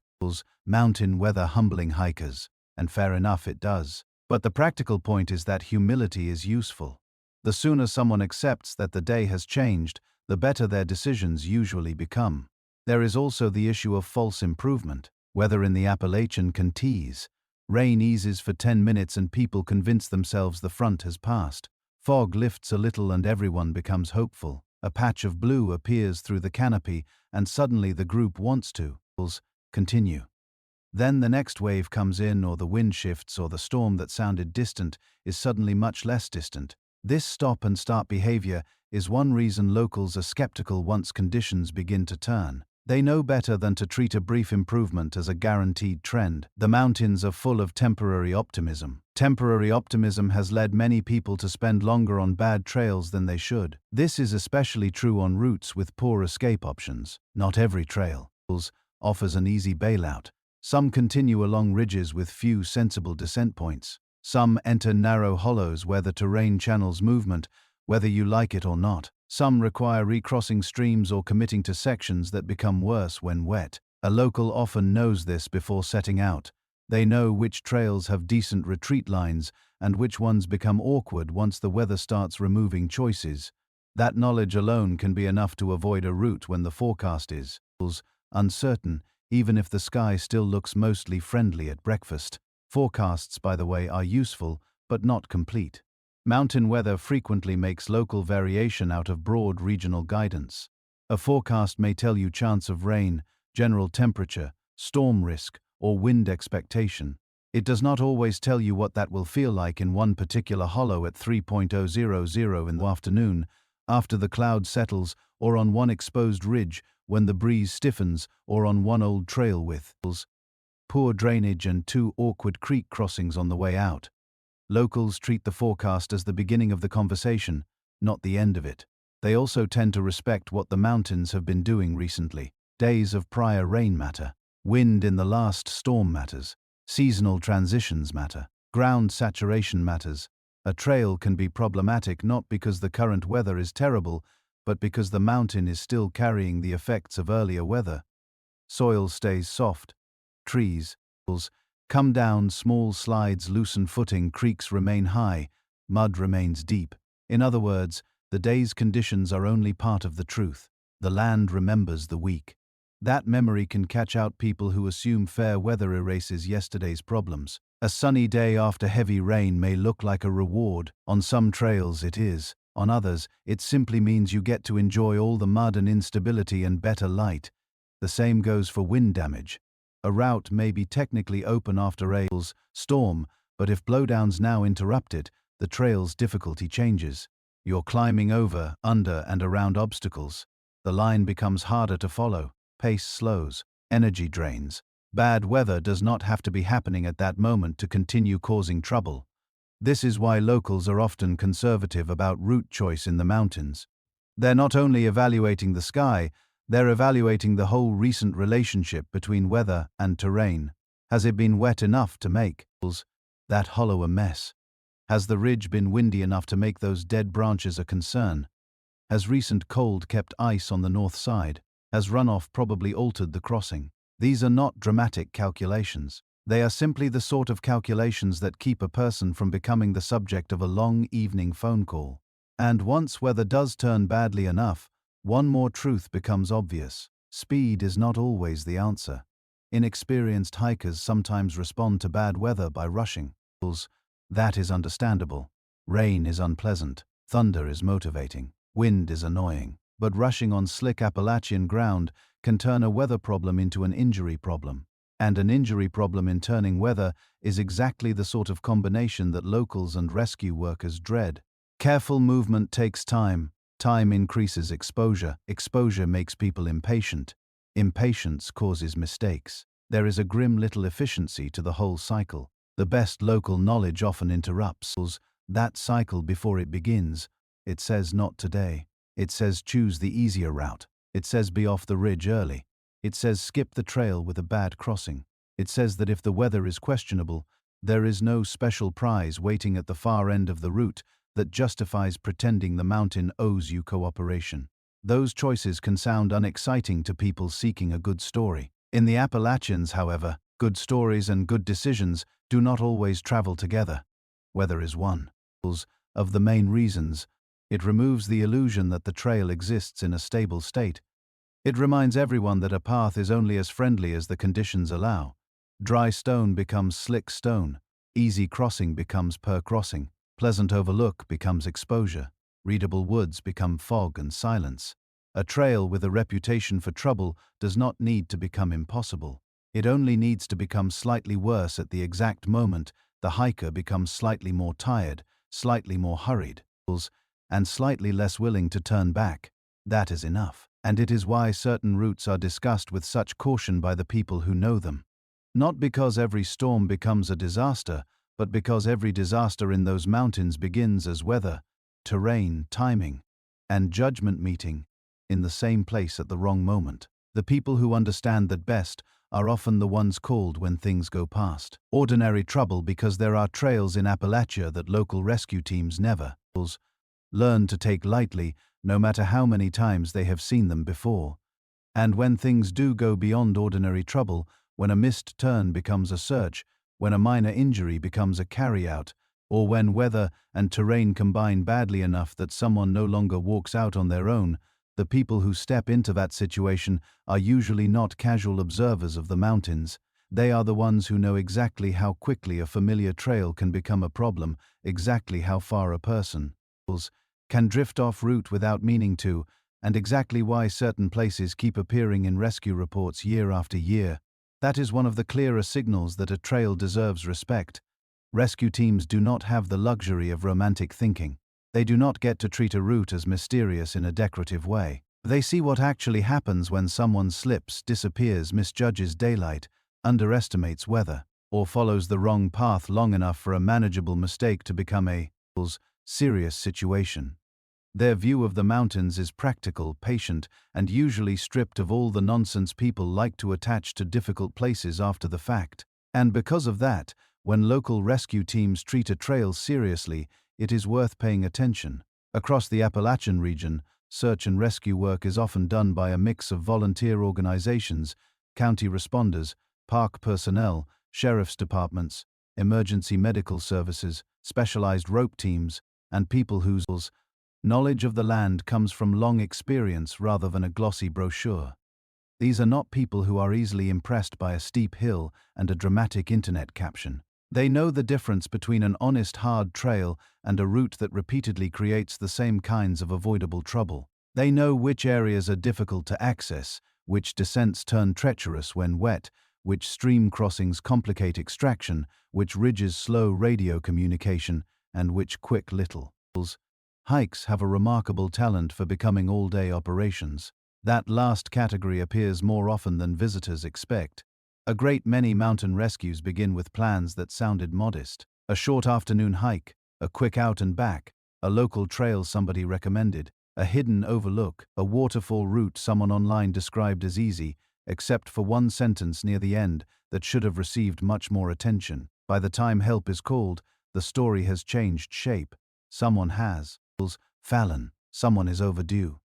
mountain weather humbling hikers, and fair enough it does. But the practical point is that humility is useful. The sooner someone accepts that the day has changed, the better their decisions usually become. There is also the issue of false improvement. Weather in the Appalachian can tease. Rain eases for 10 minutes and people convince themselves the front has passed. Fog lifts a little and everyone becomes hopeful. A patch of blue appears through the canopy and suddenly the group wants to continue. Then the next wave comes in, or the wind shifts, or the storm that sounded distant is suddenly much less distant. This stop-and-start behavior is one reason locals are skeptical once conditions begin to turn. They know better than to treat a brief improvement as a guaranteed trend. The mountains are full of temporary optimism. Temporary optimism has led many people to spend longer on bad trails than they should. This is especially true on routes with poor escape options. Not every trail offers an easy bailout. Some continue along ridges with few sensible descent points. Some enter narrow hollows where the terrain channels movement, whether you like it or not. Some require recrossing streams or committing to sections that become worse when wet. A local often knows this before setting out. They know which trails have decent retreat lines and which ones become awkward once the weather starts removing choices. That knowledge alone can be enough to avoid a route when the forecast is uncertain, even if the sky still looks mostly friendly at breakfast. Forecasts, by the way, are useful, but not complete. Mountain weather frequently makes local variation out of broad regional guidance. A forecast may tell you chance of rain, general temperature, storm risk, or wind expectation. It does not always tell you what that will feel like in one particular hollow at 3:00 in the afternoon, after the cloud settles, or on one exposed ridge when the breeze stiffens, or on one old trail with poor drainage and 2 awkward creek crossings on the way out. Locals treat the forecast as the beginning of the conversation, not the end of it. They also tend to respect what the mountains have been doing recently. Days of prior rain matter. Wind in the last storm matters. Seasonal transitions matter. Ground saturation matters. A trail can be problematic not because the current weather is terrible, but because the mountain is still carrying the effects of earlier weather. Soil stays soft. Trees come down, small slides loosen footing, creeks remain high, mud remains deep. In other words, the day's conditions are only part of the truth. The land remembers the weak. That memory can catch out people who assume fair weather erases yesterday's problems. A sunny day after heavy rain may look like a reward. On some trails it is. On others, it simply means you get to enjoy all the mud and instability and better light. The same goes for wind damage. A route may be technically open after a storm, but if blowdowns now interrupt it, the trail's difficulty changes. You're climbing over, under, and around obstacles. The line becomes harder to follow. Pace slows. Energy drains. Bad weather does not have to be happening at that moment to continue causing trouble. This is why locals are often conservative about route choice in the mountains. They're not only evaluating the sky, they're evaluating the whole recent relationship between weather and terrain. Has it been wet enough to make that hollow a mess? Has the ridge been windy enough to make those dead branches a concern? Has recent cold kept ice on the north side? Has runoff probably altered the crossing? These are not dramatic calculations. They are simply the sort of calculations that keep a person from becoming the subject of a long evening phone call. And once weather does turn badly enough, one more truth becomes obvious. Speed is not always the answer. Inexperienced hikers sometimes respond to bad weather by rushing. That is understandable. Rain is unpleasant. Thunder is motivating. Wind is annoying, but rushing on slick Appalachian ground can turn a weather problem into an injury problem. And an injury problem in turning weather is exactly the sort of combination that locals and rescue workers dread. Careful movement takes time. Time increases exposure. Exposure makes people impatient. Impatience causes mistakes. There is a grim little efficiency to the whole cycle. The best local knowledge often interrupts that cycle before it begins. It says not today. It says choose the easier route. It says be off the ridge early. It says skip the trail with a bad crossing. It says that if the weather is questionable, there is no special prize waiting at the far end of the route that justifies pretending the mountain owes you cooperation. Those choices can sound unexciting to people seeking a good story. In the Appalachians, however, good stories and good decisions do not always travel together. Weather is one of the main reasons. It removes the illusion that the trail exists in a stable state. It reminds everyone that a path is only as friendly as the conditions allow. Dry stone becomes slick stone. Easy crossing becomes per crossing. Pleasant overlook becomes exposure. Readable woods become fog and silence. A trail with a reputation for trouble does not need to become impossible. It only needs to become slightly worse at the exact moment the hiker becomes slightly more tired, slightly more hurried, and slightly less willing to turn back. That is enough. And it is why certain routes are discussed with such caution by the people who know them. Not because every storm becomes a disaster, but because every disaster in those mountains begins as weather, terrain, timing, and judgment meeting in the same place at the wrong moment. The people who understand that best are often the ones called when things go past ordinary trouble, because there are trails in Appalachia that local rescue teams never learn to take lightly, no matter how many times they have seen them before. And when things do go beyond ordinary trouble, when a missed turn becomes a search, when a minor injury becomes a carry-out, or when weather and terrain combine badly enough that someone no longer walks out on their own, the people who step into that situation are usually not casual observers of the mountains. They are the ones who know exactly how quickly a familiar trail can become a problem, exactly how far a person can drift off route without meaning to, and exactly why certain places keep appearing in rescue reports year after year. That is one of the clearer signals that a trail deserves respect. Rescue teams do not have the luxury of romantic thinking. They do not get to treat a route as mysterious in a decorative way. They see what actually happens when someone slips, disappears, misjudges daylight, underestimates weather, or follows the wrong path long enough for a manageable mistake to become a serious situation. Their view of the mountains is practical, patient, and usually stripped of all the nonsense people like to attach to difficult places after the fact. And because of that, when local rescue teams treat a trail seriously, it is worth paying attention. Across the Appalachian region, search and rescue work is often done by a mix of volunteer organizations, county responders, park personnel, sheriff's departments, emergency medical services, specialized rope teams, and people whose knowledge of the land comes from long experience rather than a glossy brochure. These are not people who are easily impressed by a steep hill and a dramatic internet caption. They know the difference between an honest, hard trail and a route that repeatedly creates the same kinds of avoidable trouble. They know which areas are difficult to access, which descents turn treacherous when wet, which stream crossings complicate extraction, which ridges slow radio communication, and which quick little hikes have a remarkable talent for becoming all-day operations. That last category appears more often than visitors expect. A great many mountain rescues begin with plans that sounded modest. A short afternoon hike, a quick out and back, a local trail somebody recommended, a hidden overlook, a waterfall route someone online described as easy, except for one sentence near the end that should have received much more attention. By the time help is called, the story has changed shape. Someone has fallen. Someone is overdue.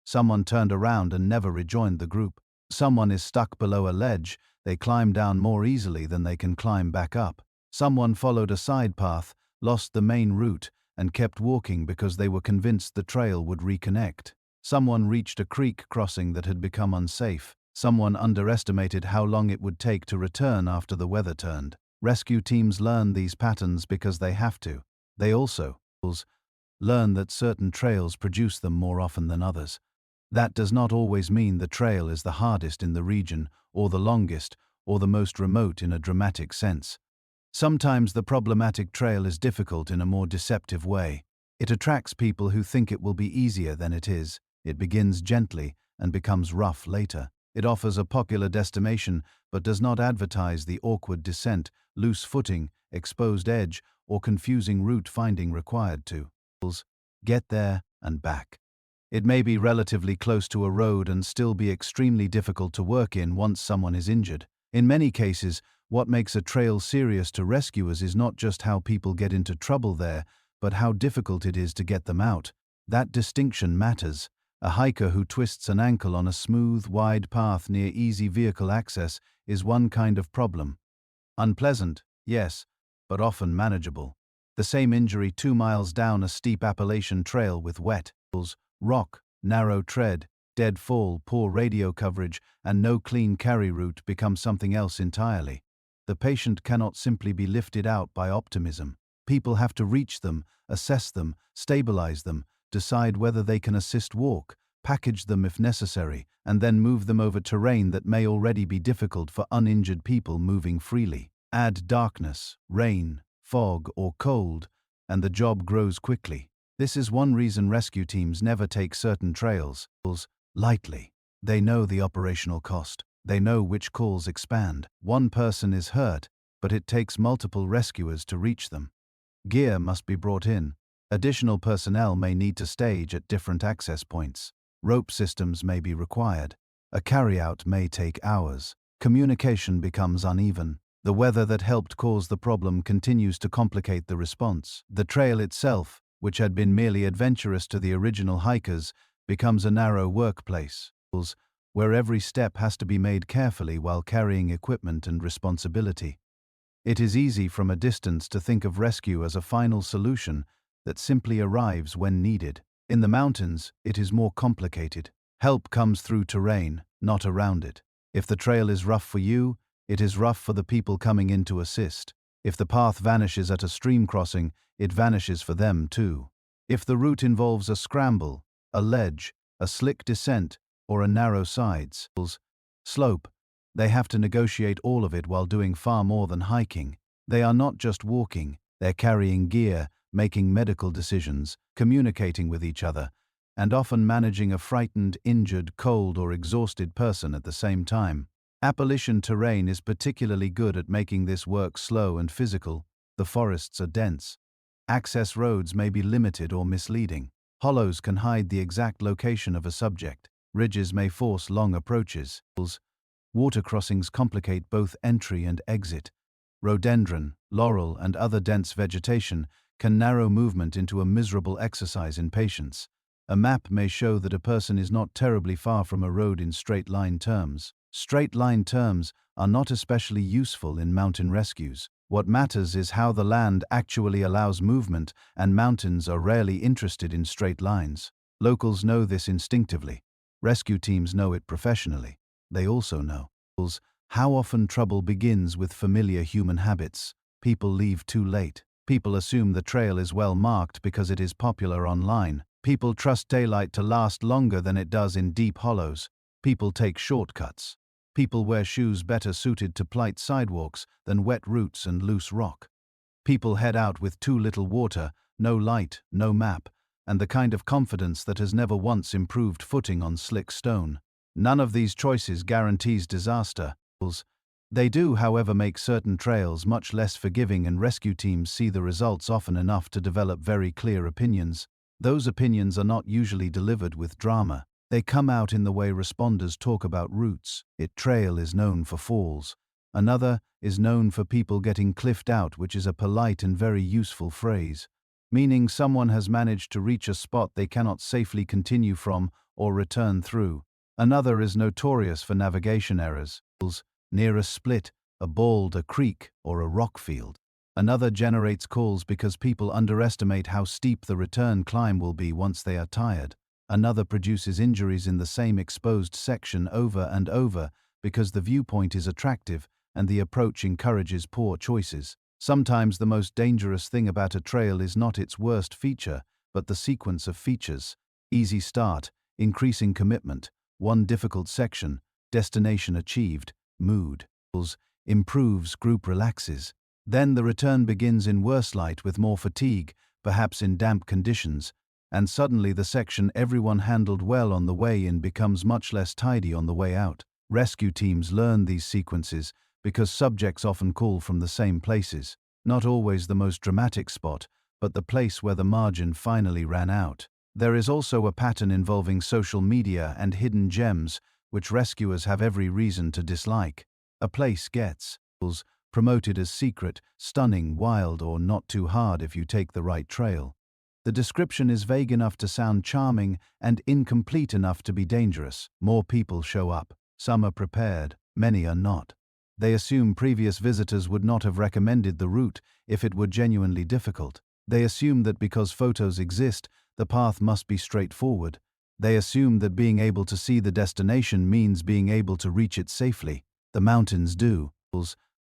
Someone turned around and never rejoined the group. Someone is stuck below a ledge. They climb down more easily than they can climb back up. Someone followed a side path, lost the main route, and kept walking because they were convinced the trail would reconnect. Someone reached a creek crossing that had become unsafe. Someone underestimated how long it would take to return after the weather turned. Rescue teams learn these patterns because they have to. They also learn that certain trails produce them more often than others. That does not always mean the trail is the hardest in the region, or the longest, or the most remote in a dramatic sense. Sometimes the problematic trail is difficult in a more deceptive way. It attracts people who think it will be easier than it is. It begins gently and becomes rough later. It offers a popular destination but does not advertise the awkward descent, loose footing, exposed edge, or confusing route finding required to get there and back. It may be relatively close to a road and still be extremely difficult to work in once someone is injured. In many cases, what makes a trail serious to rescuers is not just how people get into trouble there, but how difficult it is to get them out. That distinction matters. A hiker who twists an ankle on a smooth, wide path near easy vehicle access is one kind of problem. Unpleasant, yes, but often manageable. The same injury 2 miles down a steep Appalachian trail with wet rock, narrow tread, dead fall, poor radio coverage, and no clean carry route becomes something else entirely. The patient cannot simply be lifted out by optimism. People have to reach them, assess them, stabilize them, decide whether they can assist walk, package them if necessary, and then move them over terrain that may already be difficult for uninjured people moving freely. Add darkness, rain, fog, or cold, and the job grows quickly. This is one reason rescue teams never take certain trails lightly. They know the operational cost. They know which calls expand. One person is hurt, but it takes multiple rescuers to reach them. Gear must be brought in. Additional personnel may need to stage at different access points. Rope systems may be required. A carryout may take hours. Communication becomes uneven. The weather that helped cause the problem continues to complicate the response. The trail itself, which had been merely adventurous to the original hikers, becomes a narrow workplace, where every step has to be made carefully while carrying equipment and responsibility. It is easy from a distance to think of rescue as a final solution that simply arrives when needed. In the mountains, it is more complicated. Help comes through terrain, not around it. If the trail is rough for you, it is rough for the people coming in to assist. If the path vanishes at a stream crossing, it vanishes for them too. If the route involves a scramble, a ledge, a slick descent, or a narrow sides slope, they have to negotiate all of it while doing far more than hiking. They are not just walking, they're carrying gear, making medical decisions, communicating with each other, and often managing a frightened, injured, cold, or exhausted person at the same time. Appalachian terrain is particularly good at making this work slow and physical. The forests are dense. Access roads may be limited or misleading. Hollows can hide the exact location of a subject. Ridges may force long approaches. Water crossings complicate both entry and exit. Rhododendron, laurel, and other dense vegetation can narrow movement into a miserable exercise in patience. A map may show that a person is not terribly far from a road in straight-line terms. Straight-line terms are not especially useful in mountain rescues. What matters is how the land actually allows movement, and mountains are rarely interested in straight lines. Locals know this instinctively. Rescue teams know it professionally. They also know how often trouble begins with familiar human habits. People leave too late. People assume the trail is well marked because it is popular online. People trust daylight to last longer than it does in deep hollows. People take shortcuts. People wear shoes better suited to plight sidewalks than wet roots and loose rock. People head out with too little water, no light, no map, and the kind of confidence that has never once improved footing on slick stone. None of these choices guarantees disaster. They do, however, make certain trails much less forgiving, and rescue teams see the results often enough to develop very clear opinions. Those opinions are not usually delivered with drama. They come out in the way responders talk about routes. It trail is known for falls. Another is known for people getting cliffed out, which is a polite and very useful phrase, meaning someone has managed to reach a spot they cannot safely continue from or return through. Another is notorious for navigation errors, near a split, a bald, a creek, or a rock field. Another generates calls because people underestimate how steep the return climb will be once they are tired. Another produces injuries in the same exposed section over and over because the viewpoint is attractive and the approach encourages poor choices. Sometimes the most dangerous thing about a trail is not its worst feature, but the sequence of features: easy start, increasing commitment, one difficult section, destination achieved, mood improves, group relaxes. Then the return begins in worse light with more fatigue, perhaps in damp conditions, and suddenly the section everyone handled well on the way in becomes much less tidy on the way out. Rescue teams learn these sequences because subjects often call from the same places, not always the most dramatic spot, but the place where the margin finally ran out. There is also a pattern involving social media and hidden gems, which rescuers have every reason to dislike. A place gets promoted as secret, stunning, wild, or not too hard if you take the right trail. The description is vague enough to sound charming and incomplete enough to be dangerous. More people show up. Some are prepared, many are not. They assume previous visitors would not have recommended the route if it were genuinely difficult. They assume that because photos exist, the path must be straightforward. They assume that being able to see the destination means being able to reach it safely. The mountains do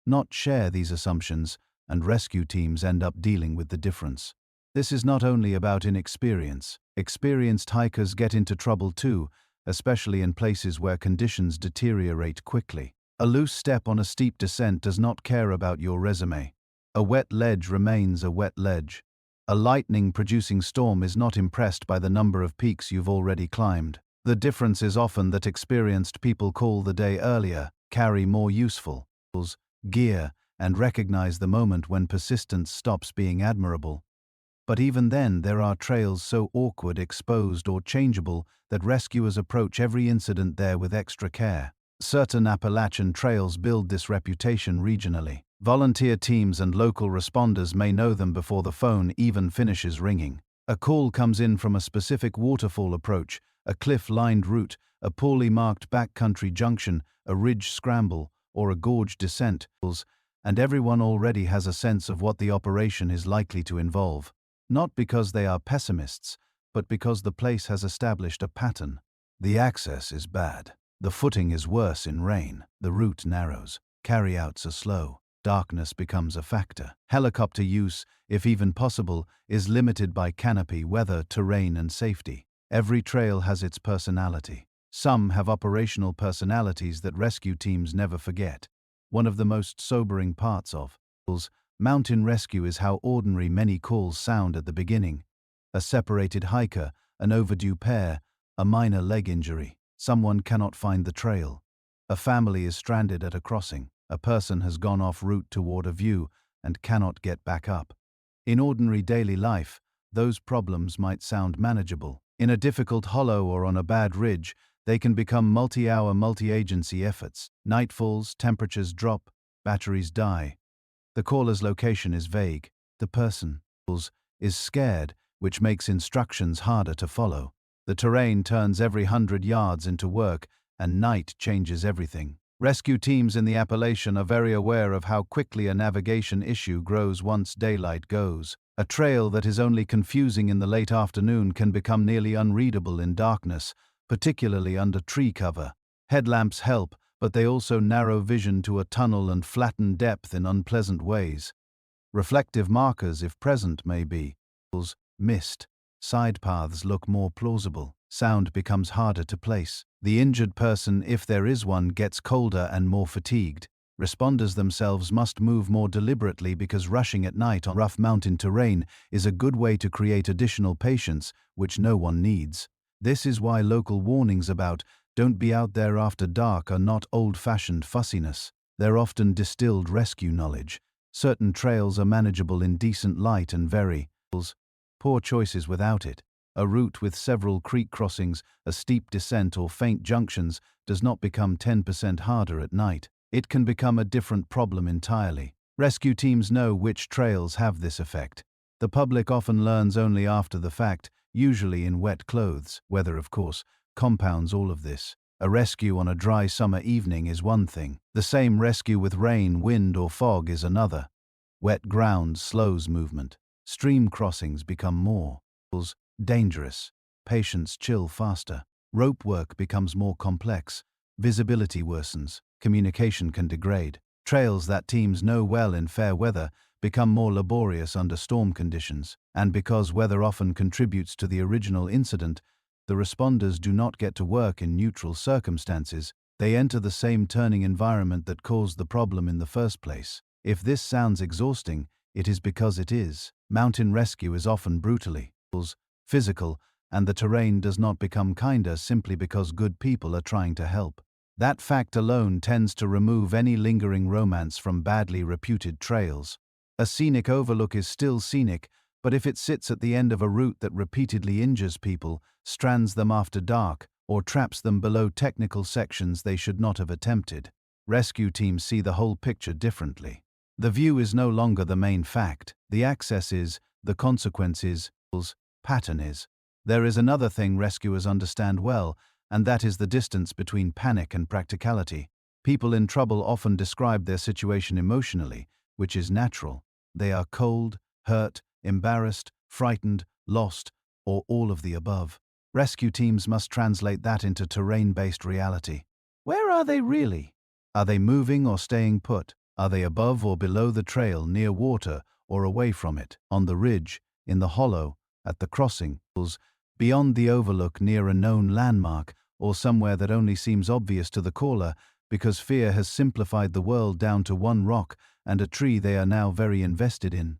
not share these assumptions, and rescue teams end up dealing with the difference. This is not only about inexperience. Experienced hikers get into trouble too, especially in places where conditions deteriorate quickly. A loose step on a steep descent does not care about your resume. A wet ledge remains a wet ledge. A lightning-producing storm is not impressed by the number of peaks you've already climbed. The difference is often that experienced people call the day earlier, carry more useful gear, and recognize the moment when persistence stops being admirable. But even then, there are trails so awkward, exposed, or changeable that rescuers approach every incident there with extra care. Certain Appalachian trails build this reputation regionally. Volunteer teams and local responders may know them before the phone even finishes ringing. A call comes in from a specific waterfall approach, a cliff-lined route, a poorly marked backcountry junction, a ridge scramble, or a gorge descent, and everyone already has a sense of what the operation is likely to involve. Not because they are pessimists, but because the place has established a pattern. The access is bad. The footing is worse in rain. The route narrows. Carryouts are slow. Darkness becomes a factor. Helicopter use, if even possible, is limited by canopy, weather, terrain, and safety. Every trail has its personality. Some have operational personalities that rescue teams never forget. One of the most sobering parts of mountain rescue is how ordinary many calls sound at the beginning. A separated hiker, an overdue pair, a minor leg injury. Someone cannot find the trail. A family is stranded at a crossing. A person has gone off route toward a view and cannot get back up. In ordinary daily life, those problems might sound manageable. In a difficult hollow or on a bad ridge, they can become multi-hour, multi-agency efforts. Night falls, temperatures drop, batteries die. The caller's location is vague. The person is scared, which makes instructions harder to follow. The terrain turns every 100 yards into work, and night changes everything. Rescue teams in the Appalachian are very aware of how quickly a navigation issue grows once daylight goes. A trail that is only confusing in the late afternoon can become nearly unreadable in darkness, particularly under tree cover. Headlamps help, but they also narrow vision to a tunnel and flatten depth in unpleasant ways. Reflective markers, if present, may be missed. Side paths look more plausible. Sound becomes harder to place. The injured person, if there is one, gets colder and more fatigued. Responders themselves must move more deliberately because rushing at night on rough mountain terrain is a good way to create additional patience, which no one needs. This is why local warnings about "don't be out there after dark" are not old-fashioned fussiness. They're often distilled rescue knowledge. Certain trails are manageable in decent light and very poor choices without it. A route with several creek crossings, a steep descent, or faint junctions does not become 10% harder at night. It can become a different problem entirely. Rescue teams know which trails have this effect. The public often learns only after the fact, usually in wet clothes. Weather, of course, compounds all of this. A rescue on a dry summer evening is one thing. The same rescue with rain, wind, or fog is another. Wet ground slows movement. Stream crossings become more dangerous. Patients chill faster. Rope work becomes more complex. Visibility worsens. Communication can degrade. Trails that teams know well in fair weather become more laborious under storm conditions, and because weather often contributes to the original incident, the responders do not get to work in neutral circumstances. They enter the same turning environment that caused the problem in the first place. If this sounds exhausting, it is because it is. Mountain rescue is often brutally physical, and the terrain does not become kinder simply because good people are trying to help. That fact alone tends to remove any lingering romance from badly reputed trails. A scenic overlook is still scenic, but if it sits at the end of a route that repeatedly injures people, strands them after dark, or traps them below technical sections they should not have attempted, rescue teams see the whole picture differently. The view is no longer the main fact. The access is, the consequence is, pattern is. There is another thing rescuers understand well, and that is the distance between panic and practicality. People in trouble often describe their situation emotionally, which is natural. They are cold, hurt, embarrassed, frightened, lost, or all of the above. Rescue teams must translate that into terrain-based reality. Where are they really? Are they moving or staying put? Are they above or below the trail, near water, or away from it? On the ridge, in the hollow, at the crossing, beyond the overlook near a known landmark, or somewhere that only seems obvious to the caller because fear has simplified the world down to one rock and a tree they are now very invested in.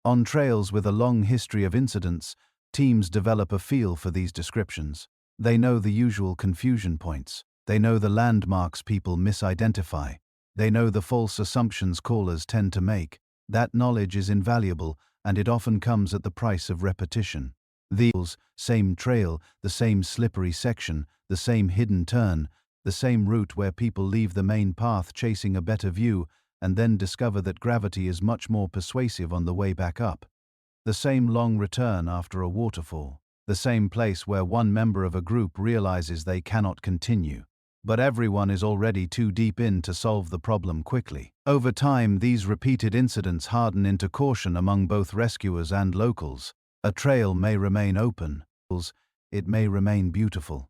On trails with a long history of incidents, teams develop a feel for these descriptions. They know the usual confusion points. They know the landmarks people misidentify. They know the false assumptions callers tend to make. That knowledge is invaluable, and it often comes at the price of repetition. The same trail, the same slippery section, the same hidden turn, the same route where people leave the main path chasing a better view and then discover that gravity is much more persuasive on the way back up. The same long return after a waterfall. The same place where one member of a group realizes they cannot continue. But everyone is already too deep in to solve the problem quickly. Over time, these repeated incidents harden into caution among both rescuers and locals. A trail may remain open. It may remain beautiful.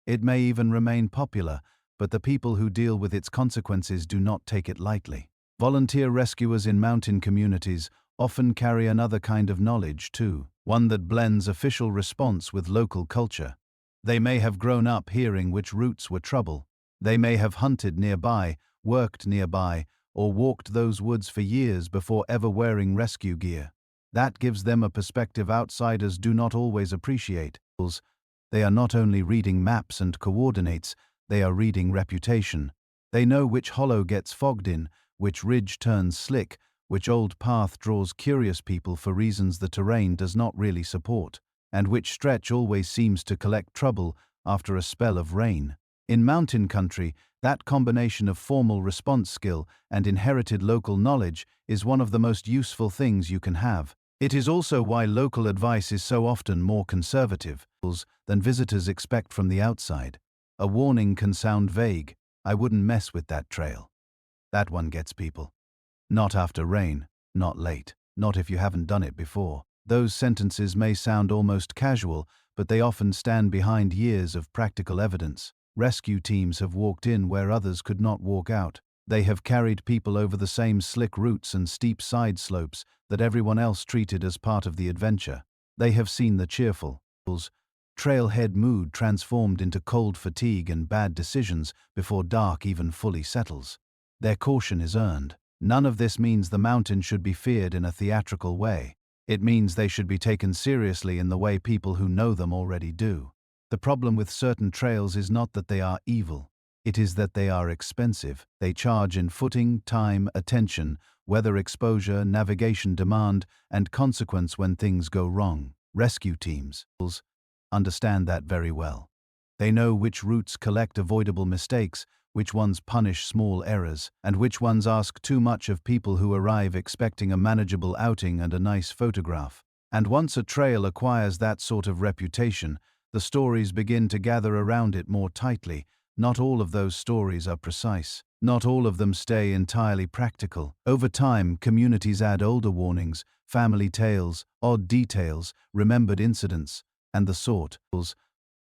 It may even remain popular, but the people who deal with its consequences do not take it lightly. Volunteer rescuers in mountain communities often carry another kind of knowledge too, one that blends official response with local culture. They may have grown up hearing which routes were trouble. They may have hunted nearby, worked nearby, or walked those woods for years before ever wearing rescue gear. That gives them a perspective outsiders do not always appreciate. They are not only reading maps and coordinates, they are reading reputation. They know which hollow gets fogged in, which ridge turns slick, which old path draws curious people for reasons the terrain does not really support, and which stretch always seems to collect trouble after a spell of rain. In mountain country, that combination of formal response skill and inherited local knowledge is one of the most useful things you can have. It is also why local advice is so often more conservative than visitors expect from the outside. A warning can sound vague. I wouldn't mess with that trail. That one gets people. Not after rain, not late, not if you haven't done it before. Those sentences may sound almost casual, but they often stand behind years of practical evidence. Rescue teams have walked in where others could not walk out. They have carried people over the same slick routes and steep side slopes that everyone else treated as part of the adventure. They have seen the cheerful, trailhead mood transformed into cold fatigue and bad decisions before dark even fully settles. Their caution is earned. None of this means the mountain should be feared in a theatrical way. It means they should be taken seriously in the way people who know them already do. The problem with certain trails is not that they are evil. It is that they are expensive. They charge in footing, time, attention, weather exposure, navigation demand, and consequence when things go wrong. Rescue teams understand that very well. They know which routes collect avoidable mistakes, which ones punish small errors, and which ones ask too much of people who arrive expecting a manageable outing and a nice photograph. And once a trail acquires that sort of reputation, the stories begin to gather around it more tightly. Not all of those stories are precise. Not all of them stay entirely practical. Over time, communities add older warnings, family tales, odd details, remembered incidents, and the sort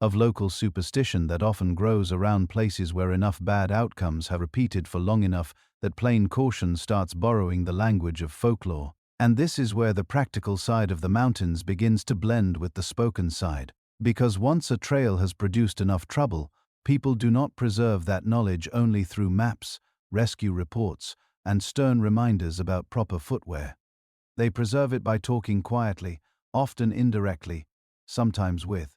of local superstition that often grows around places where enough bad outcomes have repeated for long enough that plain caution starts borrowing the language of folklore. And this is where the practical side of the mountains begins to blend with the spoken side. Because once a trail has produced enough trouble, people do not preserve that knowledge only through maps, rescue reports, and stern reminders about proper footwear. They preserve it by talking quietly, often indirectly, sometimes with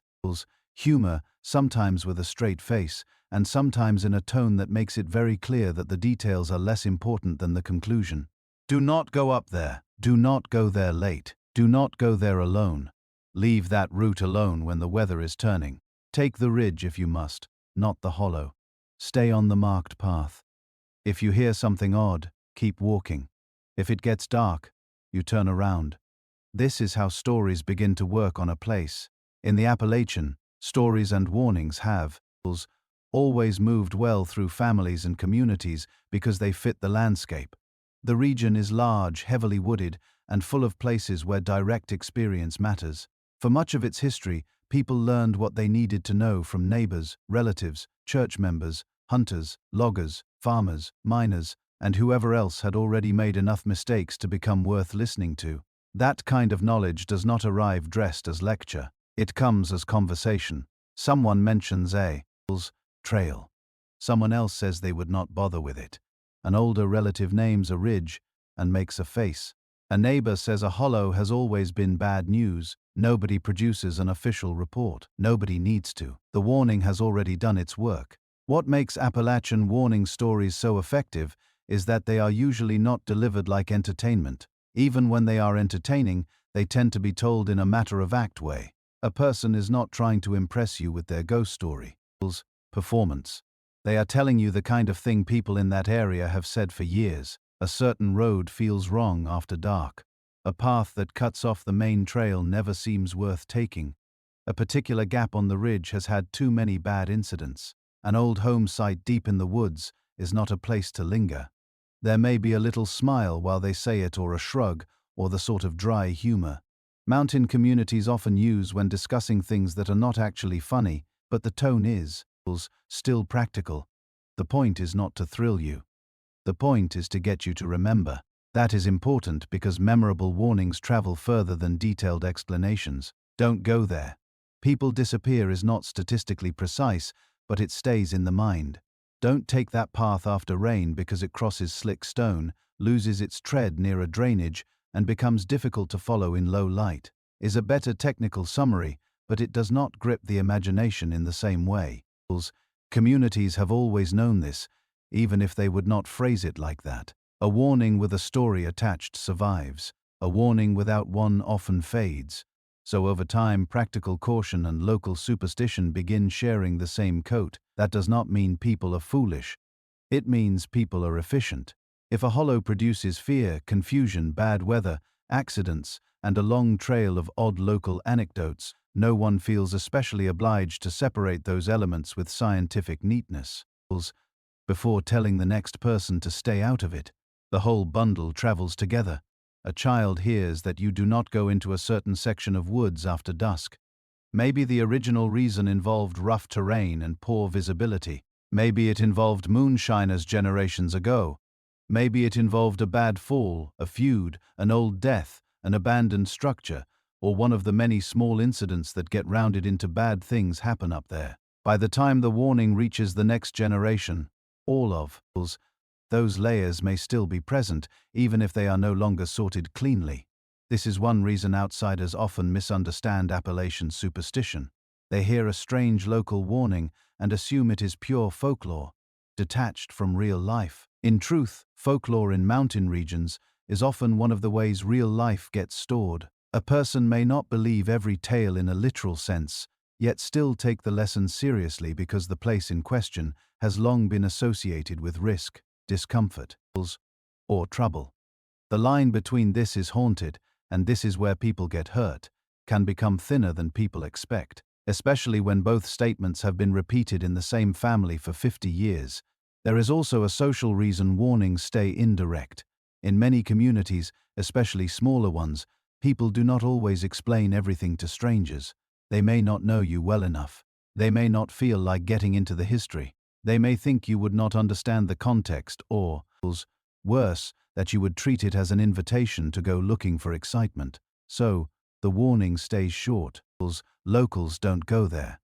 humor, sometimes with a straight face, and sometimes in a tone that makes it very clear that the details are less important than the conclusion. Do not go up there. Do not go there late. Do not go there alone. Leave that route alone when the weather is turning. Take the ridge if you must, not the hollow. Stay on the marked path. If you hear something odd, keep walking. If it gets dark, you turn around. This is how stories begin to work on a place. In the Appalachian, stories and warnings have always moved well through families and communities because they fit the landscape. The region is large, heavily wooded, and full of places where direct experience matters. For much of its history, people learned what they needed to know from neighbors, relatives, church members, hunters, loggers, farmers, miners, and whoever else had already made enough mistakes to become worth listening to. That kind of knowledge does not arrive dressed as lecture. It comes as conversation. Someone mentions a trail. Someone else says they would not bother with it. An older relative names a ridge and makes a face. A neighbor says a hollow has always been bad news. Nobody produces an official report. Nobody needs to. The warning has already done its work. What makes Appalachian warning stories so effective is that they are usually not delivered like entertainment. Even when they are entertaining, they tend to be told in a matter-of-fact way. A person is not trying to impress you with their ghost story. Performance. They are telling you the kind of thing people in that area have said for years. A certain road feels wrong after dark. A path that cuts off the main trail never seems worth taking. A particular gap on the ridge has had too many bad incidents. An old home site deep in the woods is not a place to linger. There may be a little smile while they say it, or a shrug, or the sort of dry humor mountain communities often use when discussing things that are not actually funny, but the tone is still practical. The point is not to thrill you. The point is to get you to remember. That is important because memorable warnings travel further than detailed explanations. Don't go there. People disappear is not statistically precise, but it stays in the mind. Don't take that path after rain because it crosses slick stone, loses its tread near a drainage, and becomes difficult to follow in low light. Is a better technical summary, but it does not grip the imagination in the same way. Communities have always known this, even if they would not phrase it like that. A warning with a story attached survives. A warning without one often fades. So over time, practical caution and local superstition begin sharing the same coat. That does not mean people are foolish. It means people are efficient. If a hollow produces fear, confusion, bad weather, accidents, and a long trail of odd local anecdotes, no one feels especially obliged to separate those elements with scientific neatness. Before telling the next person to stay out of it, the whole bundle travels together. A child hears that you do not go into a certain section of woods after dusk. Maybe the original reason involved rough terrain and poor visibility. Maybe it involved moonshiners generations ago. Maybe it involved a bad fall, a feud, an old death, an abandoned structure, or one of the many small incidents that get rounded into bad things happen up there. By the time the warning reaches the next generation, all of those layers may still be present, even if they are no longer sorted cleanly. This is one reason outsiders often misunderstand Appalachian superstition. They hear a strange local warning and assume it is pure folklore, detached from real life. In truth, folklore in mountain regions is often one of the ways real life gets stored. A person may not believe every tale in a literal sense, yet still take the lesson seriously because the place in question has long been associated with risk, discomfort, or trouble. The line between this is haunted and this is where people get hurt can become thinner than people expect, especially when both statements have been repeated in the same family for 50 years. There is also a social reason warnings stay indirect. In many communities, especially smaller ones, people do not always explain everything to strangers. They may not know you well enough. They may not feel like getting into the history. They may think you would not understand the context or Worse, that you would treat it as an invitation to go looking for excitement. So, the warning stays short. Locals don't go there.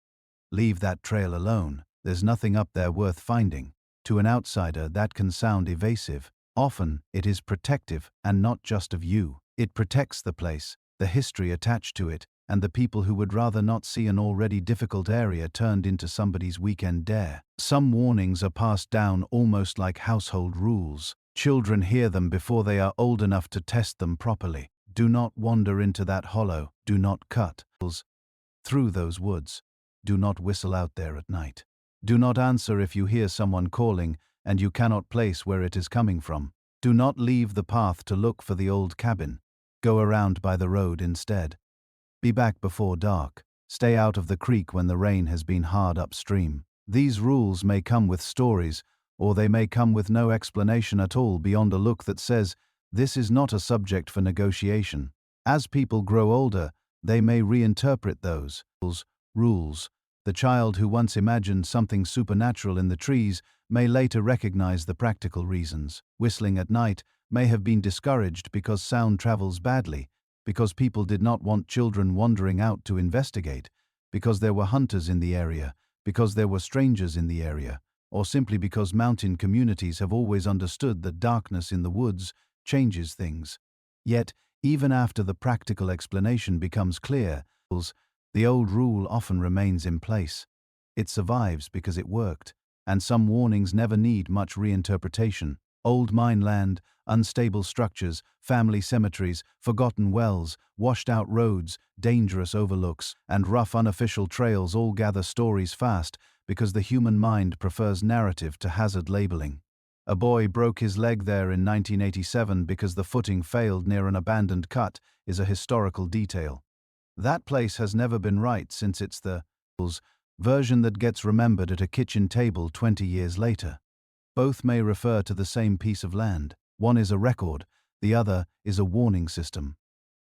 Leave that trail alone. There's nothing up there worth finding. To an outsider, that can sound evasive. Often, it is protective, and not just of you. It protects the place, the history attached to it, and the people who would rather not see an already difficult area turned into somebody's weekend dare. Some warnings are passed down almost like household rules. Children hear them before they are old enough to test them properly. Do not wander into that hollow. Do not cut through those woods. Do not whistle out there at night. Do not answer if you hear someone calling and you cannot place where it is coming from. Do not leave the path to look for the old cabin. Go around by the road instead. Be back before dark. Stay out of the creek when the rain has been hard upstream. These rules may come with stories, or they may come with no explanation at all beyond a look that says, this is not a subject for negotiation. As people grow older, they may reinterpret those rules. The child who once imagined something supernatural in the trees may later recognize the practical reasons. Whistling at night may have been discouraged because sound travels badly, because people did not want children wandering out to investigate, because there were hunters in the area, because there were strangers in the area, or simply because mountain communities have always understood that darkness in the woods changes things. Yet, even after the practical explanation becomes clear, the old rule often remains in place. It survives because it worked, and some warnings never need much reinterpretation. Old mine land, unstable structures, family cemeteries, forgotten wells, washed-out roads, dangerous overlooks, and rough unofficial trails all gather stories fast because the human mind prefers narrative to hazard labeling. A boy broke his leg there in 1987 because the footing failed near an abandoned cut is a historical detail. That place has never been right since it's the version that gets remembered at a kitchen table 20 years later. Both may refer to the same piece of land. One is a record, the other is a warning system.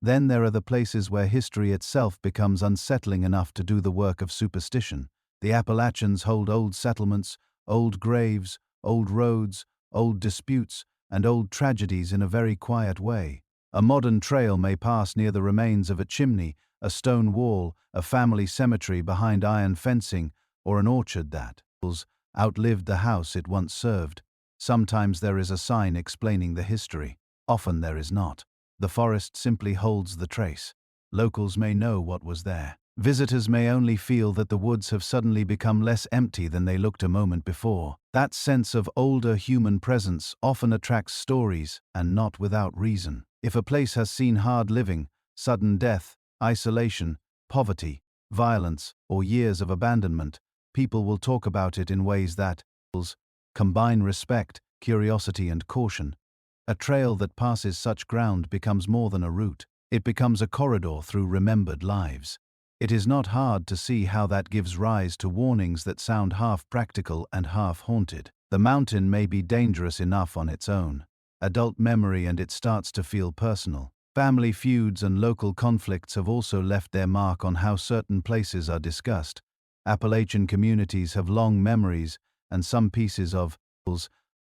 Then there are the places where history itself becomes unsettling enough to do the work of superstition. The Appalachians hold old settlements, old graves, old roads, old disputes, and old tragedies in a very quiet way. A modern trail may pass near the remains of a chimney, a stone wall, a family cemetery behind iron fencing, or an orchard that outlived the house it once served. Sometimes there is a sign explaining the history. Often there is not. The forest simply holds the trace. Locals may know what was there. Visitors may only feel that the woods have suddenly become less empty than they looked a moment before. That sense of older human presence often attracts stories, and not without reason. If a place has seen hard living, sudden death, isolation, poverty, violence, or years of abandonment, people will talk about it in ways that combine respect, curiosity, and caution. A trail that passes such ground becomes more than a route. It becomes a corridor through remembered lives. It is not hard to see how that gives rise to warnings that sound half practical and half haunted. The mountain may be dangerous enough on its own. Adult memory, and it starts to feel personal. Family feuds and local conflicts have also left their mark on how certain places are discussed. Appalachian communities have long memories, and some pieces of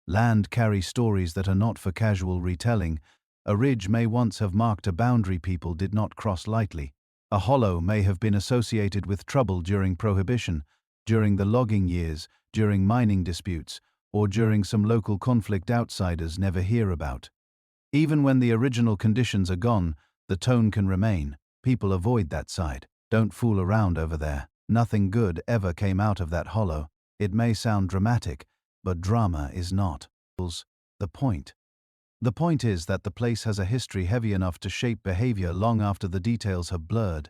land carry stories that are not for casual retelling. A ridge may once have marked a boundary people did not cross lightly. A hollow may have been associated with trouble during Prohibition, during the logging years, during mining disputes, or during some local conflict outsiders never hear about. Even when the original conditions are gone, the tone can remain. People avoid that side. Don't fool around over there. Nothing good ever came out of that hollow. It may sound dramatic, but drama is not the point. The point is that the place has a history heavy enough to shape behavior long after the details have blurred.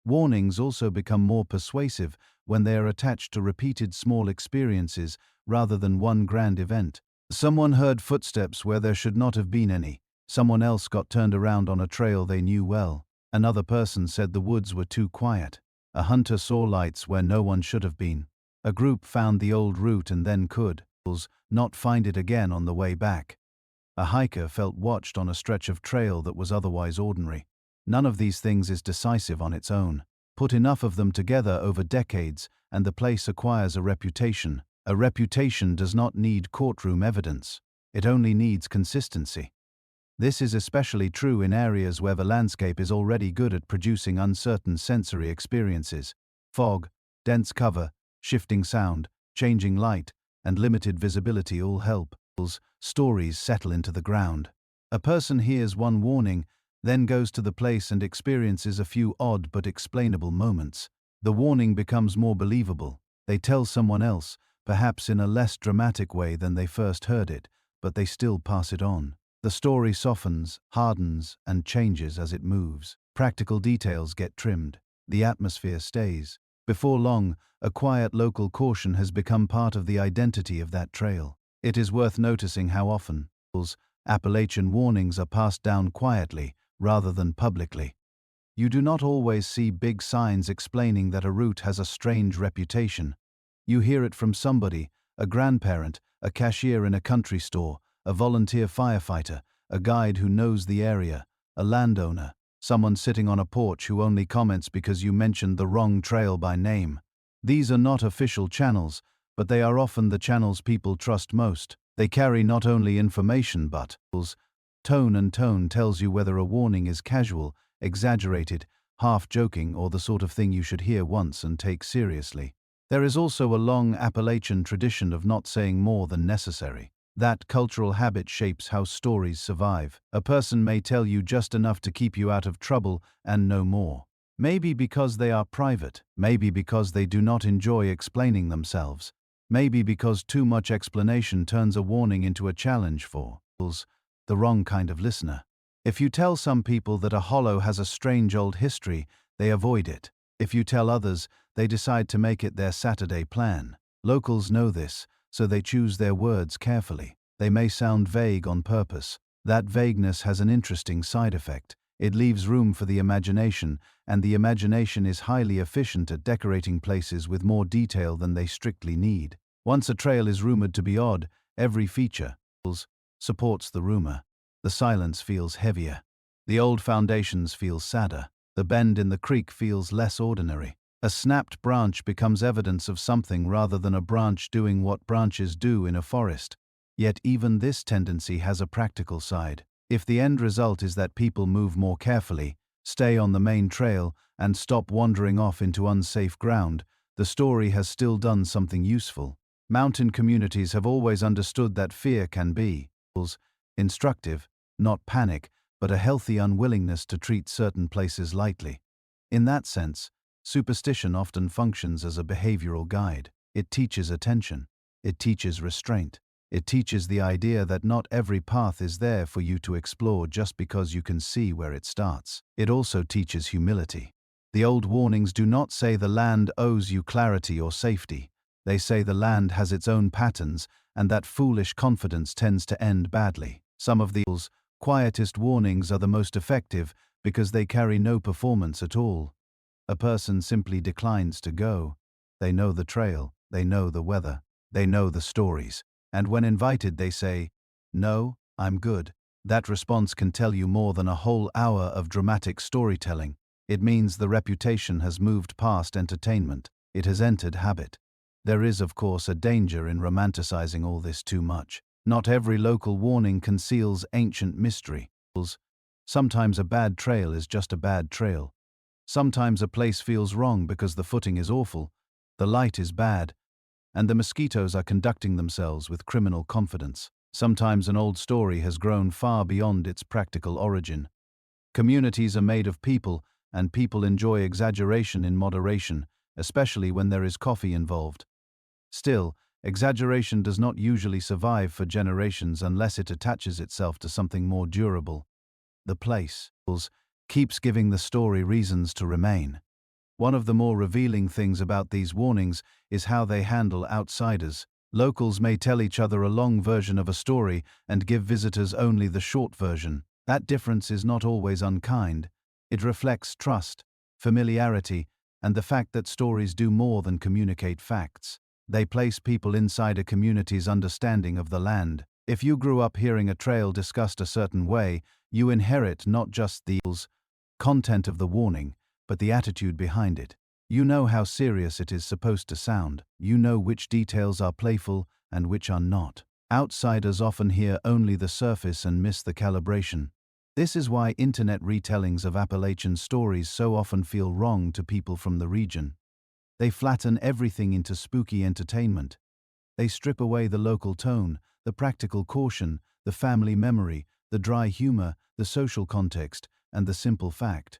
Warnings also become more persuasive when they are attached to repeated small experiences rather than one grand event. Someone heard footsteps where there should not have been any. Someone else got turned around on a trail they knew well. Another person said the woods were too quiet. A hunter saw lights where no one should have been. A group found the old route and then could not find it again on the way back. A hiker felt watched on a stretch of trail that was otherwise ordinary. None of these things is decisive on its own. Put enough of them together over decades, and the place acquires a reputation. A reputation does not need courtroom evidence. It only needs consistency. This is especially true in areas where the landscape is already good at producing uncertain sensory experiences. Fog, dense cover, shifting sound, changing light, and limited visibility all help. Stories settle into the ground. A person hears one warning, then goes to the place and experiences a few odd but explainable moments. The warning becomes more believable. They tell someone else, perhaps in a less dramatic way than they first heard it, but they still pass it on. The story softens, hardens, and changes as it moves. Practical details get trimmed. The atmosphere stays. Before long, a quiet local caution has become part of the identity of that trail. It is worth noticing how often Appalachian warnings are passed down quietly rather than publicly. You do not always see big signs explaining that a route has a strange reputation. You hear it from somebody, a grandparent, a cashier in a country store, a volunteer firefighter, a guide who knows the area, a landowner, someone sitting on a porch who only comments because you mentioned the wrong trail by name. These are not official channels, but they are often the channels people trust most. They carry not only information but tone, and tone tells you whether a warning is casual, exaggerated, half-joking, or the sort of thing you should hear once and take seriously. There is also a long Appalachian tradition of not saying more than necessary. That cultural habit shapes how stories survive. A person may tell you just enough to keep you out of trouble and no more. Maybe because they are private, maybe because they do not enjoy explaining themselves, maybe because too much explanation turns a warning into a challenge for the wrong kind of listener. If you tell some people that a hollow has a strange old history, they avoid it. If you tell others, they decide to make it their Saturday plan. Locals know this, so they choose their words carefully. They may sound vague on purpose. That vagueness has an interesting side effect. It leaves room for the imagination, and the imagination is highly efficient at decorating places with more detail than they strictly need. Once a trail is rumored to be odd, every feature supports the rumor. The silence feels heavier. The old foundations feel sadder. The bend in the creek feels less ordinary. A snapped branch becomes evidence of something rather than a branch doing what branches do in a forest. Yet even this tendency has a practical side. If the end result is that people move more carefully, stay on the main trail, and stop wandering off into unsafe ground, the story has still done something useful. Mountain communities have always understood that fear can be instructive, not panic, but a healthy unwillingness to treat certain places lightly. In that sense, superstition often functions as a behavioral guide. It teaches attention. It teaches restraint. It teaches the idea that not every path is there for you to explore just because you can see where it starts. It also teaches humility. The old warnings do not say the land owes you clarity or safety. They say the land has its own patterns, and that foolish confidence tends to end badly. Some of these quietest warnings are the most effective because they carry no performance at all. A person simply declines to go. They know the trail, they know the weather, they know the stories, and when invited they say, "No, I'm good." That response can tell you more than a whole hour of dramatic storytelling. It means the reputation has moved past entertainment. It has entered habit. There is, of course, a danger in romanticizing all this too much. Not every local warning conceals ancient mystery. Sometimes a bad trail is just a bad trail. Sometimes a place feels wrong because the footing is awful, the light is bad, and the mosquitoes are conducting themselves with criminal confidence. Sometimes an old story has grown far beyond its practical origin. Communities are made of people, and people enjoy exaggeration in moderation, especially when there is coffee involved. Still, exaggeration does not usually survive for generations unless it attaches itself to something more durable. The place keeps giving the story reasons to remain. One of the more revealing things about these warnings is how they handle outsiders. Locals may tell each other a long version of a story and give visitors only the short version. That difference is not always unkind. It reflects trust, familiarity, and the fact that stories do more than communicate facts. They place people inside a community's understanding of the land. If you grew up hearing a trail discussed a certain way, you inherit not just the content of the warning, but the attitude behind it. You know how serious it is supposed to sound. You know which details are playful and which are not. Outsiders often hear only the surface and miss the calibration. This is why internet retellings of Appalachian stories so often feel wrong to people from the region. They flatten everything into spooky entertainment. They strip away the local tone, the practical caution, the family memory, the dry humor, the social context, and the simple fact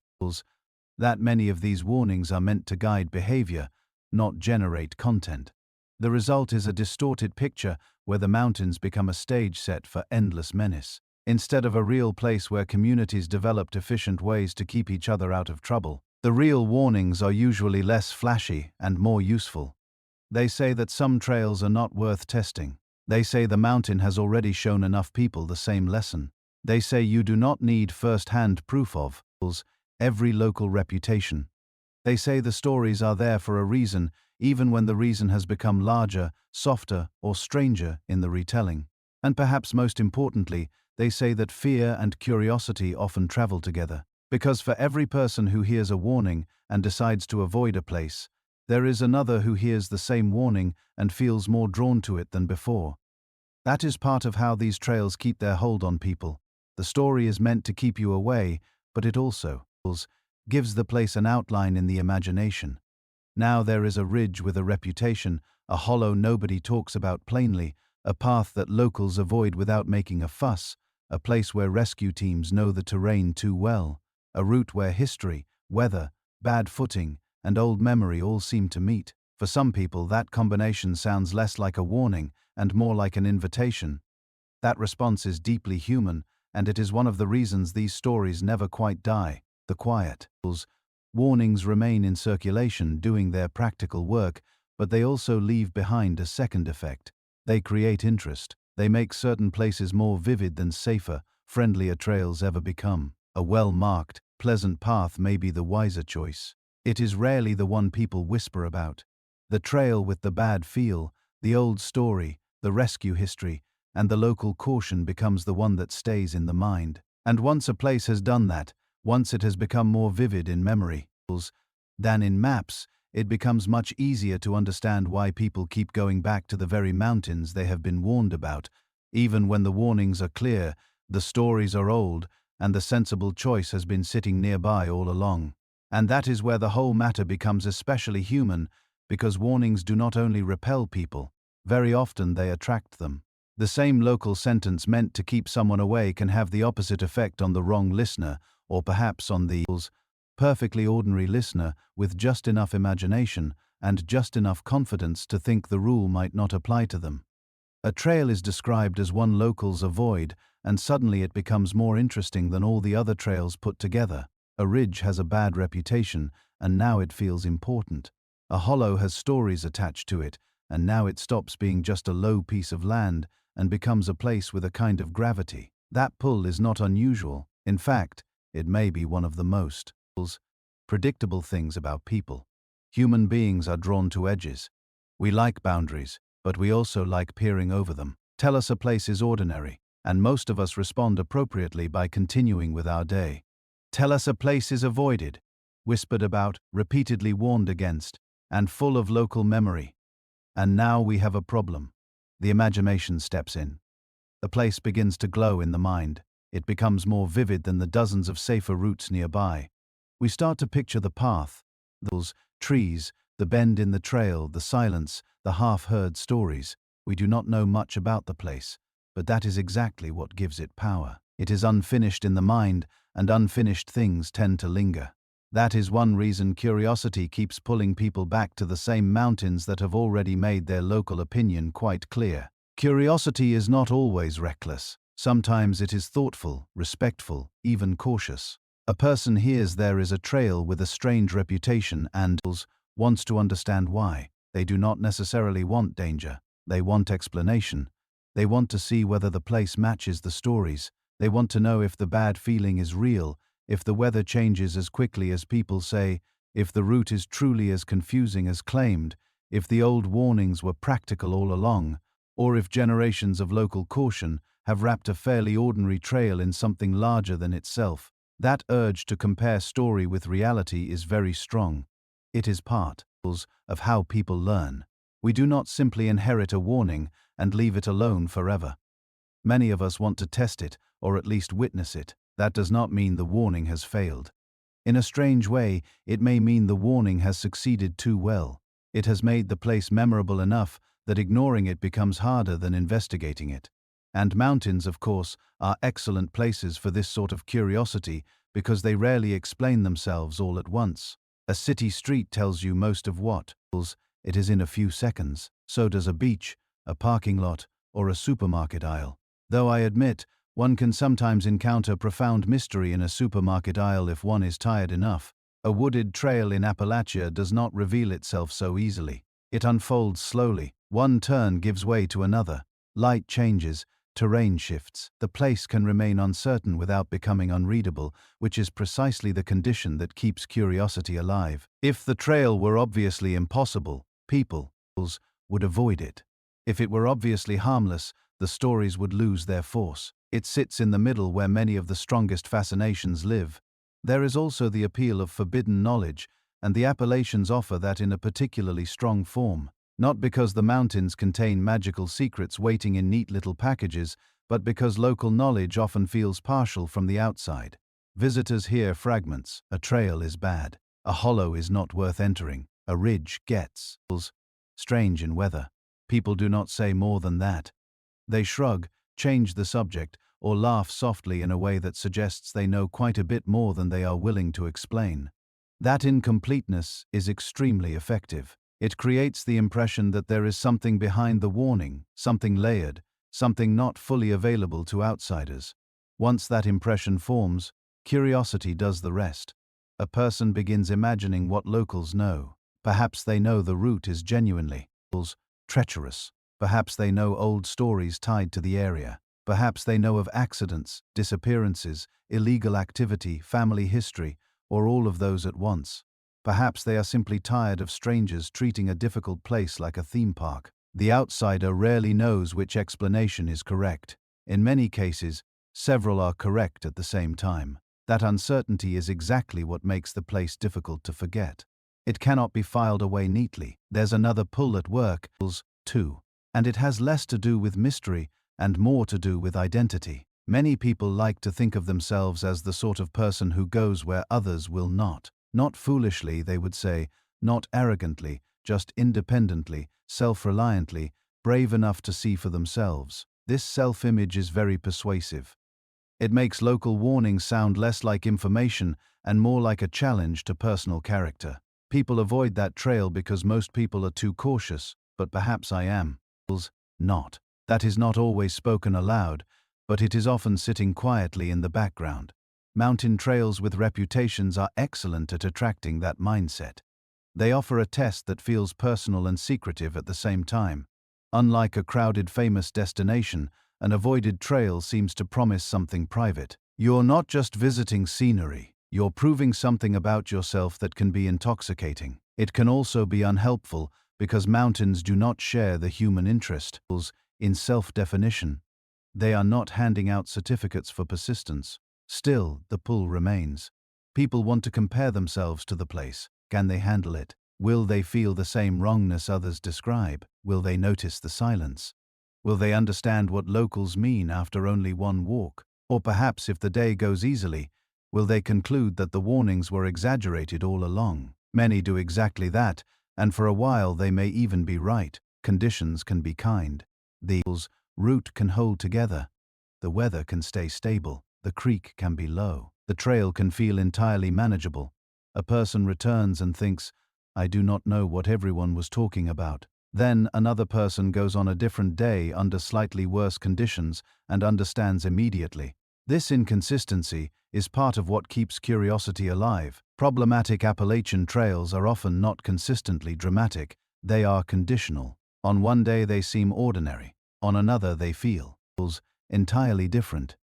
that many of these warnings are meant to guide behavior, not generate content. The result is a distorted picture where the mountains become a stage set for endless menace, instead of a real place where communities developed efficient ways to keep each other out of trouble. The real warnings are usually less flashy and more useful. They say that some trails are not worth testing. They say the mountain has already shown enough people the same lesson. They say you do not need first-hand proof of every local reputation. They say the stories are there for a reason, even when the reason has become larger, softer, or stranger in the retelling. And perhaps most importantly, they say that fear and curiosity often travel together. Because for every person who hears a warning and decides to avoid a place, there is another who hears the same warning and feels more drawn to it than before. That is part of how these trails keep their hold on people. The story is meant to keep you away, but it also gives the place an outline in the imagination. Now there is a ridge with a reputation, a hollow nobody talks about plainly, a path that locals avoid without making a fuss, a place where rescue teams know the terrain too well, a route where history, weather, bad footing, and old memory all seem to meet. For some people, that combination sounds less like a warning and more like an invitation. That response is deeply human, and it is one of the reasons these stories never quite die. The quiet warnings remain in circulation, doing their practical work, but they also leave behind a second effect. They create interest. They make certain places more vivid than safer, friendlier trails ever become. A well-marked, pleasant path may be the wiser choice. It is rarely the one people whisper about. The trail with the bad feel, the old story, the rescue history, and the local caution becomes the one that stays in the mind. And once a place has done that, once it has become more vivid in memory than in maps, it becomes much easier to understand why people keep going back to the very mountains they have been warned about. Even when the warnings are clear, the stories are old, and the sensible choice has been sitting nearby all along. And that is where the whole matter becomes especially human, because warnings do not only repel people, very often they attract them. The same local sentence meant to keep someone away can have the opposite effect on the wrong listener, or perhaps on the perfectly ordinary listener with just enough imagination and just enough confidence to think the rule might not apply to them. A trail is described as one locals avoid, and suddenly it becomes more interesting than all the other trails put together. A ridge has a bad reputation, and now it feels important. A hollow has stories attached to it, and now it stops being just a low piece of land and becomes a place with a kind of gravity. That pull is not unusual. In fact, it may be one of the most predictable things about people. Human beings are drawn to edges. We like boundaries, but we also like peering over them. Tell us a place is ordinary, and most of us respond appropriately by continuing with our day. Tell us a place is avoided, whispered about, repeatedly warned against, and full of local memory. And now we have a problem. The imagination steps in. The place begins to glow in the mind. It becomes more vivid than the dozens of safer routes nearby. We start to picture the path, those trees, the bend in the trail, the silence, the half-heard stories. We do not know much about the place, but that is exactly what gives it power. It is unfinished in the mind, and unfinished things tend to linger. That is one reason curiosity keeps pulling people back to the same mountains that have already made their local opinion quite clear. Curiosity is not always reckless. Sometimes it is thoughtful, respectful, even cautious. A person hears there is a trail with a strange reputation and wants to understand why. They do not necessarily want danger. They want explanation. They want to see whether the place matches the stories. They want to know if the bad feeling is real, if the weather changes as quickly as people say, if the route is truly as confusing as claimed, if the old warnings were practical all along, or if generations of local caution have wrapped a fairly ordinary trail in something larger than itself. That urge to compare story with reality is very strong. It is part of how people learn. We do not simply inherit a warning and leave it alone forever. Many of us want to test it, or at least witness it. That does not mean the warning has failed. In a strange way, it may mean the warning has succeeded too well. It has made the place memorable enough that ignoring it becomes harder than investigating it. And mountains, of course, are excellent places for this sort of curiosity because they rarely explain themselves all at once. A city street tells you most of what it is in a few seconds. So does a beach, a parking lot, or a supermarket aisle. Though I admit, one can sometimes encounter profound mystery in a supermarket aisle if one is tired enough. A wooded trail in Appalachia does not reveal itself so easily. It unfolds slowly. One turn gives way to another. Light changes, terrain shifts. The place can remain uncertain without becoming unreadable, which is precisely the condition that keeps curiosity alive. If the trail were obviously impossible, people would avoid it. If it were obviously harmless, the stories would lose their force. It sits in the middle where many of the strongest fascinations live. There is also the appeal of forbidden knowledge, and the Appalachians offer that in a particularly strong form. Not because the mountains contain magical secrets waiting in neat little packages, but because local knowledge often feels partial from the outside. Visitors hear fragments. A trail is bad. A hollow is not worth entering. A ridge gets strange in weather. People do not say more than that. They shrug, change the subject, or laugh softly in a way that suggests they know quite a bit more than they are willing to explain. That incompleteness is extremely effective. It creates the impression that there is something behind the warning, something layered, something not fully available to outsiders. Once that impression forms, curiosity does the rest. A person begins imagining what locals know. Perhaps they know the route is genuinely treacherous. Perhaps they know old stories tied to the area. Perhaps they know of accidents, disappearances, illegal activity, family history, or all of those at once. Perhaps they are simply tired of strangers treating a difficult place like a theme park. The outsider rarely knows which explanation is correct. In many cases, several are correct at the same time. That uncertainty is exactly what makes the place difficult to forget. It cannot be filed away neatly. There's another pull at work, too. And it has less to do with mystery and more to do with identity. Many people like to think of themselves as the sort of person who goes where others will not. Not foolishly, they would say, not arrogantly, just independently, self-reliantly, brave enough to see for themselves. This self-image is very persuasive. It makes local warnings sound less like information and more like a challenge to personal character. People avoid that trail because most people are too cautious, but perhaps I am. Not. That is not always spoken aloud, but it is often sitting quietly in the background. Mountain trails with reputations are excellent at attracting that mindset. They offer a test that feels personal and secretive at the same time. Unlike a crowded famous destination, an avoided trail seems to promise something private. You're not just visiting scenery, you're proving something about yourself that can be intoxicating. It can also be unhelpful because mountains do not share the human interest in self-definition. They are not handing out certificates for persistence. Still, the pull remains. People want to compare themselves to the place. Can they handle it? Will they feel the same wrongness others describe? Will they notice the silence? Will they understand what locals mean after only one walk? Or perhaps if the day goes easily, will they conclude that the warnings were exaggerated all along? Many do exactly that, and for a while they may even be right. Conditions can be kind. The route can hold together. The weather can stay stable. The creek can be low. The trail can feel entirely manageable. A person returns and thinks, I do not know what everyone was talking about. Then another person goes on a different day under slightly worse conditions and understands immediately. This inconsistency is part of what keeps curiosity alive. Problematic Appalachian trails are often not consistently dramatic, they are conditional. On one day they seem ordinary, on another they feel entirely different.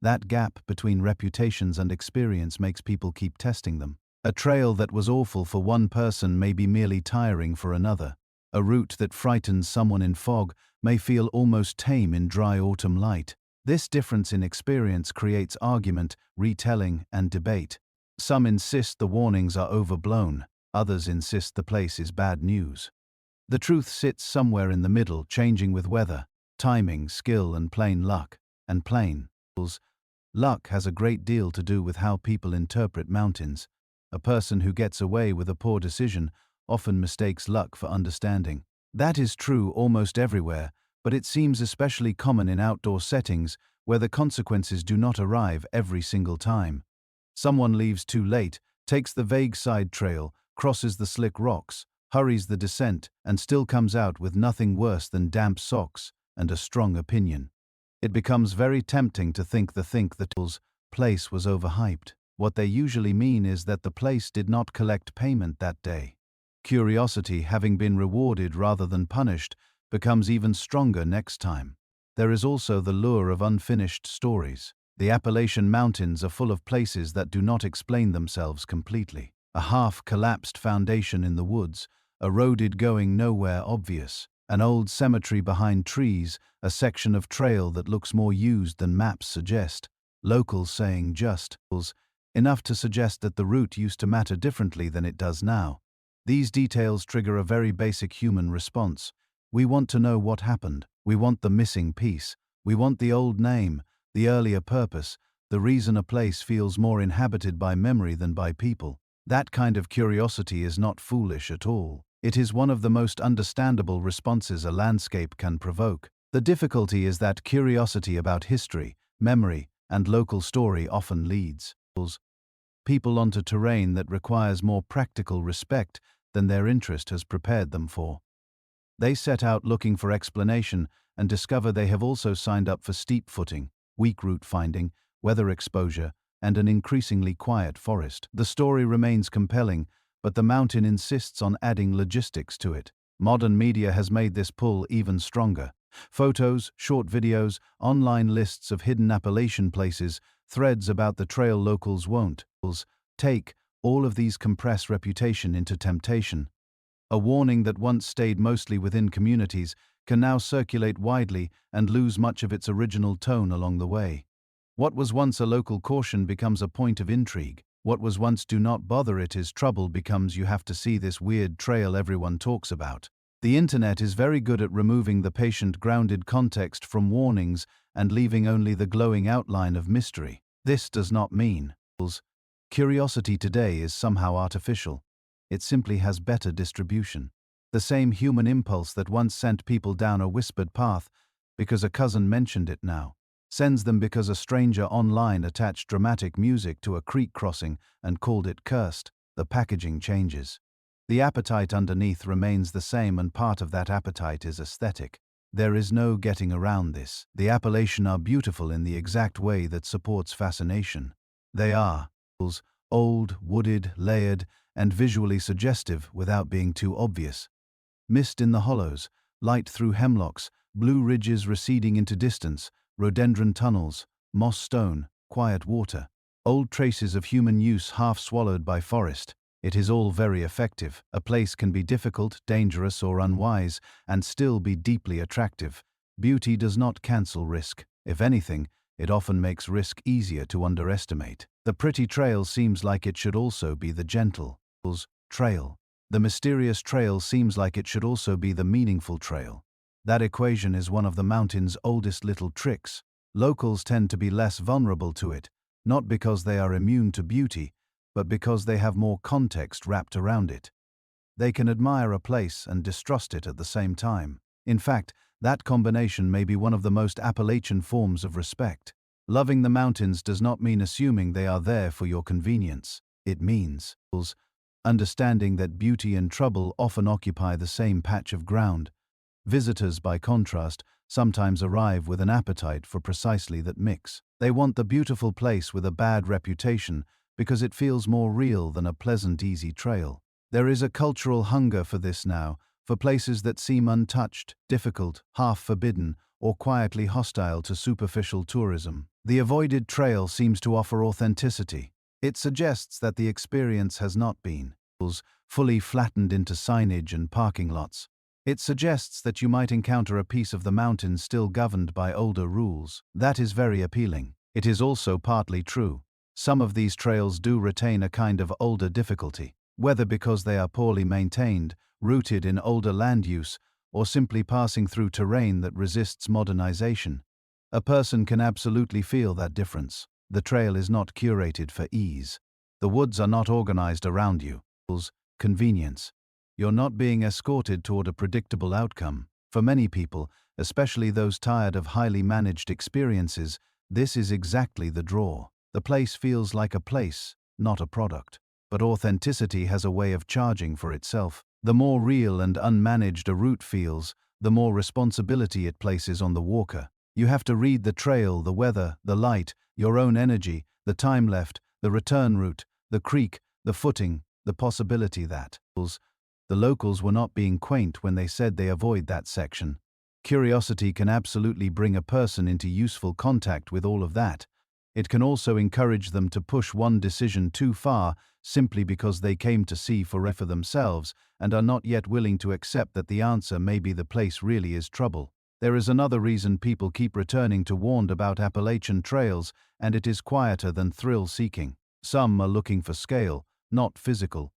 That gap between reputations and experience makes people keep testing them. A trail that was awful for one person may be merely tiring for another. A route that frightens someone in fog may feel almost tame in dry autumn light. This difference in experience creates argument, retelling, and debate. Some insist the warnings are overblown, others insist the place is bad news. The truth sits somewhere in the middle, changing with weather, timing, skill, and plain luck. And plain luck has a great deal to do with how people interpret mountains. A person who gets away with a poor decision often mistakes luck for understanding. That is true almost everywhere, but it seems especially common in outdoor settings where the consequences do not arrive every single time. Someone leaves too late, takes the vague side trail, crosses the slick rocks, hurries the descent, and still comes out with nothing worse than damp socks and a strong opinion. It becomes very tempting to think the place was overhyped. What they usually mean is that the place did not collect payment that day. Curiosity, having been rewarded rather than punished, becomes even stronger next time. There is also the lure of unfinished stories. The Appalachian Mountains are full of places that do not explain themselves completely. A half-collapsed foundation in the woods, a road going nowhere obvious, an old cemetery behind trees, a section of trail that looks more used than maps suggest, locals saying just enough to suggest that the route used to matter differently than it does now. These details trigger a very basic human response. We want to know what happened. We want the missing piece. We want the old name, the earlier purpose, the reason a place feels more inhabited by memory than by people. That kind of curiosity is not foolish at all. It is one of the most understandable responses a landscape can provoke. The difficulty is that curiosity about history, memory, and local story often leads people onto terrain that requires more practical respect than their interest has prepared them for. They set out looking for explanation and discover they have also signed up for steep footing, weak route finding, weather exposure, and an increasingly quiet forest. The story remains compelling, but the mountain insists on adding logistics to it. Modern media has made this pull even stronger. Photos, short videos, online lists of hidden Appalachian places, threads about the trail locals won't take, all of these compress reputation into temptation. A warning that once stayed mostly within communities can now circulate widely and lose much of its original tone along the way. What was once a local caution becomes a point of intrigue. What was once "do not bother, it is trouble" becomes "you have to see this weird trail everyone talks about." The internet is very good at removing the patient, grounded context from warnings and leaving only the glowing outline of mystery. This does not mean curiosity today is somehow artificial. It simply has better distribution. The same human impulse that once sent people down a whispered path because a cousin mentioned it now sends them because a stranger online attached dramatic music to a creek crossing and called it cursed. The packaging changes. The appetite underneath remains the same, and part of that appetite is aesthetic. There is no getting around this. The Appalachian are beautiful in the exact way that supports fascination. They are old, wooded, layered, and visually suggestive without being too obvious. Mist in the hollows, light through hemlocks, blue ridges receding into distance, rhododendron tunnels, moss stone, quiet water, old traces of human use half swallowed by forest. It is all very effective. A place can be difficult, dangerous, or unwise, and still be deeply attractive. Beauty does not cancel risk. If anything, it often makes risk easier to underestimate. The pretty trail seems like it should also be the gentle trail. The mysterious trail seems like it should also be the meaningful trail. That equation is one of the mountain's oldest little tricks. Locals tend to be less vulnerable to it, not because they are immune to beauty, but because they have more context wrapped around it. They can admire a place and distrust it at the same time. In fact, that combination may be one of the most Appalachian forms of respect. Loving the mountains does not mean assuming they are there for your convenience. It means understanding that beauty and trouble often occupy the same patch of ground. Visitors, by contrast, sometimes arrive with an appetite for precisely that mix. They want the beautiful place with a bad reputation because it feels more real than a pleasant, easy trail. There is a cultural hunger for this now, for places that seem untouched, difficult, half forbidden, or quietly hostile to superficial tourism. The avoided trail seems to offer authenticity. It suggests that the experience has not been fully flattened into signage and parking lots. It suggests that you might encounter a piece of the mountain still governed by older rules. That is very appealing. It is also partly true. Some of these trails do retain a kind of older difficulty, whether because they are poorly maintained rooted in older land use, or simply passing through terrain that resists modernization. A person can absolutely feel that difference. The trail is not curated for ease. The woods are not organized around you. Convenience. You're not being escorted toward a predictable outcome. For many people, especially those tired of highly managed experiences, this is exactly the draw. The place feels like a place, not a product. But authenticity has a way of charging for itself. The more real and unmanaged a route feels, the more responsibility it places on the walker. You have to read the trail, the weather, the light, your own energy, the time left, the return route, the creek, the footing, the possibility that the locals were not being quaint when they said they avoid that section. Curiosity can absolutely bring a person into useful contact with all of that. It can also encourage them to push one decision too far simply because they came to see for themselves and are not yet willing to accept that the answer may be the place really is trouble. There is another reason people keep returning to warned about Appalachian trails, and it is quieter than thrill-seeking. Some are looking for scale, not physical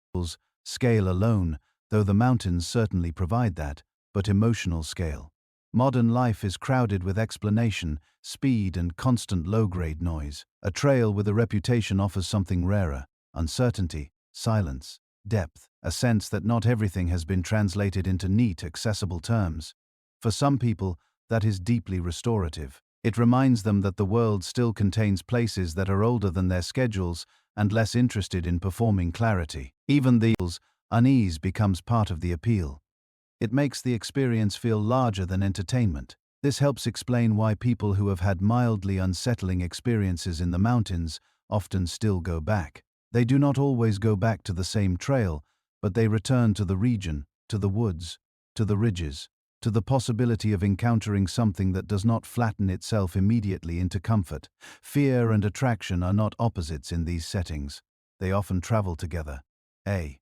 scale alone, though the mountains certainly provide that, but emotional scale. Modern life is crowded with explanation, speed, and constant low-grade noise. A trail with a reputation offers something rarer: uncertainty, silence, depth, a sense that not everything has been translated into neat, accessible terms. For some people, that is deeply restorative. It reminds them that the world still contains places that are older than their schedules and less interested in performing clarity. Even the unease becomes part of the appeal. It makes the experience feel larger than entertainment. This helps explain why people who have had mildly unsettling experiences in the mountains often still go back. They do not always go back to the same trail, but they return to the region, to the woods, to the ridges, to the possibility of encountering something that does not flatten itself immediately into comfort. Fear and attraction are not opposites in these settings. They often travel together. A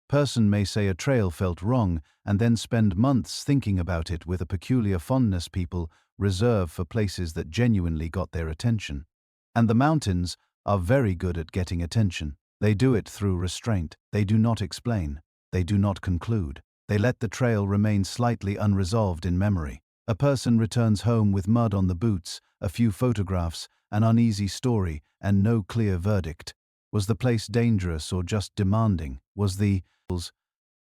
person may say a trail felt wrong and then spend months thinking about it with a peculiar fondness people reserve for places that genuinely got their attention. And the mountains are very good at getting attention. They do it through restraint. They do not explain. They do not conclude. They let the trail remain slightly unresolved in memory. A person returns home with mud on the boots, a few photographs, an uneasy story, and no clear verdict. Was the place dangerous or just demanding? Was the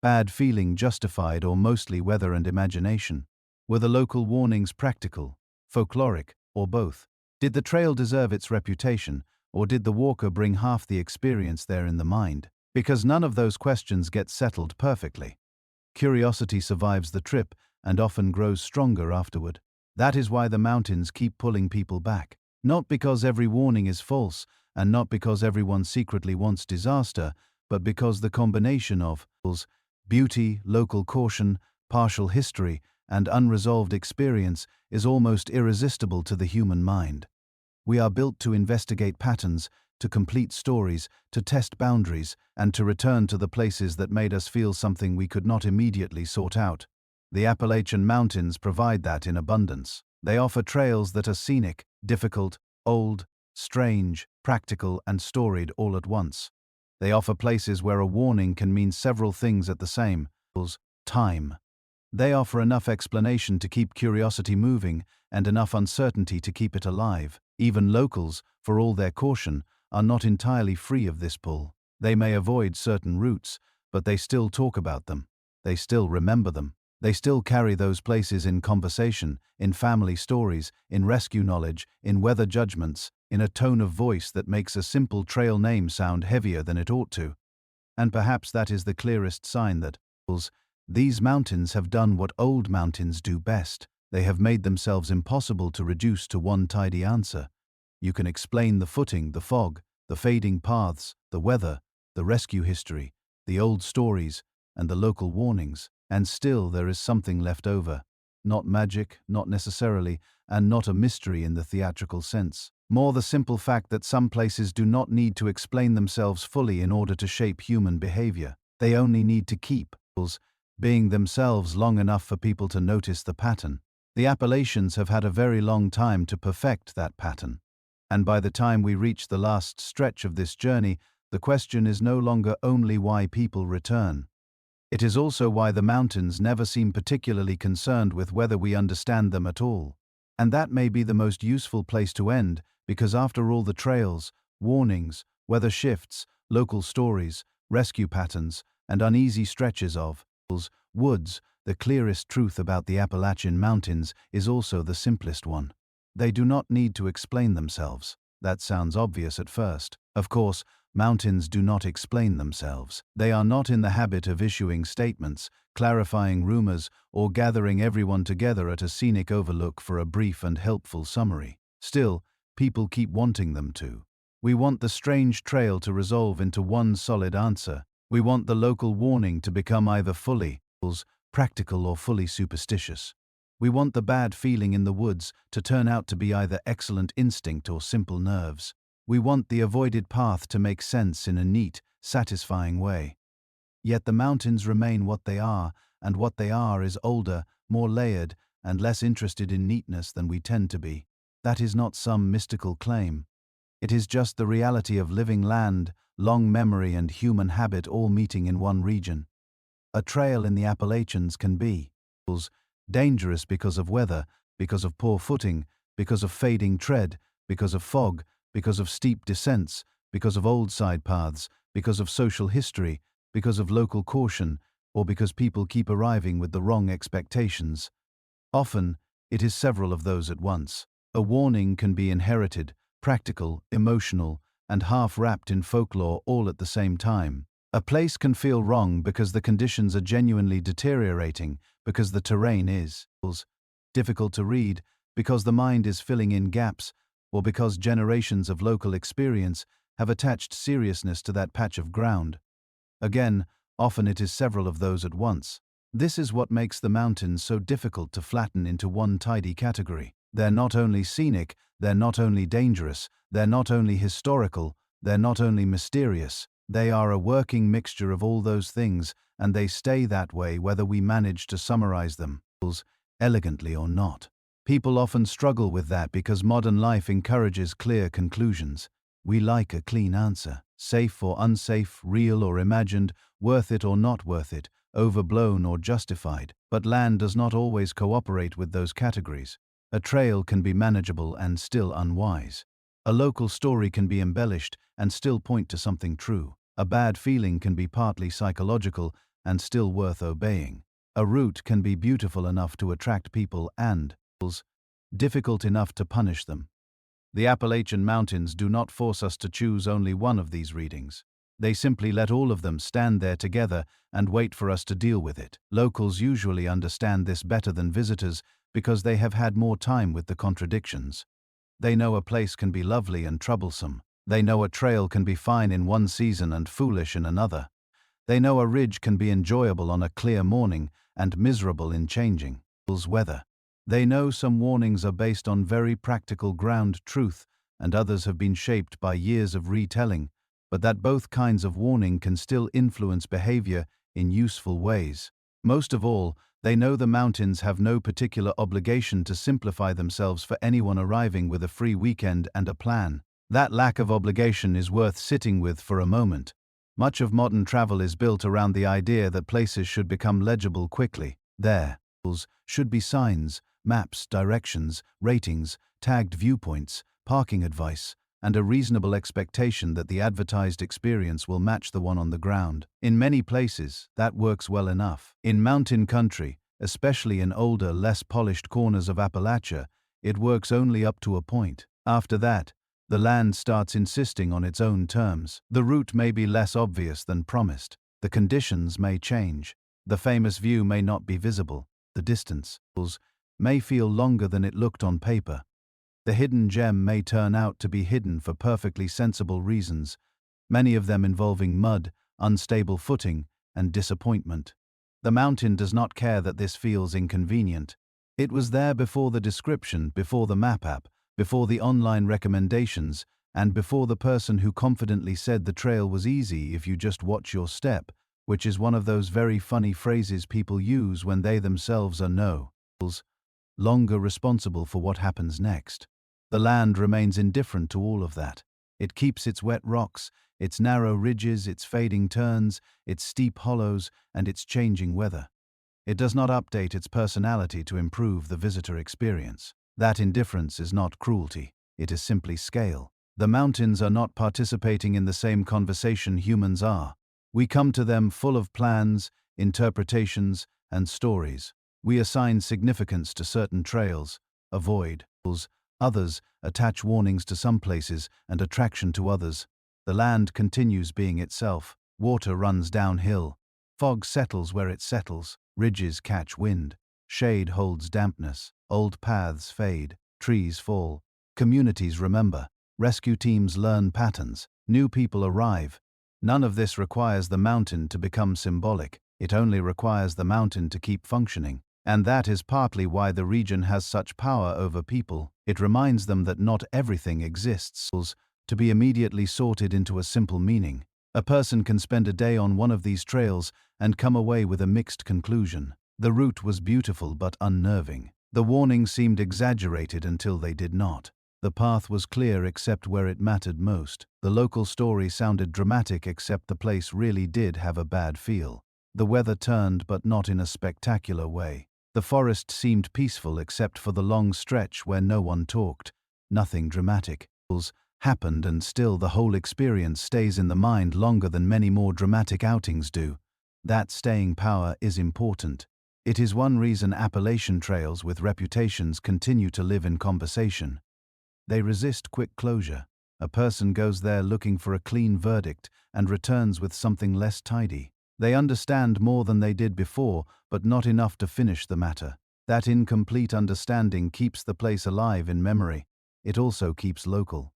bad feeling justified or mostly weather and imagination? Were the local warnings practical, folkloric, or both? Did the trail deserve its reputation, or did the walker bring half the experience there in the mind? Because none of those questions get settled perfectly. Curiosity survives the trip and often grows stronger afterward. That is why the mountains keep pulling people back. Not because every warning is false, and not because everyone secretly wants disaster, but because the combination of beauty, local caution, partial history, and unresolved experience is almost irresistible to the human mind. We are built to investigate patterns, to complete stories, to test boundaries, and to return to the places that made us feel something we could not immediately sort out. The Appalachian Mountains provide that in abundance. They offer trails that are scenic, difficult, old, strange, practical, and storied all at once. They offer places where a warning can mean several things at the same time. They offer enough explanation to keep curiosity moving and enough uncertainty to keep it alive. Even locals, for all their caution, are not entirely free of this pull. They may avoid certain routes, but they still talk about them. They still remember them. They still carry those places in conversation, in family stories, in rescue knowledge, in weather judgments, in a tone of voice that makes a simple trail name sound heavier than it ought to. And perhaps that is the clearest sign that these mountains have done what old mountains do best. They have made themselves impossible to reduce to one tidy answer. You can explain the footing, the fog, the fading paths, the weather, the rescue history, the old stories, and the local warnings, and still there is something left over. Not magic, not necessarily, and not a mystery in the theatrical sense. More the simple fact that some places do not need to explain themselves fully in order to shape human behavior. They only need to keep being themselves long enough for people to notice the pattern. The Appalachians have had a very long time to perfect that pattern. And by the time we reach the last stretch of this journey, the question is no longer only why people return. It is also why the mountains never seem particularly concerned with whether we understand them at all. And that may be the most useful place to end, because after all the trails, warnings, weather shifts, local stories, rescue patterns, and uneasy stretches of woods, the clearest truth about the Appalachian Mountains is also the simplest one. They do not need to explain themselves. That sounds obvious at first. Of course, mountains do not explain themselves. They are not in the habit of issuing statements, clarifying rumors, or gathering everyone together at a scenic overlook for a brief and helpful summary. Still, people keep wanting them to. We want the strange trail to resolve into one solid answer. We want the local warning to become either fully practical or fully superstitious. We want the bad feeling in the woods to turn out to be either excellent instinct or simple nerves. We want the avoided path to make sense in a neat, satisfying way. Yet the mountains remain what they are, and what they are is older, more layered, and less interested in neatness than we tend to be. That is not some mystical claim. It is just the reality of living land, long memory and human habit all meeting in one region. A trail in the Appalachians can be dangerous because of weather, because of poor footing, because of fading tread, because of fog, because of steep descents, because of old side paths, because of social history, because of local caution, or because people keep arriving with the wrong expectations. Often, it is several of those at once. A warning can be inherited, practical, emotional, and half-wrapped in folklore all at the same time. A place can feel wrong because the conditions are genuinely deteriorating, because the terrain is difficult to read, because the mind is filling in gaps, or because generations of local experience have attached seriousness to that patch of ground. Again, often it is several of those at once. This is what makes the mountains so difficult to flatten into one tidy category. They're not only scenic, they're not only dangerous, they're not only historical, they're not only mysterious. They are a working mixture of all those things, and they stay that way whether we manage to summarize them elegantly or not. People often struggle with that because modern life encourages clear conclusions. We like a clean answer, safe or unsafe, real or imagined, worth it or not worth it, overblown or justified. But land does not always cooperate with those categories. A trail can be manageable and still unwise. A local story can be embellished and still point to something true. A bad feeling can be partly psychological and still worth obeying. A route can be beautiful enough to attract people and difficult enough to punish them. The Appalachian Mountains do not force us to choose only one of these readings. They simply let all of them stand there together and wait for us to deal with it. Locals usually understand this better than visitors because they have had more time with the contradictions. They know a place can be lovely and troublesome. They know a trail can be fine in one season and foolish in another. They know a ridge can be enjoyable on a clear morning and miserable in changing weather. They know some warnings are based on very practical ground truth and others have been shaped by years of retelling, but that both kinds of warning can still influence behavior in useful ways. Most of all, they know the mountains have no particular obligation to simplify themselves for anyone arriving with a free weekend and a plan. That lack of obligation is worth sitting with for a moment. Much of modern travel is built around the idea that places should become legible quickly. There should be signs, maps, directions, ratings, tagged viewpoints, parking advice, and a reasonable expectation that the advertised experience will match the one on the ground. In many places, that works well enough. In mountain country, especially in older, less polished corners of Appalachia, it works only up to a point. After that, the land starts insisting on its own terms. The route may be less obvious than promised. The conditions may change. The famous view may not be visible. The distance may feel longer than it looked on paper. The hidden gem may turn out to be hidden for perfectly sensible reasons, many of them involving mud, unstable footing, and disappointment. The mountain does not care that this feels inconvenient. It was there before the description, before the map app, before the online recommendations, and before the person who confidently said the trail was easy if you just watch your step, which is one of those very funny phrases people use when they themselves are no longer responsible for what happens next. The land remains indifferent to all of that. It keeps its wet rocks, its narrow ridges, its fading turns, its steep hollows, and its changing weather. It does not update its personality to improve the visitor experience. That indifference is not cruelty, it is simply scale. The mountains are not participating in the same conversation humans are. We come to them full of plans, interpretations, and stories. We assign significance to certain trails, avoid others, attach warnings to some places and attraction to others. The land continues being itself. Water runs downhill. Fog settles where it settles. Ridges catch wind. Shade holds dampness. Old paths fade. Trees fall. Communities remember. Rescue teams learn patterns. New people arrive. None of this requires the mountain to become symbolic. It only requires the mountain to keep functioning. And that is partly why the region has such power over people. It reminds them that not everything exists to be immediately sorted into a simple meaning. A person can spend a day on one of these trails and come away with a mixed conclusion. The route was beautiful but unnerving. The warnings seemed exaggerated until they did not. The path was clear except where it mattered most. The local story sounded dramatic except the place really did have a bad feel. The weather turned but not in a spectacular way. The forest seemed peaceful except for the long stretch where no one talked. Nothing dramatic happened, and still the whole experience stays in the mind longer than many more dramatic outings do. That staying power is important. It is one reason Appalachian trails with reputations continue to live in conversation. They resist quick closure. A person goes there looking for a clean verdict and returns with something less tidy. They understand more than they did before, but not enough to finish the matter. That incomplete understanding keeps the place alive in memory. It also keeps local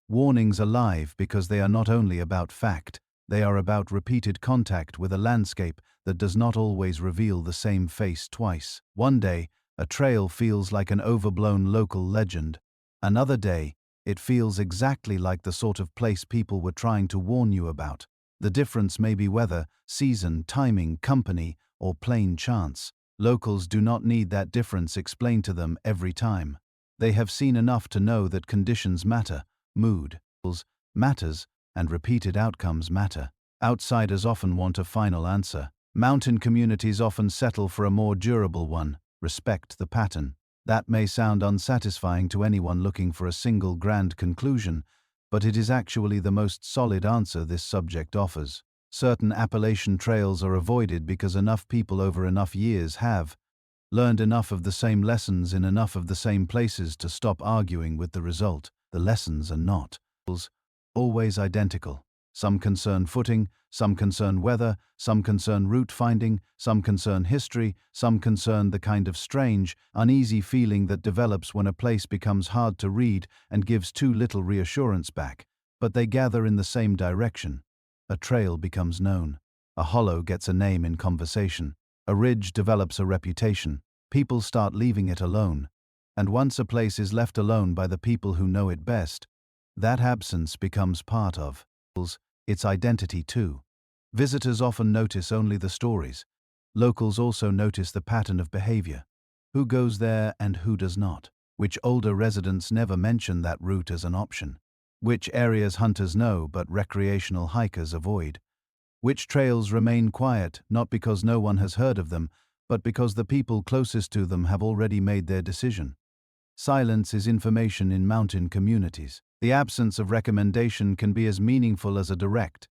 warnings alive because they are not only about fact, they are about repeated contact with a landscape that does not always reveal the same face twice. One day, a trail feels like an overblown local legend. Another day, it feels exactly like the sort of place people were trying to warn you about. The difference may be weather, season, timing, company, or plain chance. Locals do not need that difference explained to them every time. They have seen enough to know that conditions matter, mood matters, and repeated outcomes matter. Outsiders often want a final answer. Mountain communities often settle for a more durable one. Respect the pattern. That may sound unsatisfying to anyone looking for a single grand conclusion, but it is actually the most solid answer this subject offers. Certain Appalachian trails are avoided because enough people over enough years have learned enough of the same lessons in enough of the same places to stop arguing with the result. The lessons are not always identical. Some concern footing, some concern weather, some concern route finding, some concern history, some concern the kind of strange, uneasy feeling that develops when a place becomes hard to read and gives too little reassurance back. But they gather in the same direction. A trail becomes known. A hollow gets a name in conversation. A ridge develops a reputation. People start leaving it alone. And once a place is left alone by the people who know it best, that absence becomes part of its identity too. Visitors often notice only the stories. Locals also notice the pattern of behavior. Who goes there and who does not. Which older residents never mention that route as an option. Which areas hunters know but recreational hikers avoid. Which trails remain quiet, not because no one has heard of them, but because the people closest to them have already made their decision. Silence is information in mountain communities. The absence of recommendation can be as meaningful as a direct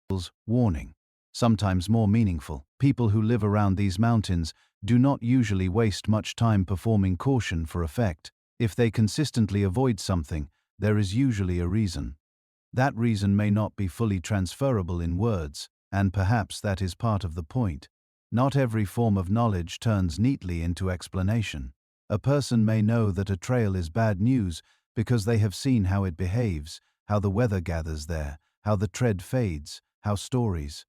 warning. Sometimes more meaningful. People who live around these mountains do not usually waste much time performing caution for effect. If they consistently avoid something, there is usually a reason. That reason may not be fully transferable in words, and perhaps that is part of the point. Not every form of knowledge turns neatly into explanation. A person may know that a trail is bad news because they have seen how it behaves, how the weather gathers there, how the tread fades, how stories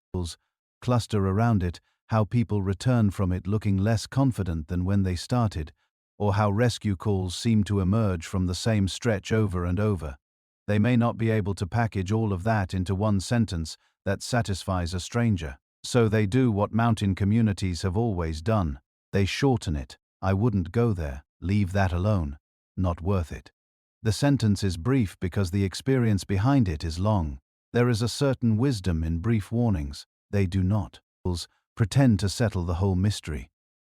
cluster around it, how people return from it looking less confident than when they started, or how rescue calls seem to emerge from the same stretch over and over. They may not be able to package all of that into one sentence that satisfies a stranger. So they do what mountain communities have always done. They shorten it. I wouldn't go there. Leave that alone. Not worth it. The sentence is brief because the experience behind it is long. There is a certain wisdom in brief warnings. They do not pretend to settle the whole mystery.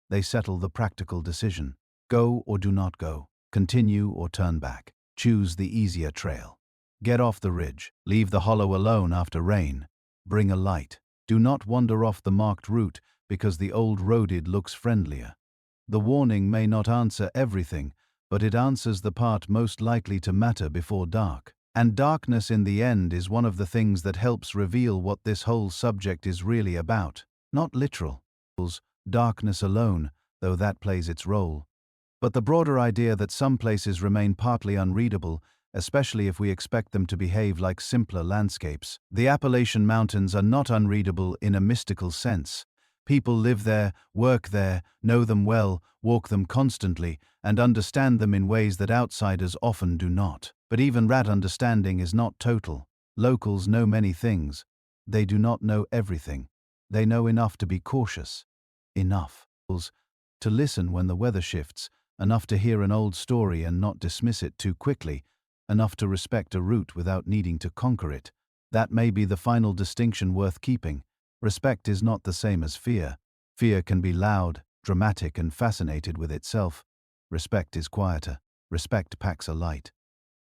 They settle the practical decision. Go or do not go. Continue or turn back. Choose the easier trail. Get off the ridge. Leave the hollow alone after rain. Bring a light. Do not wander off the marked route because the old roaded looks friendlier. The warning may not answer everything, but it answers the part most likely to matter before dark. And darkness in the end is one of the things that helps reveal what this whole subject is really about. Not literal darkness alone, though that plays its role, but the broader idea that some places remain partly unreadable, especially if we expect them to behave like simpler landscapes. The Appalachian Mountains are not unreadable in a mystical sense. People live there, work there, know them well, walk them constantly, and understand them in ways that outsiders often do not. But even that understanding is not total. Locals know many things. They do not know everything. They know enough to be cautious. Enough to listen when the weather shifts, enough to hear an old story and not dismiss it too quickly, enough to respect a route without needing to conquer it. That may be the final distinction worth keeping. Respect is not the same as fear. Fear can be loud, dramatic, and fascinated with itself. Respect is quieter. Respect packs a light.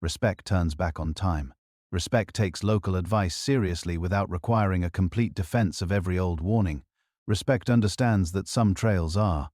Respect turns back on time. Respect takes local advice seriously without requiring a complete defense of every old warning. Respect understands that some trails are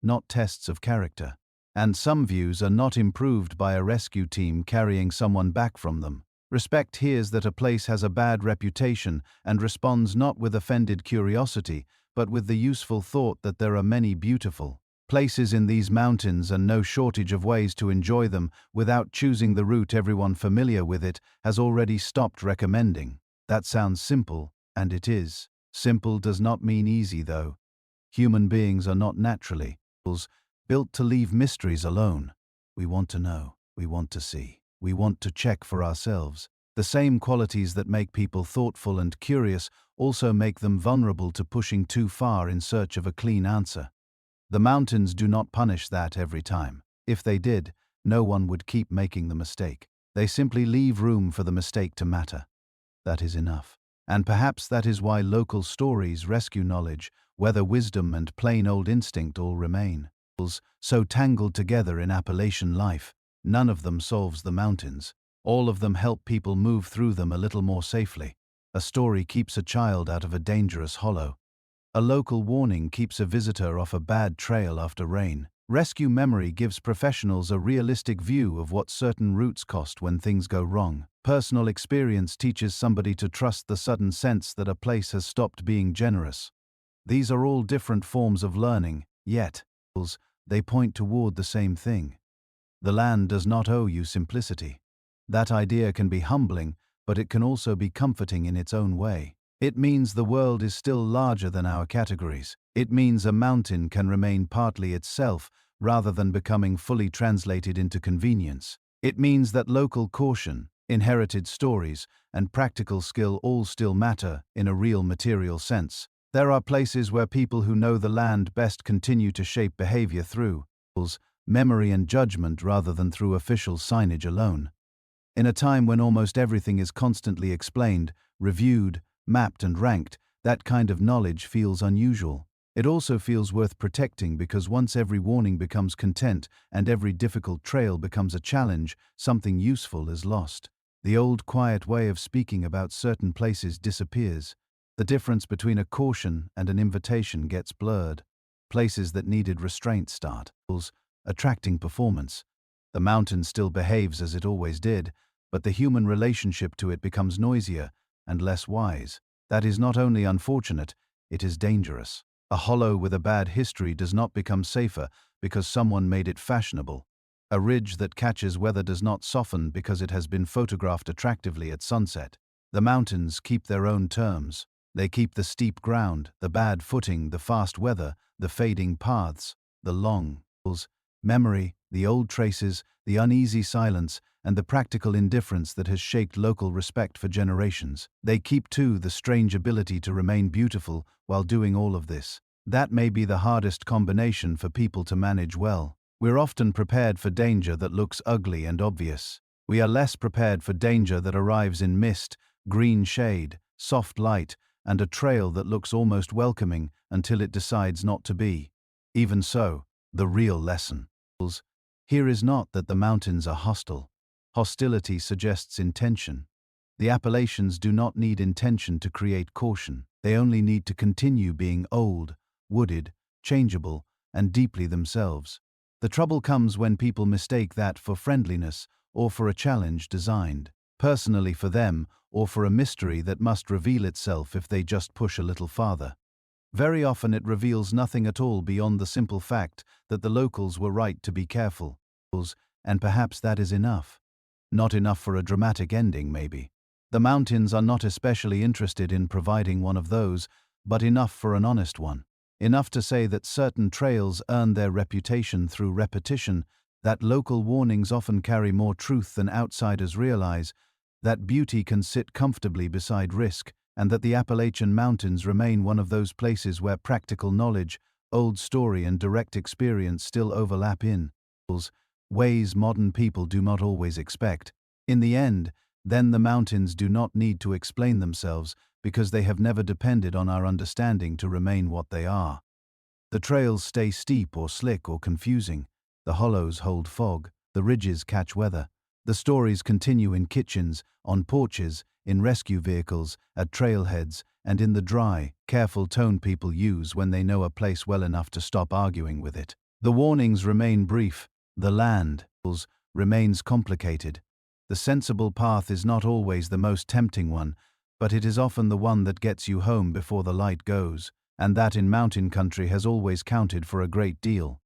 not tests of character, and some views are not improved by a rescue team carrying someone back from them. Respect hears that a place has a bad reputation and responds not with offended curiosity, but with the useful thought that there are many beautiful places in these mountains and no shortage of ways to enjoy them without choosing the route everyone familiar with it has already stopped recommending. That sounds simple, and it is. Simple does not mean easy, though. Human beings are not naturally built to leave mysteries alone. We want to know. We want to see. We want to check for ourselves. The same qualities that make people thoughtful and curious also make them vulnerable to pushing too far in search of a clean answer. The mountains do not punish that every time. If they did, no one would keep making the mistake. They simply leave room for the mistake to matter. That is enough. And perhaps that is why local stories, rescue knowledge, weather wisdom, and plain old instinct all remain so tangled together in Appalachian life. None of them solves the mountains. All of them help people move through them a little more safely. A story keeps a child out of a dangerous hollow. A local warning keeps a visitor off a bad trail after rain. Rescue memory gives professionals a realistic view of what certain routes cost when things go wrong. Personal experience teaches somebody to trust the sudden sense that a place has stopped being generous. These are all different forms of learning, yet they point toward the same thing. The land does not owe you simplicity. That idea can be humbling, but it can also be comforting in its own way. It means the world is still larger than our categories. It means a mountain can remain partly itself rather than becoming fully translated into convenience. It means that local caution, inherited stories, and practical skill all still matter in a real material sense. There are places where people who know the land best continue to shape behavior through memory and judgment rather than through official signage alone. In a time when almost everything is constantly explained, reviewed, mapped, and ranked, that kind of knowledge feels unusual. It also feels worth protecting because once every warning becomes content and every difficult trail becomes a challenge, something useful is lost. The old quiet way of speaking about certain places disappears. The difference between a caution and an invitation gets blurred. Places that needed restraint start attracting performance. The mountain still behaves as it always did, but the human relationship to it becomes noisier and less wise. That is not only unfortunate, it is dangerous. A hollow with a bad history does not become safer because someone made it fashionable. A ridge that catches weather does not soften because it has been photographed attractively at sunset. The mountains keep their own terms. They keep the steep ground, the bad footing, the fast weather, the fading paths, the long memory, the old traces, the uneasy silence, and the practical indifference that has shaped local respect for generations. They keep, too, the strange ability to remain beautiful while doing all of this. That may be the hardest combination for people to manage well. We're often prepared for danger that looks ugly and obvious. We are less prepared for danger that arrives in mist, green shade, soft light, and a trail that looks almost welcoming until it decides not to be. Even so, the real lesson here is not that the mountains are hostile. Hostility suggests intention. The Appalachians do not need intention to create caution. They only need to continue being old, wooded, changeable, and deeply themselves. The trouble comes when people mistake that for friendliness or for a challenge designed personally for them or for a mystery that must reveal itself if they just push a little farther. Very often it reveals nothing at all beyond the simple fact that the locals were right to be careful. And perhaps that is enough. Not enough for a dramatic ending, maybe. The mountains are not especially interested in providing one of those, but enough for an honest one. Enough to say that certain trails earn their reputation through repetition, that local warnings often carry more truth than outsiders realize, that beauty can sit comfortably beside risk, and that the Appalachian Mountains remain one of those places where practical knowledge, old story, and direct experience still overlap in ways modern people do not always expect. In the end, then the mountains do not need to explain themselves because they have never depended on our understanding to remain what they are. The trails stay steep or slick or confusing. The hollows hold fog. The ridges catch weather. The stories continue in kitchens, on porches, in rescue vehicles, at trailheads, and in the dry, careful tone people use when they know a place well enough to stop arguing with it. The warnings remain brief. The land remains complicated. The sensible path is not always the most tempting one, but it is often the one that gets you home before the light goes, and that in mountain country has always counted for a great deal.